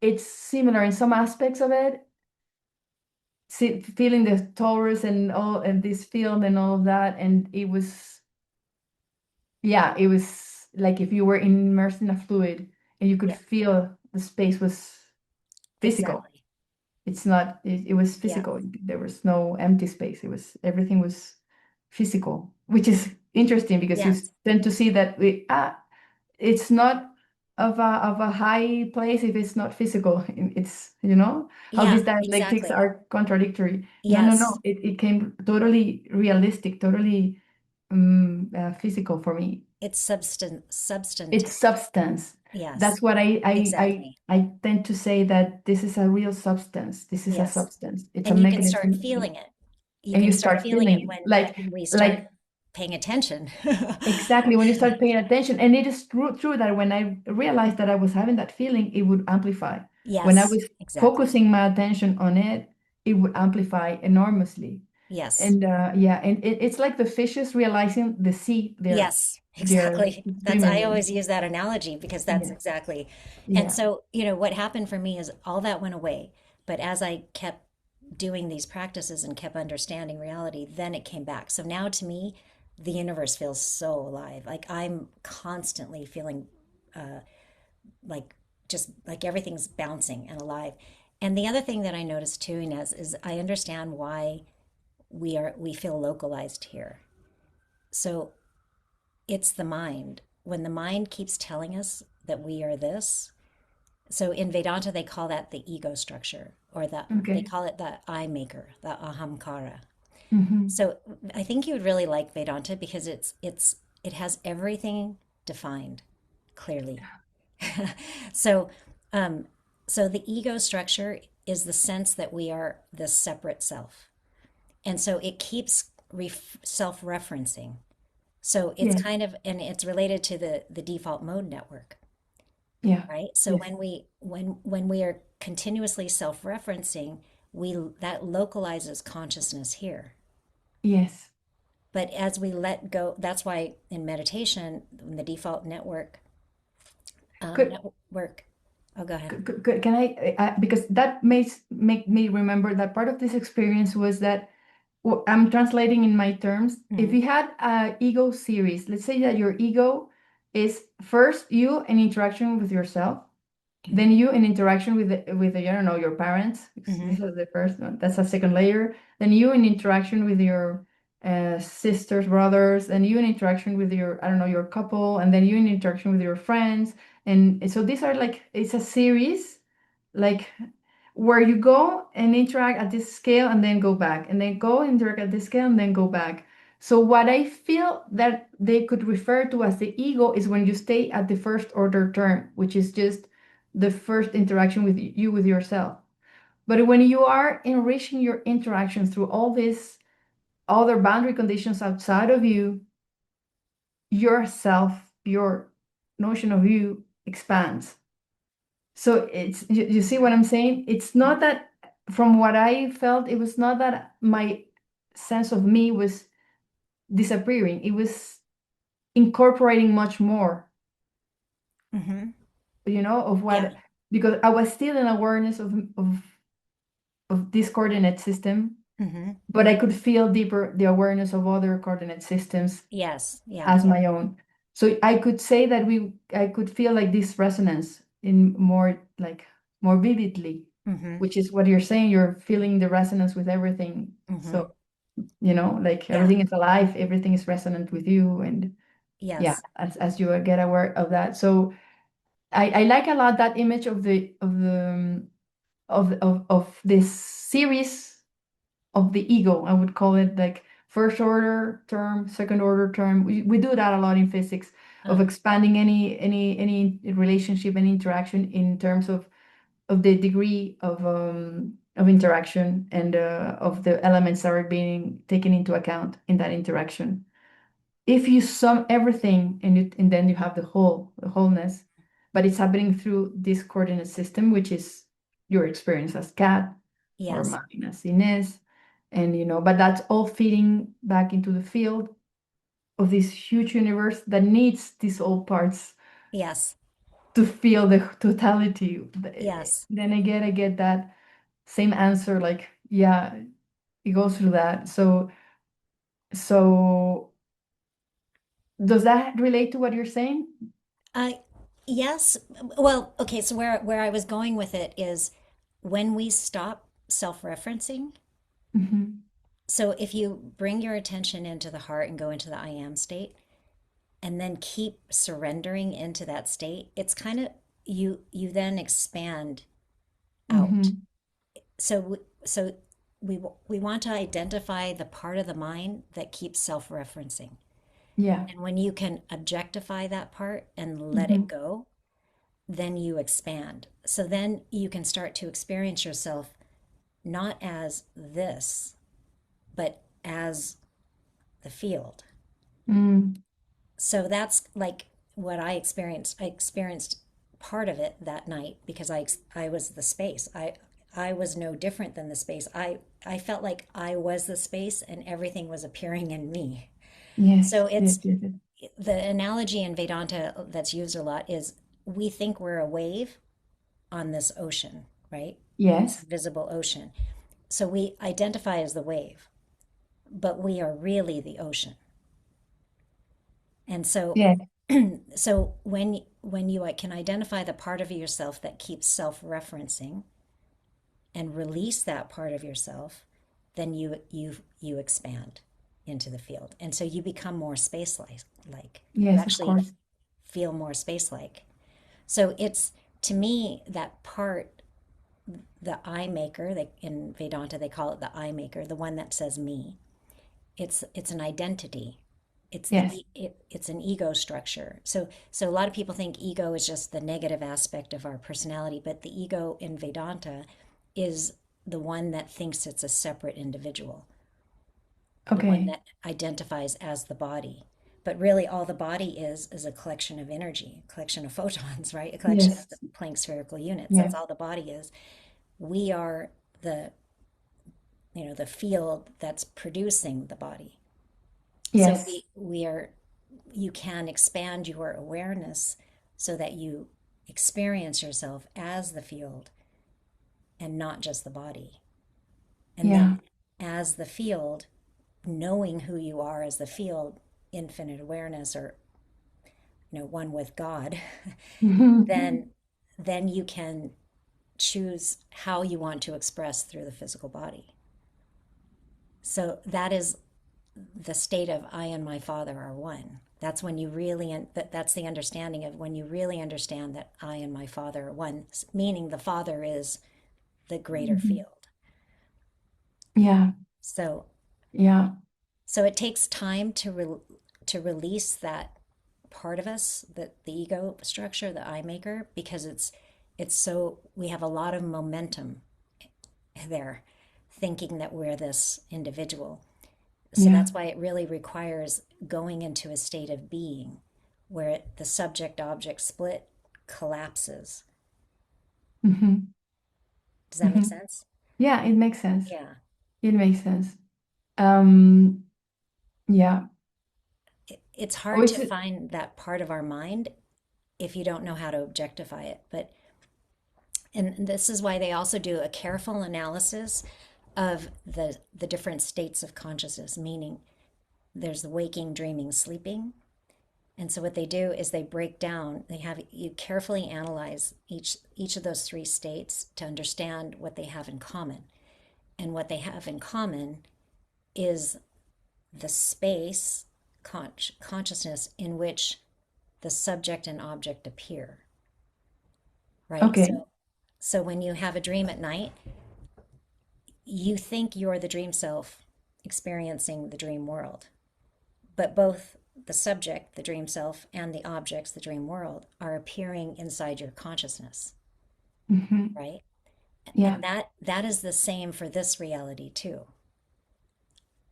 it's similar in some aspects of it, feeling the torus and all and this field and all of that. And it was, yeah, it was like if you were immersed in a fluid and you could Yeah, feel the space was physical. exactly. It was Yeah. physical. There was no empty space. Everything was physical, which is interesting because you Yes. tend to see that it's not of a high place if it's not physical. It's, how Yeah, these dialectics exactly. are contradictory. No, no, no. Yes. It came totally realistic, totally physical for me. It's It's substantive. substance. Yes, That's what exactly. I tend to say, that this is a real substance. This is a Yes. substance. It's a And you can start mechanism, feeling it. You and can you start start feeling feeling it it, when we start like paying attention. exactly when you start paying attention. And it is true that when I realized that I was having that feeling, it would amplify. When I Yes, was exactly. focusing my attention on it, it would amplify enormously. Yes. And yeah, and it's like the fishes realizing the sea Yes, they're exactly. That's swimming I in. always use that analogy because that's Yeah, exactly. And yeah. so, what happened for me is all that went away. But as I kept doing these practices and kept understanding reality, then it came back. So now to me, the universe feels so alive. Like I'm constantly feeling like just like everything's bouncing and alive. And the other thing that I noticed too, Inez, is I understand why we feel localized here. So it's the mind. When the mind keeps telling us that we are this, so in Vedanta they call that the ego structure, or they Okay. call it the I maker, the ahamkara. Mm-hmm. So I think you would really like Vedanta because it has everything defined clearly. So, um, so the ego structure is the sense that we are this separate self, and so it keeps self-referencing. So it's Yes. kind of, and it's related to the default mode network, Yeah. right? So Yes. when we are continuously self-referencing, we that localizes consciousness here. Yes. But as we let go, that's why in meditation, in the default Could network. Oh, go ahead. Can I, because that makes make me remember that part of this experience was that I'm translating in my terms. If Hmm. you had a ego series, let's say that your ego is first you in interaction with yourself, then you in interaction with the I don't know, your parents, because Hmm. this is the first one. That's a second layer. Then you in interaction with your sisters, brothers, and you in interaction with your I don't know, your couple, and then you in interaction with your friends. And so these are like it's a series, like where you go and interact at this scale and then go back, and then go interact at this scale and then go back. So what I feel that they could refer to as the ego is when you stay at the first order term, which is just the first interaction with you with yourself. But when you are enriching your interactions through all these other boundary conditions outside of you, yourself, your notion of you expands. So it's you see what I'm saying? It's not that from what I felt, it was not that my sense of me was disappearing. It was incorporating much more, Hmm. of Yeah. what because I was still in awareness of this coordinate system, Hmm. but I could feel deeper the awareness of other coordinate systems Yes. Yeah. as my own. So I could say that I could feel like this resonance in more vividly, Hmm. which is what you're saying. You're feeling the resonance with everything. Hmm. So, like Yeah. everything is alive, everything is resonant with you. And yeah, Yes. as you get aware of that. So I like a lot that image of this series of the ego. I would call it like first order term, second order term. We do that a lot in physics of Uh, expanding any relationship and interaction in terms of the degree of interaction and of the elements that are being taken into account in that interaction. If you sum everything and then you have the wholeness, but it's happening through this coordinate system, which is your experience as cat or yes. mine as Ines, and but that's all feeding back into the field of this huge universe that needs these all parts Yes. to feel the totality. Yes. Then I get that same answer, like yeah, it goes through that. So does that relate to what you're saying? Uh, yes. Well, okay. So where I was going with it is when we stop self-referencing. Hmm. So if you bring your attention into the heart and go into the I am state, and then keep surrendering into that state, it's kind of you then expand out. Hmm. So we want to identify the part of the mind that keeps self-referencing. Yeah. And when you can objectify that part and let it Hmm. go, then you expand. So then you can start to experience yourself not as this, but as the field. Mm. So that's like what I experienced. I experienced part of it that night because I was the space. I was no different than the space. I felt like I was the space and everything was appearing in me. Yes, So yes, it's yes, yes. the analogy in Vedanta that's used a lot is we think we're a wave on this ocean, right? This Yes, invisible ocean. So we identify as the wave, but we are really the ocean. And so yes, so when you can identify the part of yourself that keeps self-referencing and release that part of yourself, then you expand into the field. And so you become more space like. You yes, of actually course. feel more space-like. So it's to me that part, the I maker, in Vedanta they call it the I maker, the one that says me. it's an identity. Yes. It's an ego structure. So a lot of people think ego is just the negative aspect of our personality, but the ego in Vedanta is the one that thinks it's a separate individual, the one Okay. that identifies as the body. But really, all the body is a collection of energy, a collection of photons, right? A collection of Yes. the Planck spherical units. Yeah. That's all the body is. We are the, the field that's producing the body. So Yes. we are, you can expand your awareness so that you experience yourself as the field and not just the body. And Yeah. then as the field, knowing who you are as the field, infinite awareness, or one with God, then then you can choose how you want to express through the physical body. So that is the state of I and my Father are one. That's when you really, that's the understanding of when you really understand that I and my Father are one, meaning the Father is the greater Mhm. field. Yeah. So, Yeah. so it takes time to release that part of us, the ego structure, the I maker, because it's so we have a lot of momentum there, thinking that we're this individual. So Yeah. that's why it really requires going into a state of being where the subject object split collapses. Hmm. Does that make Hmm. sense? Yeah, it makes sense. Yeah. It makes sense. Um, yeah. It's Oh, hard to it's find that part of our mind if you don't know how to objectify it. And this is why they also do a careful analysis of the different states of consciousness, meaning there's the waking, dreaming, sleeping. And so what they do is they break down, they have you carefully analyze each of those three states to understand what they have in common. And what they have in common is the space consciousness in which the subject and object appear, right? okay. So when you have a dream at night, you think you're the dream self experiencing the dream world. But both the subject, the dream self, and the objects, the dream world, are appearing inside your consciousness, Hmm. right? Yeah. And that is the same for this reality too,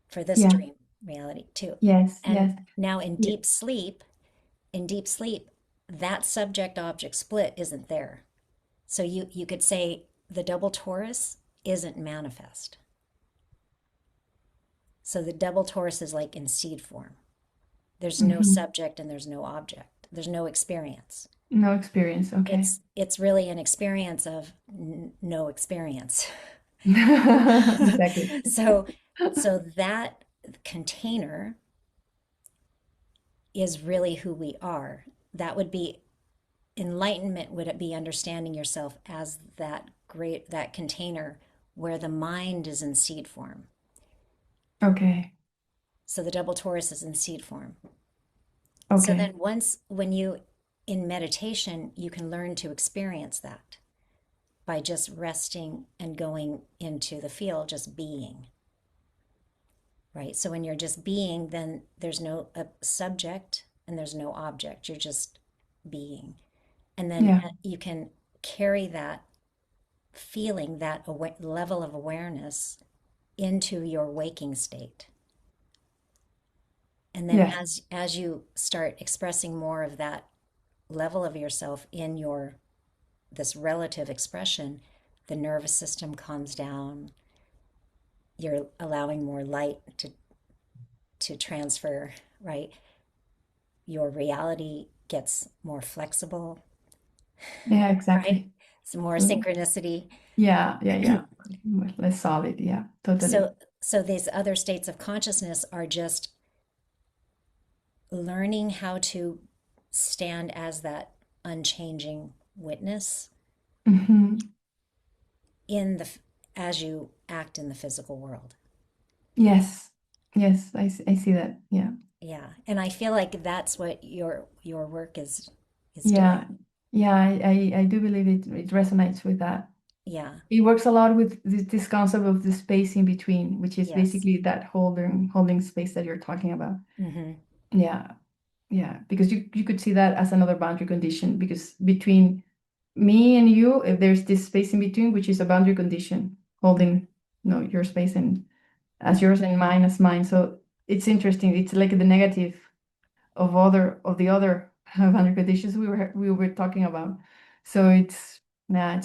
for this Yeah. dream reality too. Yes. And Yes. now Yeah. in deep sleep, that subject object split isn't there. So you could say the double torus isn't manifest. So the double torus is like in seed form. There's no Hmm. subject and there's no object. There's no experience. No experience. Okay. It's really an experience of no experience. Exactly. so so that container is really who we are. That would be enlightenment, would it be understanding yourself as that container where the mind is in seed form. Okay. So the double torus is in seed form. So Okay. then once when you in meditation, you can learn to experience that by just resting and going into the field, just being, right? So when you're just being, then there's no subject and there's no object. You're just being. And then Yeah. you can carry that feeling, that level of awareness into your waking state. And then Yes. as you start expressing more of that level of yourself in your this relative expression, the nervous system calms down. You're allowing more light to transfer, right? Your reality gets more flexible, Yeah. right? Exactly. Some more Mm. synchronicity. Yeah. Yeah. Yeah. Less solid. Yeah. Totally. So these other states of consciousness are just learning how to stand as that unchanging witness Hmm. in the as you act in the physical world. Yes. Yes. I see that. Yeah. Yeah, and I feel like that's what your work is doing. Yeah. Yeah. I do believe it resonates with that. Yeah. It works a lot with this concept of the space in between, which is Yes. basically that holding space that you're talking about. Hmm. Yeah, yeah, because you could see that as another boundary condition because between me and you, if there's this space in between, which is a boundary condition, holding your space and as yours and mine as mine. So it's interesting. It's like the negative of the other boundary conditions we were talking about. So it's yeah,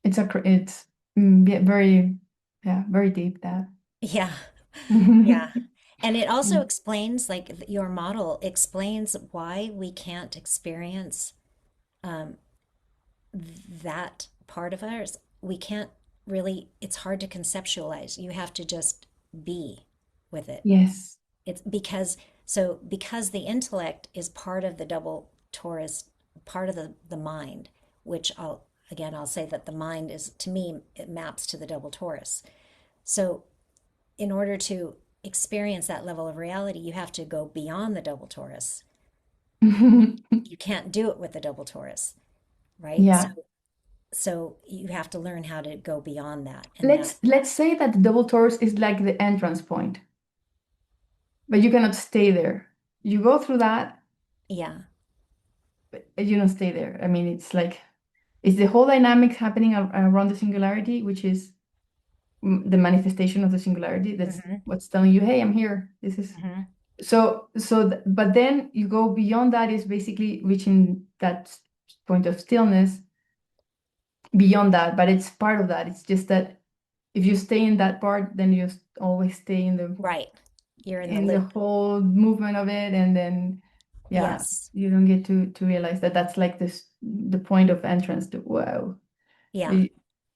it's yeah, very yeah, very deep that. Yeah. Yeah. And it also explains, like, your model explains why we can't experience um, that part of ours. We can't really, it's hard to conceptualize. You have to just be with it. Yes. It's because the intellect is part of the double torus, part of the mind, which I'll say that the mind is, to me, it maps to the double torus. So in order to experience that level of reality, you have to go beyond the double torus. You can't do it with the double torus, right? So Yeah. so you have to learn how to go beyond that. And Let's say that the double torus is like the entrance point, but you cannot stay there. You go through that, yeah. but you don't stay there. I mean, it's the whole dynamics happening around the singularity, which is the manifestation of the singularity. That's Hmm. what's telling you, hey, I'm here. This is Hmm. but then you go beyond that is basically reaching that point of stillness beyond that, but it's part of that. It's just that if you stay in that part, then you always stay in the Right. You're in the in the loop. whole movement of it, and then yeah, Yes. you don't get to realize that that's like this the point of entrance to wow. Yeah. Y-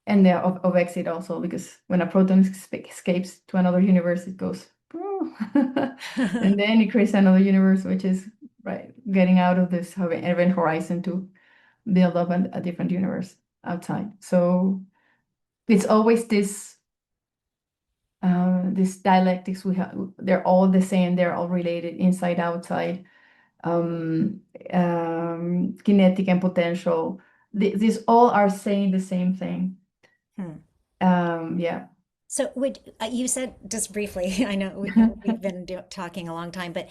and the of exit also because when a proton escapes to another universe, it goes and then it creates another universe, which is right getting out of this event horizon to build up a different universe outside. So it's always this dialectics we have. They're all the same. They're all related, inside, outside, um, kinetic and potential. These all are saying the same thing. Hmm. Yeah. So would you said just briefly, I know we've been talking a long time, but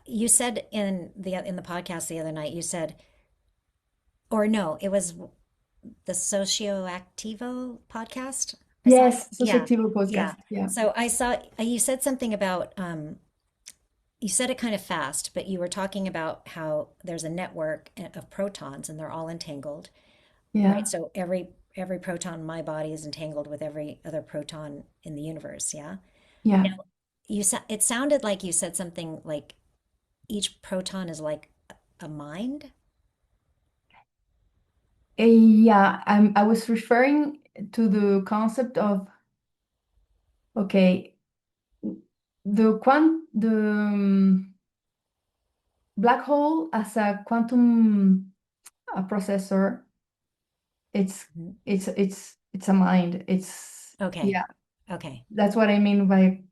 you said in the podcast the other night, you said, or no, it was the Socioactivo podcast. I saw, Yes, yeah, susceptible yeah. podcast. Yeah. So I saw you said something about you said it kind of fast, but you were talking about how there's a network of protons and they're all entangled, right? Yeah. So every proton in my body is entangled with every other proton in the universe, yeah? Yeah. Now, it sounded like you said something like each proton is like a mind. Yeah. I was referring to the concept of okay, the black hole as a quantum processor. It's Mhm. it's a mind. It's Okay. yeah. Okay. That's what I mean by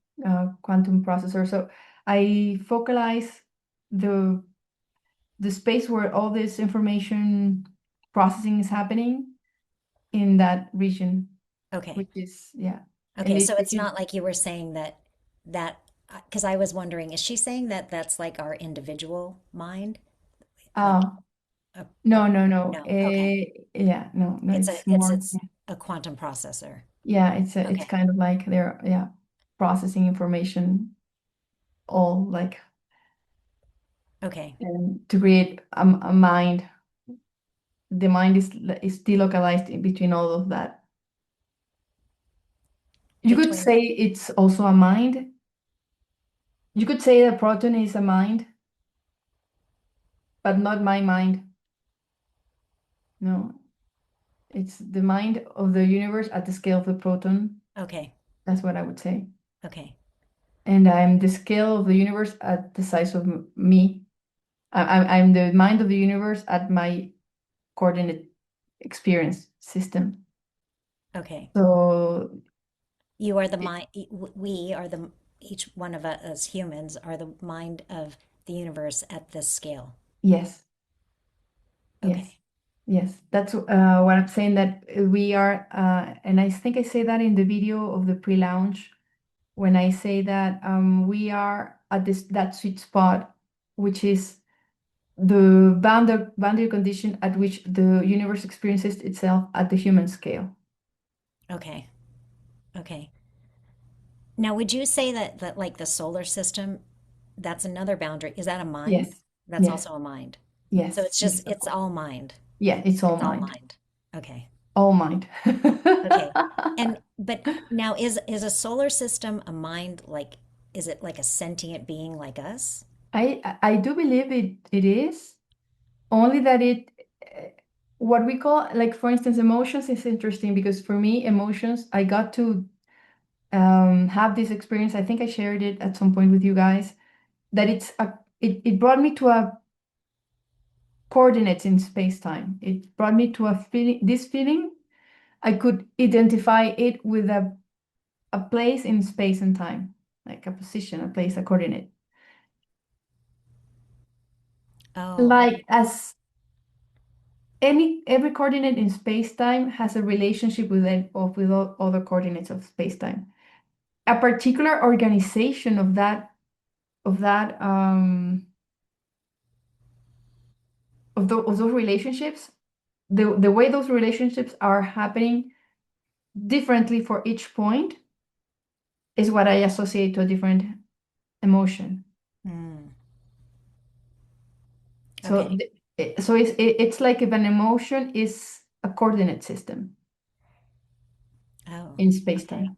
quantum processor. So I focalize the the space where all this information processing is happening in that region, Okay. which is yeah, and Okay. So it's not like you were saying that because I was wondering, is she saying that that's like our individual mind? Like oh a, no no no no. Okay. yeah no no It's it's more a quantum processor. yeah it's Okay. kind of like they're yeah processing information all like Okay. to create a mind. The mind is delocalized in between all of that. You could Between, say it's also a mind. You could say a proton is a mind, but not my mind. No, it's the mind of the universe at the scale of the proton. okay. That's what I would say. Okay. And I'm the scale of the universe at the size of me. I'm the mind of the universe at my coordinate experience system. Okay. So You are the mind, we are each one of us as humans are the mind of the universe at this scale. yes, yes, Okay. Yes, that's what I'm saying, that we are, and I think I say that in the video of the pre-launch when I say that we are at this that sweet spot, which is the boundary condition at which the universe experiences itself at the human scale. Okay. Okay. Now, would you say that like the solar system, that's another boundary? Is that a mind? Yes, That's yes, also a mind. So yes, it's just yes, of it's course. all mind. Yeah, it's all It's all mind, mind. Okay. all mind. Okay. And but now is a solar system a mind, like is it like a sentient being like us? I do believe it is, only that uh, what we call, like, for instance, emotions is interesting, because for me emotions, I got to have this experience. I think I shared it at some point with you guys, that it brought me to a coordinates in space-time. It brought me to a feeling, this feeling. I could identify it with a place in space and time, like a position, a place, a coordinate. Oh, Like, as every coordinate in space-time has a relationship with with all other coordinates of space-time. A particular organization of that of those relationships, the way those relationships are happening differently for each point, is what I associate to a different emotion. mm, So okay. it's like if an emotion is a coordinate system Oh, in okay. space-time.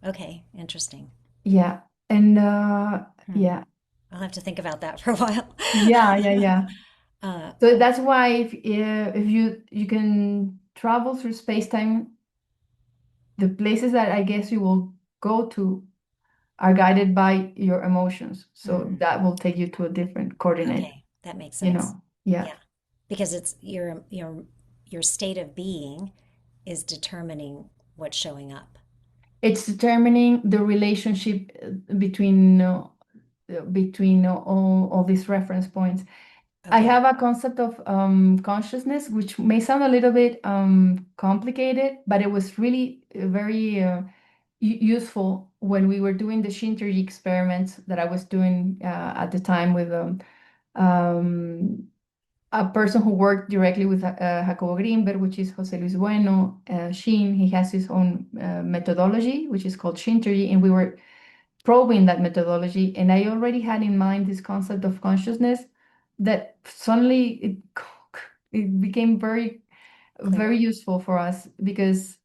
Okay. Interesting. Yeah. And Hmm. yeah. I'll have to think about that for a while. Yeah, yeah, yeah. Uh, So that's why if you can travel through space-time, the places that I guess you will go to are guided by your emotions. So mm, that will take you to a different coordinate, okay, that makes you sense. know. Yeah. Yeah, because it's your state of being is determining what's showing up. It's determining the relationship between all these reference points. I Okay, have a concept of consciousness, which may sound a little bit complicated, but it was really very useful when we were doing the Shintergy experiments that I was doing at the time with um, a person who worked directly with Jacobo Greenberg, which is Jose Luis Bueno, Shin. He has his own methodology, which is called Shintergy, and we were probing that methodology. And I already had in mind this concept of consciousness, that suddenly it became very, very clear. useful for us, because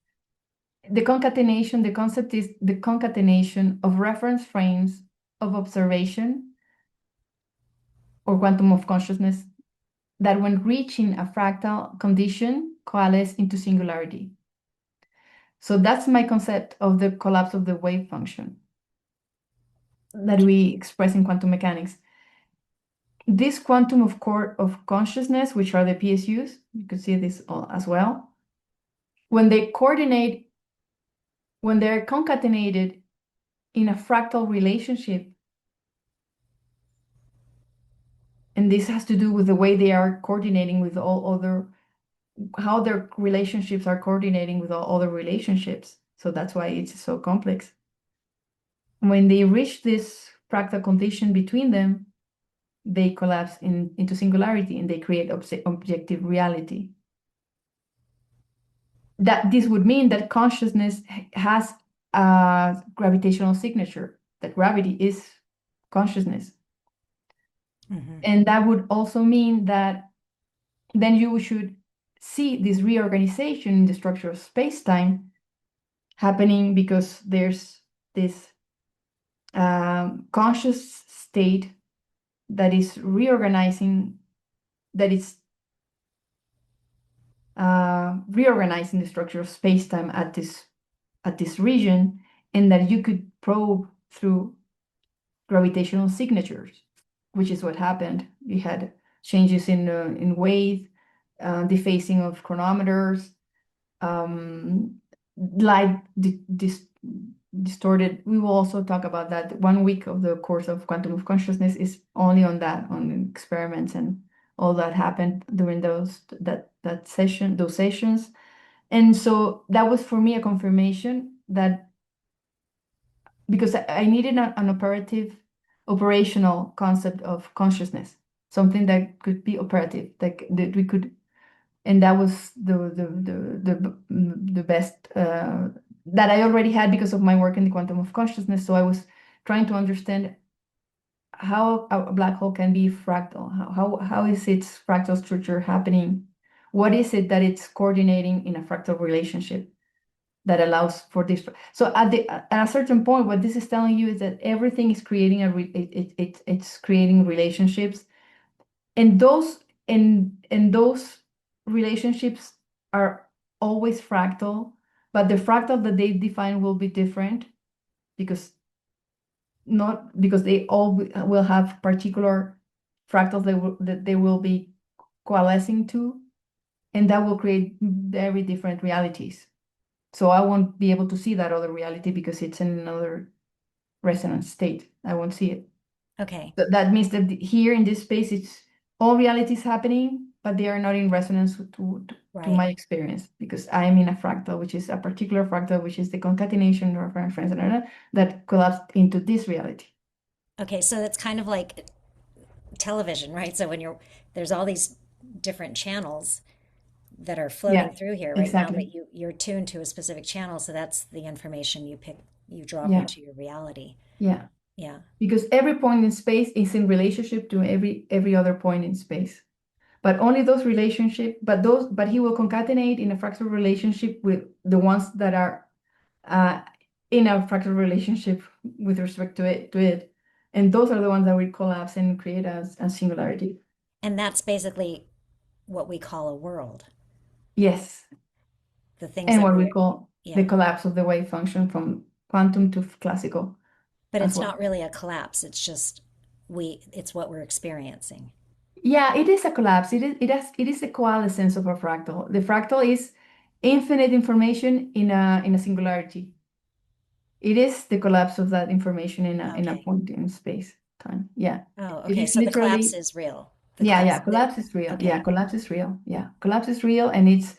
the concept is the concatenation of reference frames of observation, or quantum of consciousness, that when reaching a fractal condition coalesce into singularity. So that's my concept of the collapse of the wave function that we express in quantum mechanics. This quantum of core of consciousness, which are the PSUs, you could see this as well, when they coordinate, when they're concatenated in a fractal relationship, and this has to do with the way they are coordinating with all other, how their relationships are coordinating with all other relationships. So that's why it's so complex. When they reach this fractal condition between them, they collapse into singularity, and they create objective reality. That this would mean that consciousness has a gravitational signature, that gravity is consciousness. Hmm. And that would also mean that then you should see this reorganization in the structure of space-time happening, because there's this conscious state that is reorganizing, that is reorganizing the structure of space-time at this region, and that you could probe through gravitational signatures, which is what happened. We had changes in weight, dephasing of chronometers, light distorted. We will also talk about that. 1 week of the course of quantum of consciousness is only on that, on experiments and all that happened during those sessions. And so that was for me a confirmation that because I needed an operational concept of consciousness, something that could be operative, that we could, and that was the best that I already had because of my work in the quantum of consciousness. So I was trying to understand how a black hole can be fractal. How is its fractal structure happening? What is it that it's coordinating in a fractal relationship that allows for this? So at a certain point, what this is telling you is that everything is creating it's creating relationships, and those relationships are always fractal, but the fractal that they define will be different because not because they all will have particular fractals that they will be coalescing to, and that will create very different realities. So I won't be able to see that other reality because it's in another resonance state. I won't see it. Okay. So that means that here in this space, it's all realities happening, but they are not in resonance to Right. my experience because I am in a fractal, which is a particular fractal, which is the concatenation of reference that collapsed into this reality. Okay. So it's kind of like television, right? So when there's all these different channels that are Yeah, floating through here right now, exactly. but you're tuned to a specific channel, so that's the information you drop Yeah, into your reality. yeah. Yeah. Because every point in space is in relationship to every other point in space. But only those relationship, but he will concatenate in a fractal relationship with the ones that are uh, in a fractal relationship with respect to it. And those are the ones that will collapse and create a singularity. And that's basically what we call a world. Yes. The things And that what we we're, call the yeah. collapse of the wave function from quantum to classical But as it's well. not really a collapse. It's just it's what we're experiencing. Yeah, it is a collapse. It is a coalescence of a fractal. The fractal is infinite information in a singularity. It is the collapse of that information in a Okay. point in space time. Yeah. Oh, It okay. is So the collapse literally, is real. The yeah, yeah, collapse, collapse is real. Yeah, okay. collapse is real. Yeah, collapse is real, and it's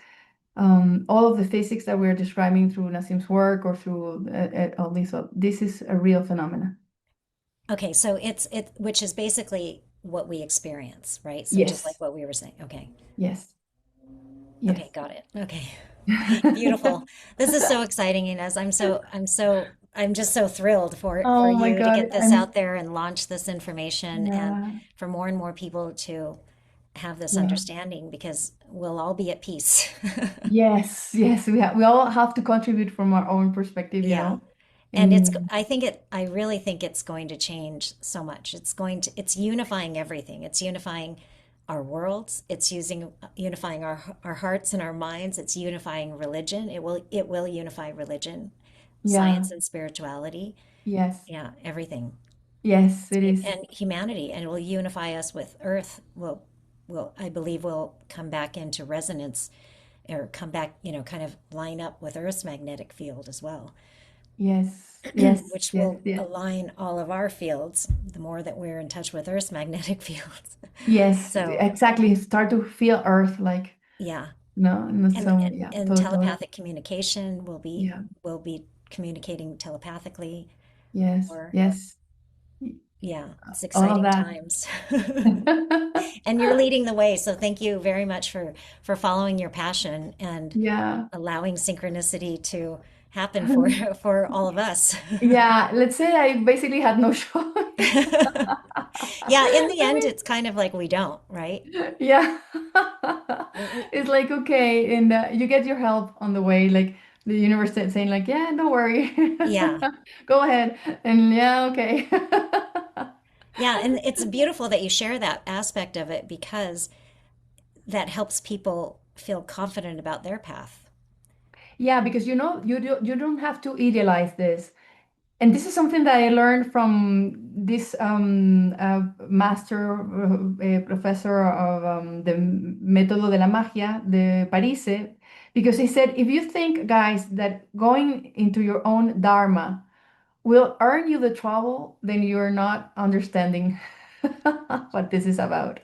all of the physics that we're describing through Nassim's work or through all these. This is a real phenomenon. Okay, so which is basically what we experience, right? So just like Yes, what we were saying. Okay. yes, Okay, yes. got it. Okay. Beautiful. This is so exciting, Inez. I'm just so thrilled for Oh my you to God, get this out I'm there and launch this information and yeah, for more and more people to have this yeah. understanding because we'll all be at peace. Yes, yes. We all have to contribute from our own perspective, Yeah. And and I really think it's going to change so much. It's unifying everything. It's unifying our worlds. It's unifying our hearts and our minds. It's unifying religion. It will unify religion, yeah, science and spirituality. yes, Yeah, everything. yes, it is. And humanity. And it will unify us with Earth. I believe will come back into resonance or come back, kind of line up with Earth's magnetic field as well. Yes, yes, Which yes, will yes, align all of our fields the more that we're in touch with Earth's magnetic fields. yes, So, exactly. Start to feel Earth like yeah. no, not And some, yeah, and totally. telepathic communication Yeah, will be communicating telepathically yes, or yes, yeah, it's all of exciting that. times. And you're leading the way, so thank you very much for following your passion and Yeah. allowing synchronicity to happen for for all of us. Yeah, let's say I basically had no choice. Yeah, in the I end, mean, it's kind of like we don't, right? yeah. We, It's like, okay, and you get your help on the way, like the universe saying like, yeah, don't worry. yeah. Go ahead. And yeah, okay. Yeah, and it's beautiful that you share that aspect of it because that helps people feel confident about their path. Yeah, because you don't have to idealize this. And this is something that I learned from this master professor of the Método de la Magia de París, because he said, if you think, guys, that going into your own dharma will earn you the trouble, then you're not understanding what this is about.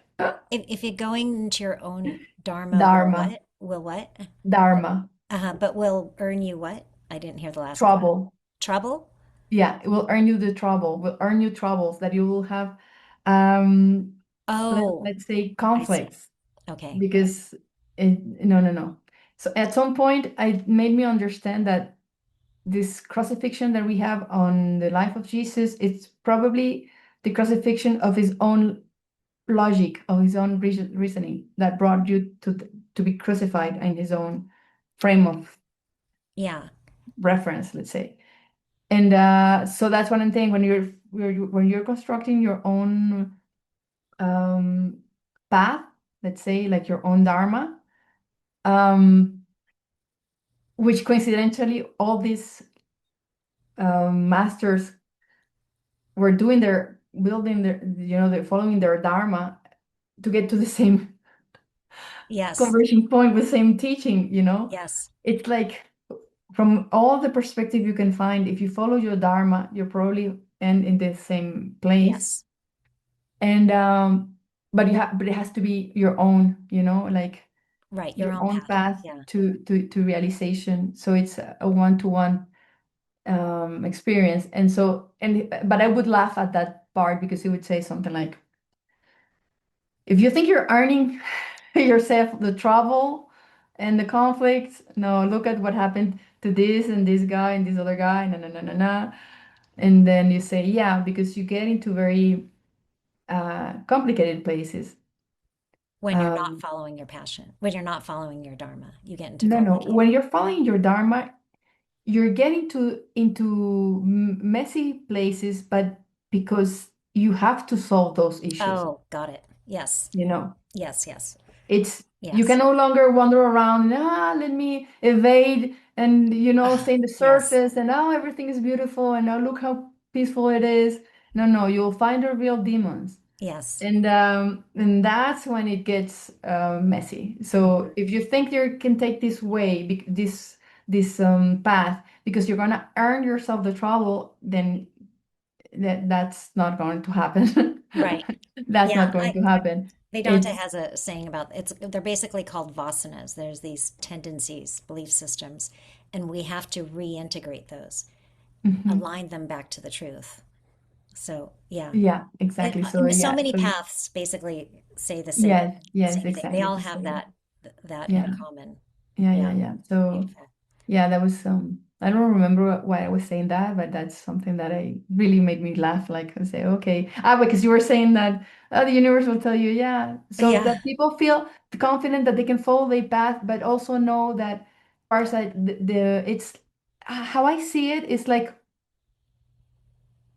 If you're going into your own dharma, Dharma, will what? dharma, But will earn you what? I didn't hear the last part. trouble. Trouble? Yeah, it will earn you the trouble, will earn you troubles that you will have, um, Oh, let's say I see. conflicts Okay. because no, no, no. So at some point, it made me understand that this crucifixion that we have on the life of Jesus, it's probably the crucifixion of his own logic, of his own reasoning that brought you to be crucified in his own frame of Yeah. reference, let's say. And so that's one thing when when you're constructing your own um, path, let's say like your own dharma, um, which coincidentally all these masters were doing their building their they're following their dharma to get to the same Yes. conversion point with same teaching. Yes. It's like from all the perspective you can find, if you follow your dharma, you're probably end in the same place. Yes. And but it has to be your own, like Right. Your your own own path. path Yeah. to realization. So it's a one-to-one experience. And so but I would laugh at that part because he would say something like, if you think you're earning yourself the trouble and the conflicts, no, look at what happened to this and this guy and this other guy, no, no, no, no, no. And then you say, yeah, because you get into very complicated places. When you're not Um, following your passion, when you're not following your dharma, you get into no, no. complicated. When you're following your dharma, you're getting to into messy places, but because you have to solve those issues, Oh, got it. Yes. you know. Yes. Yes. It's you can Yes. no longer wander around, let me evade and stay in the Yes. surface and now everything is beautiful and now look how peaceful it is. No, no, you'll find the real demons. Yes. And that's when it gets messy. So Mhm. if you think you can take this way, this path, because you're gonna earn yourself the trouble, then that's not going to happen. Right. That's Yeah. not going to happen. Vedanta It's has a saying about they're basically called vasanas. There's these tendencies, belief systems, and we have to reintegrate those, mhm. align them back to the truth. So, yeah. Yeah, exactly. So So yeah, many so paths basically say yes, yes, same thing. They exactly all the have same. that in Yeah, common. yeah, yeah, Yeah. yeah. So Beautiful. yeah, that was I don't remember why I was saying that, but that's something that I really made me laugh. Like I say, okay, because you were saying that the universe will tell you, yeah, so Yeah. that people feel confident that they can follow their path, but also know that far side the it's how I see it is like,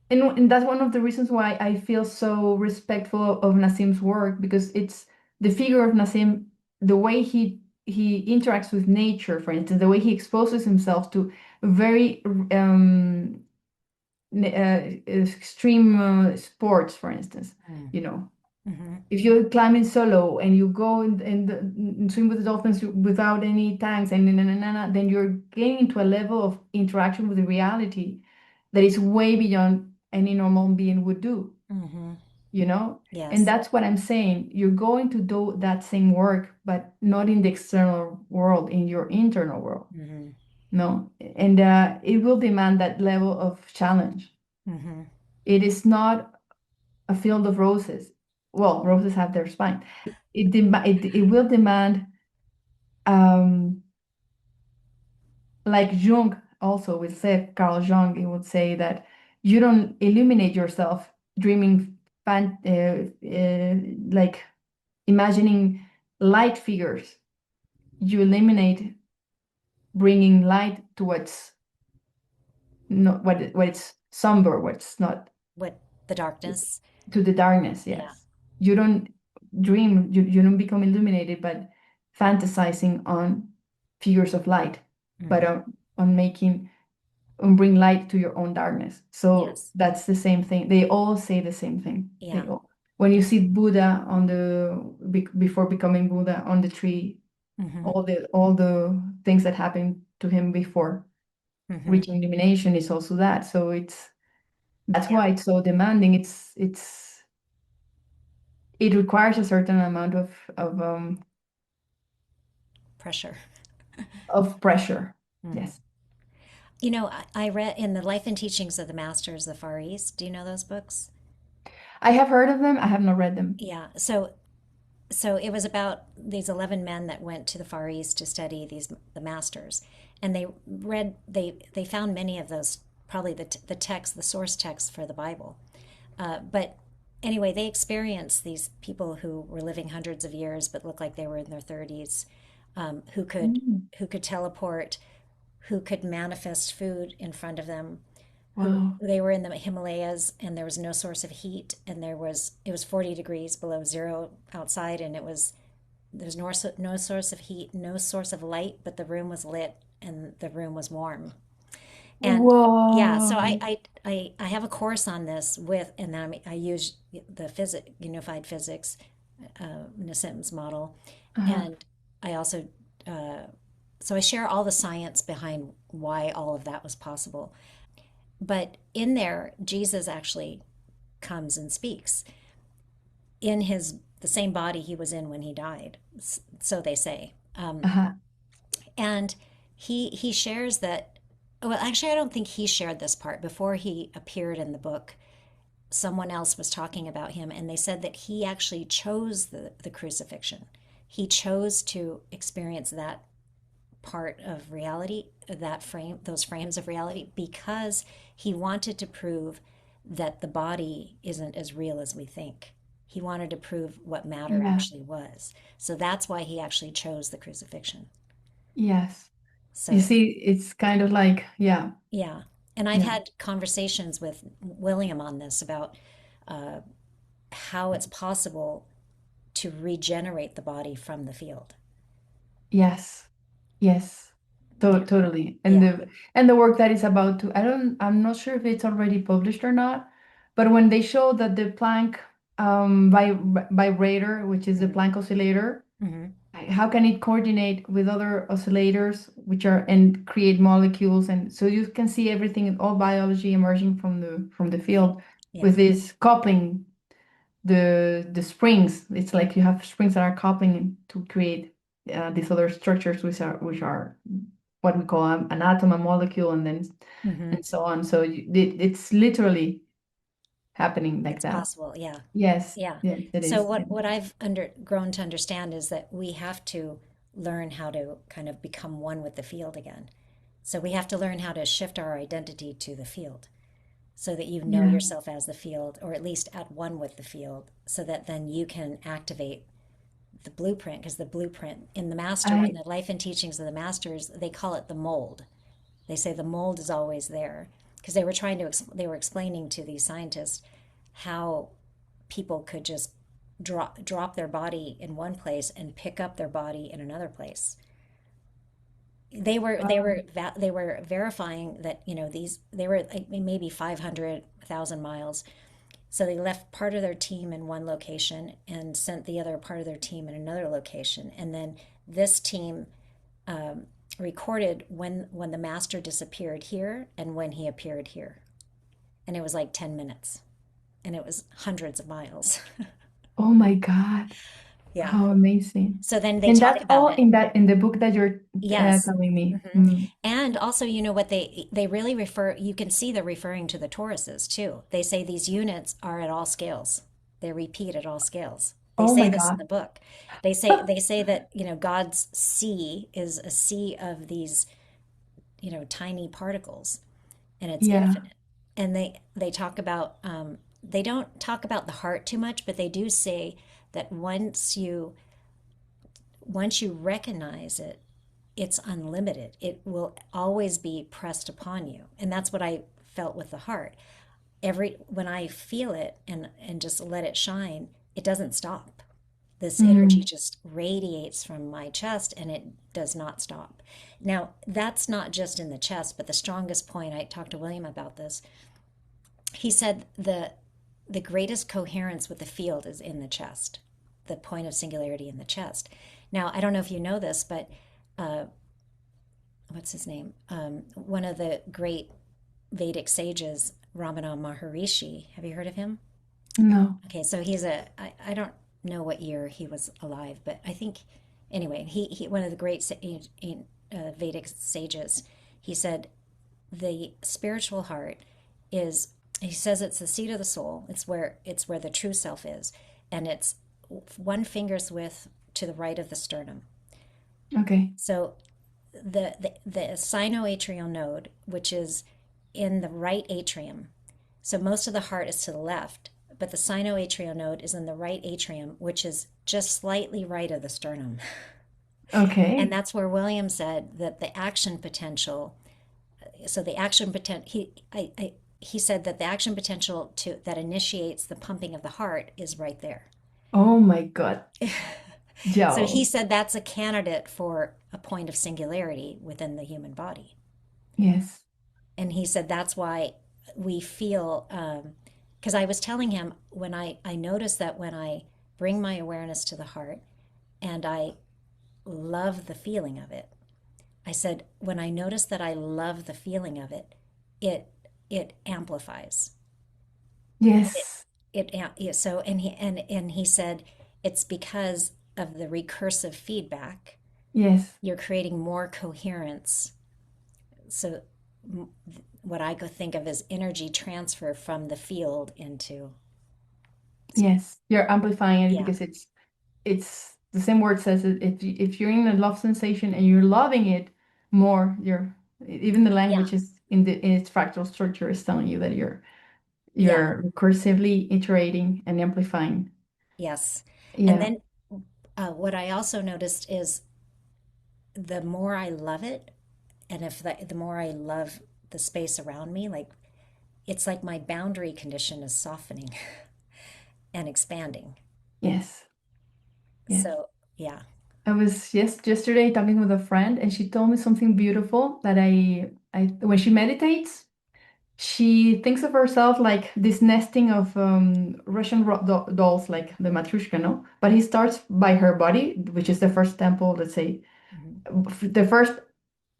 and that's one of the reasons why I feel so respectful of Nassim's work, because it's the figure of Nassim, the way he interacts with nature, for instance, the way he exposes himself to very extreme sports, for instance. You know, Mm-hmm. if you're climbing solo and you go and swim with the dolphins without any tanks and then you're getting into a level of interaction with the reality that is way beyond any normal being would do, Mm-hmm. you know? And Yes. that's what I'm saying. You're going to do that same work, but not in the external world, in your internal world. Mm-hmm. No. And it will demand that level of challenge. Mm-hmm. It is not a field of roses. Well, roses have their spine. It will demand, um, like Jung also would say, Carl Jung, he would say that you don't illuminate yourself dreaming like imagining light figures. You eliminate bringing light to what's not what it's somber, what's not What the darkness? to the darkness. Yeah. Yes, you don't dream, you don't become illuminated, but fantasizing on figures of light, but Mm-hmm. on making and bring light to your own darkness. So Yes. that's the same thing. They all say the same thing. Yeah. When you see Buddha on before becoming Buddha on the tree, Mm-hmm. all the things that happened to him before Mm-hmm. reaching illumination is also that. So that's Yeah. why it's so demanding. it requires a certain amount Pressure. of pressure. Mm. Yes. You know, I read in the Life and Teachings of the Masters of the Far East. Do you know those books? I have heard of them. I have not read them. Yeah. So it was about these 11 men that went to the Far East to study the masters, and they found many of those, probably the text, the source text for the Bible. But anyway, they experienced these people who were living hundreds of years but looked like they were in their 30s, who could Mm. teleport, who could manifest food in front of them, who Wow. they were in the Himalayas and there was no source of heat, and it was 40 degrees below zero outside, and there's no source of heat, no source of light, but the room was lit and the room was warm. And yeah, so Whoa. I have a course on this with, and then I use the unified physics, Nassim's model, Uh-huh. and I also so I share all the science behind why all of that was possible. But in there, Jesus actually comes and speaks in the same body he was in when he died. So they say. Uh-huh. And he shares that. Well, actually, I don't think he shared this part before he appeared in the book. Someone else was talking about him, and they said that he actually chose the crucifixion. He chose to experience that part of reality, those frames of reality, because he wanted to prove that the body isn't as real as we think. He wanted to prove what matter Yeah. actually was. So that's why he actually chose the crucifixion. Yes. You So, see, it's kind of like, yeah, yeah. And I've yeah, had conversations with William on this about uh, how it's possible to regenerate the body from the field. yes, yes, Yeah. totally. Yeah. And the work that is about to, I'm not sure if it's already published or not, but when they show that the Planck vibrator, which is the Hmm. Planck oscillator, Hmm. how can it coordinate with other oscillators, which are and create molecules, and so you can see everything, all biology emerging from the field Yeah. with this coupling the springs. It's like you have springs that are coupling to create these other structures, which are what we call an atom, a molecule, and then Hmm. and so on. So it's literally happening like It's that. possible. Yeah. Yes, Yeah. yes, it So is. what I've grown to understand is that we have to learn how to kind of become one with the field again. So we have to learn how to shift our identity to the field so that you know Yeah, yourself as the field, or at least at one with the field, so that then you can activate the blueprint. Because the blueprint in I the life and teachings of the masters, they call it the mold. They say the mold is always there because they were explaining to these scientists how people could just drop their body in one place and pick up their body in another place. um, They were verifying that, these they were like maybe 500,000 miles. So they left part of their team in one location and sent the other part of their team in another location, and then this team recorded when the master disappeared here and when he appeared here, and it was like 10 minutes, and it was hundreds of miles. oh my God, Yeah. how amazing! So then they And talk that's about all it. in the book that you're Yes. telling me. Hmm. And also, what they really refer, you can see they're referring to the toruses too. They say these units are at all scales. They repeat at all scales. They Oh say my this in God. the book. They say that, God's sea is a sea of these, tiny particles, and it's Yeah. infinite. And they talk about they don't talk about the heart too much, but they do say that once you recognize it, it's unlimited. It will always be pressed upon you. And that's what I felt with the heart. When I feel it and just let it shine, it doesn't stop. This energy Mm. just radiates from my chest and it does not stop. Now, that's not just in the chest, but the strongest point, I talked to William about this. He said the greatest coherence with the field is in the chest, the point of singularity in the chest. Now, I don't know if you know this, but uh, what's his name? One of the great Vedic sages, Ramana Maharishi. Have you heard of him? No. Okay, so I don't know what year he was alive, but I think anyway, he one of the great Vedic sages. He said the spiritual heart is. He says it's the seat of the soul. It's where the true self is, and it's one finger's width to the right of the sternum. Okay. So the sinoatrial node, which is in the right atrium. So most of the heart is to the left, but the sinoatrial node is in the right atrium, which is just slightly right of the sternum. And Okay. that's where William said that the action potential, so the action potential, he said that the action potential that initiates the pumping of the heart is right there. Oh my God. So he Joe. said that's a candidate for a point of singularity within the human body. Yes. And he said that's why we feel, because I was telling him when I noticed that when I bring my awareness to the heart and I love the feeling of it, I said, when I notice that I love the feeling of it, it it amplifies. It Yes. so and he said it's because of the recursive feedback. Yes. You're creating more coherence. So what I could think of as energy transfer from the field into, Yes. You're amplifying it yeah, because it's the same word says it. If you're in a love sensation and you're loving it more, you're even the yeah, language is in its fractal structure is telling you that yeah, you're recursively iterating and amplifying. yes. And Yeah. then what I also noticed is the more I love it, and if the more I love the space around me, like it's like my boundary condition is softening and expanding. Yes. Yes. So, yeah. I was yesterday talking with a friend and she told me something beautiful that I when she meditates, she thinks of herself like this nesting of Russian dolls, like the Matryoshka, no? But he starts by her body, which is the first temple, let's say, Mhm. the first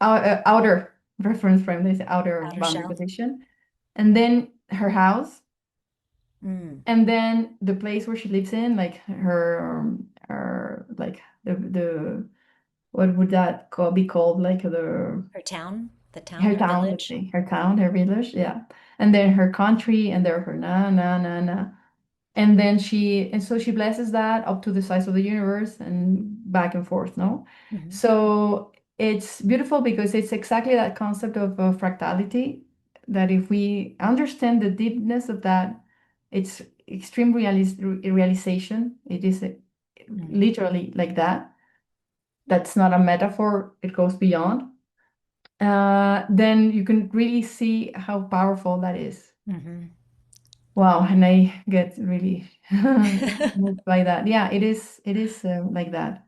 outer reference frame, this outer Outer boundary shell. position, and then her house, Mm. and then the place where she lives in, like her like the what would that be called? Like Her town, the town, her her town, let's village. say, her town, her village, yeah. And then her country, and there her na na na na. And so she blesses that up to the size of the universe and back and forth, no? Hmm. So it's beautiful because it's exactly that concept of fractality, that if we understand the deepness of that, it's extreme realization. It is Hmm. literally like that. That's not a metaphor, it goes beyond. Then you can really see how powerful that is. Hmm. Wow, and I get really moved by that. Yeah, it is like that.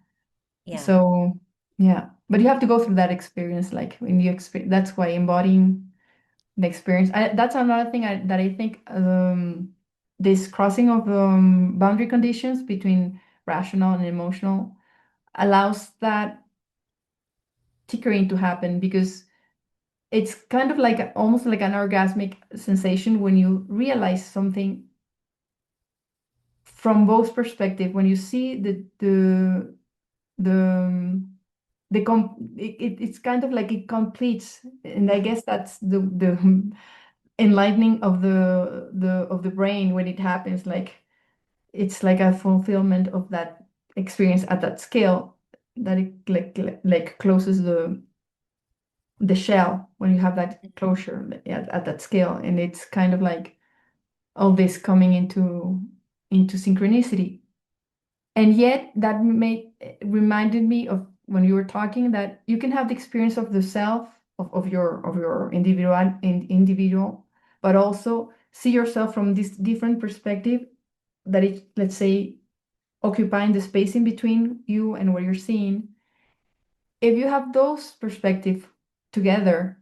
Yeah. So yeah, but you have to go through that experience, like when you experience. That's why embodying the experience. That's another thing that I think this crossing of boundary conditions between rational and emotional allows that tickering to happen because it's kind of like almost like an orgasmic sensation when you realize something from both perspective. When you see the it's kind of like it completes, and I Hmm. guess that's the enlightening of the brain when it happens. Like it's like a fulfillment of that experience at that scale, that it like closes the shell when you have that closure at that scale, and it's kind of like all this coming into synchronicity. And yet that made reminded me of when you were talking that you can have the experience of the self of your individual, but also see yourself from this different perspective, that it, let's say, occupying the space in between you and what you're seeing. If you have those perspectives together,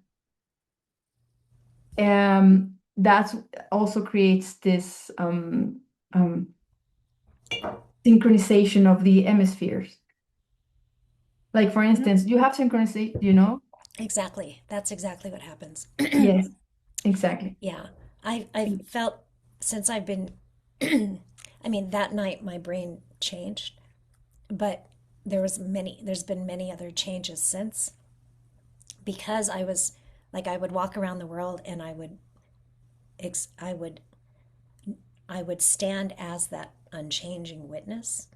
that also creates this synchronization of the hemispheres. Like for Hmm. instance, you have synchronicity, Exactly. That's exactly what happens. Yes, exactly. Yeah. I've felt since I've been, I mean, that night my brain changed, but there's been many other changes since, because I was like, I would walk around the world and ex- I would I would stand as that unchanging witness.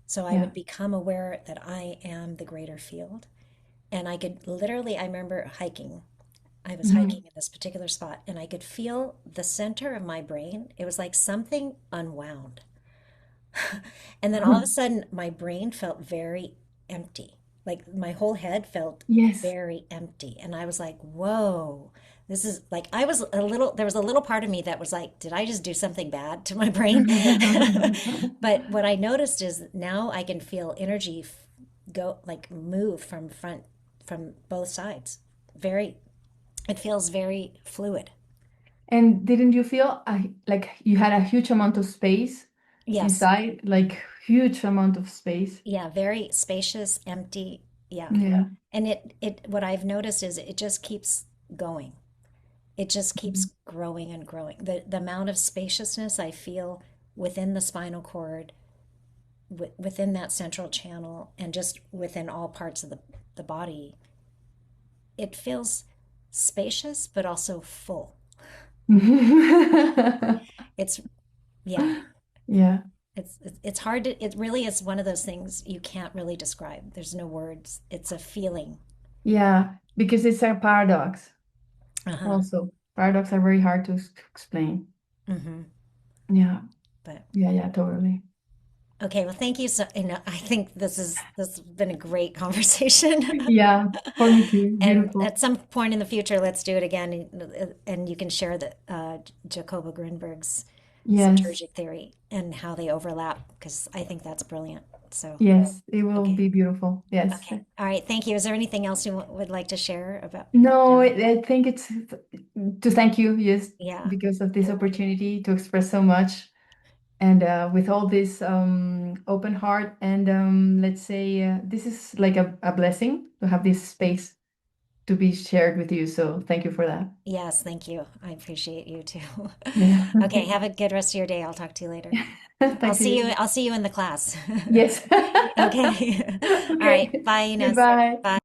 So I Yeah. would become aware that I am the greater field. And I could literally, I remember hiking. I was hiking Mhm. in this particular spot and I could feel the center of my brain. It was like something unwound. And then all of a sudden, my brain felt very empty. Like my whole head felt Yes. very empty. And I was like, whoa, this is like, I was a little, there was a little part of me that was like, did I just do something bad to my brain? But what I noticed is now I can feel energy go, like move from both sides. Very, it feels very fluid. And didn't you feel like you had a huge amount of space Yes. inside, like huge amount of space? Yeah, very spacious, empty. Yeah. Yeah. And what I've noticed is it just keeps going. It just keeps growing and growing. The amount of spaciousness I feel within the spinal cord, within that central channel, and just within all parts of the body, it feels spacious but also full. It's yeah, Yeah. it's hard to, it really is one of those things you can't really describe. There's no words. It's a feeling. Yeah. Because it's a paradox Uh-huh. also. Paradox are very hard to explain. Mm-hmm. Yeah. But Yeah, yeah, totally. okay, well, thank you. So, I think this has been a great conversation. Yeah, for me too. And Beautiful. at some point in the future, let's do it again, and you can share the Jacobo Greenberg's Yes. synergic theory and how they overlap, because I think that's brilliant. So, Yes, it will okay, be beautiful. Yes. okay, all right. Thank you. Is there anything else you would like to share about? No, Yeah, I think it's to thank you, yes, yeah, because of this opportunity to express so much. And with all this open heart, and let's say this is like a blessing to have this space to be shared with you. So thank you for that. yes. Thank you. I appreciate you too. Yeah. Okay, have a good rest of your day. I'll talk to you later. Talk to you. I'll see you in the class. Yes. Okay. All right. Okay. Bye, Ines. Goodbye. Bye.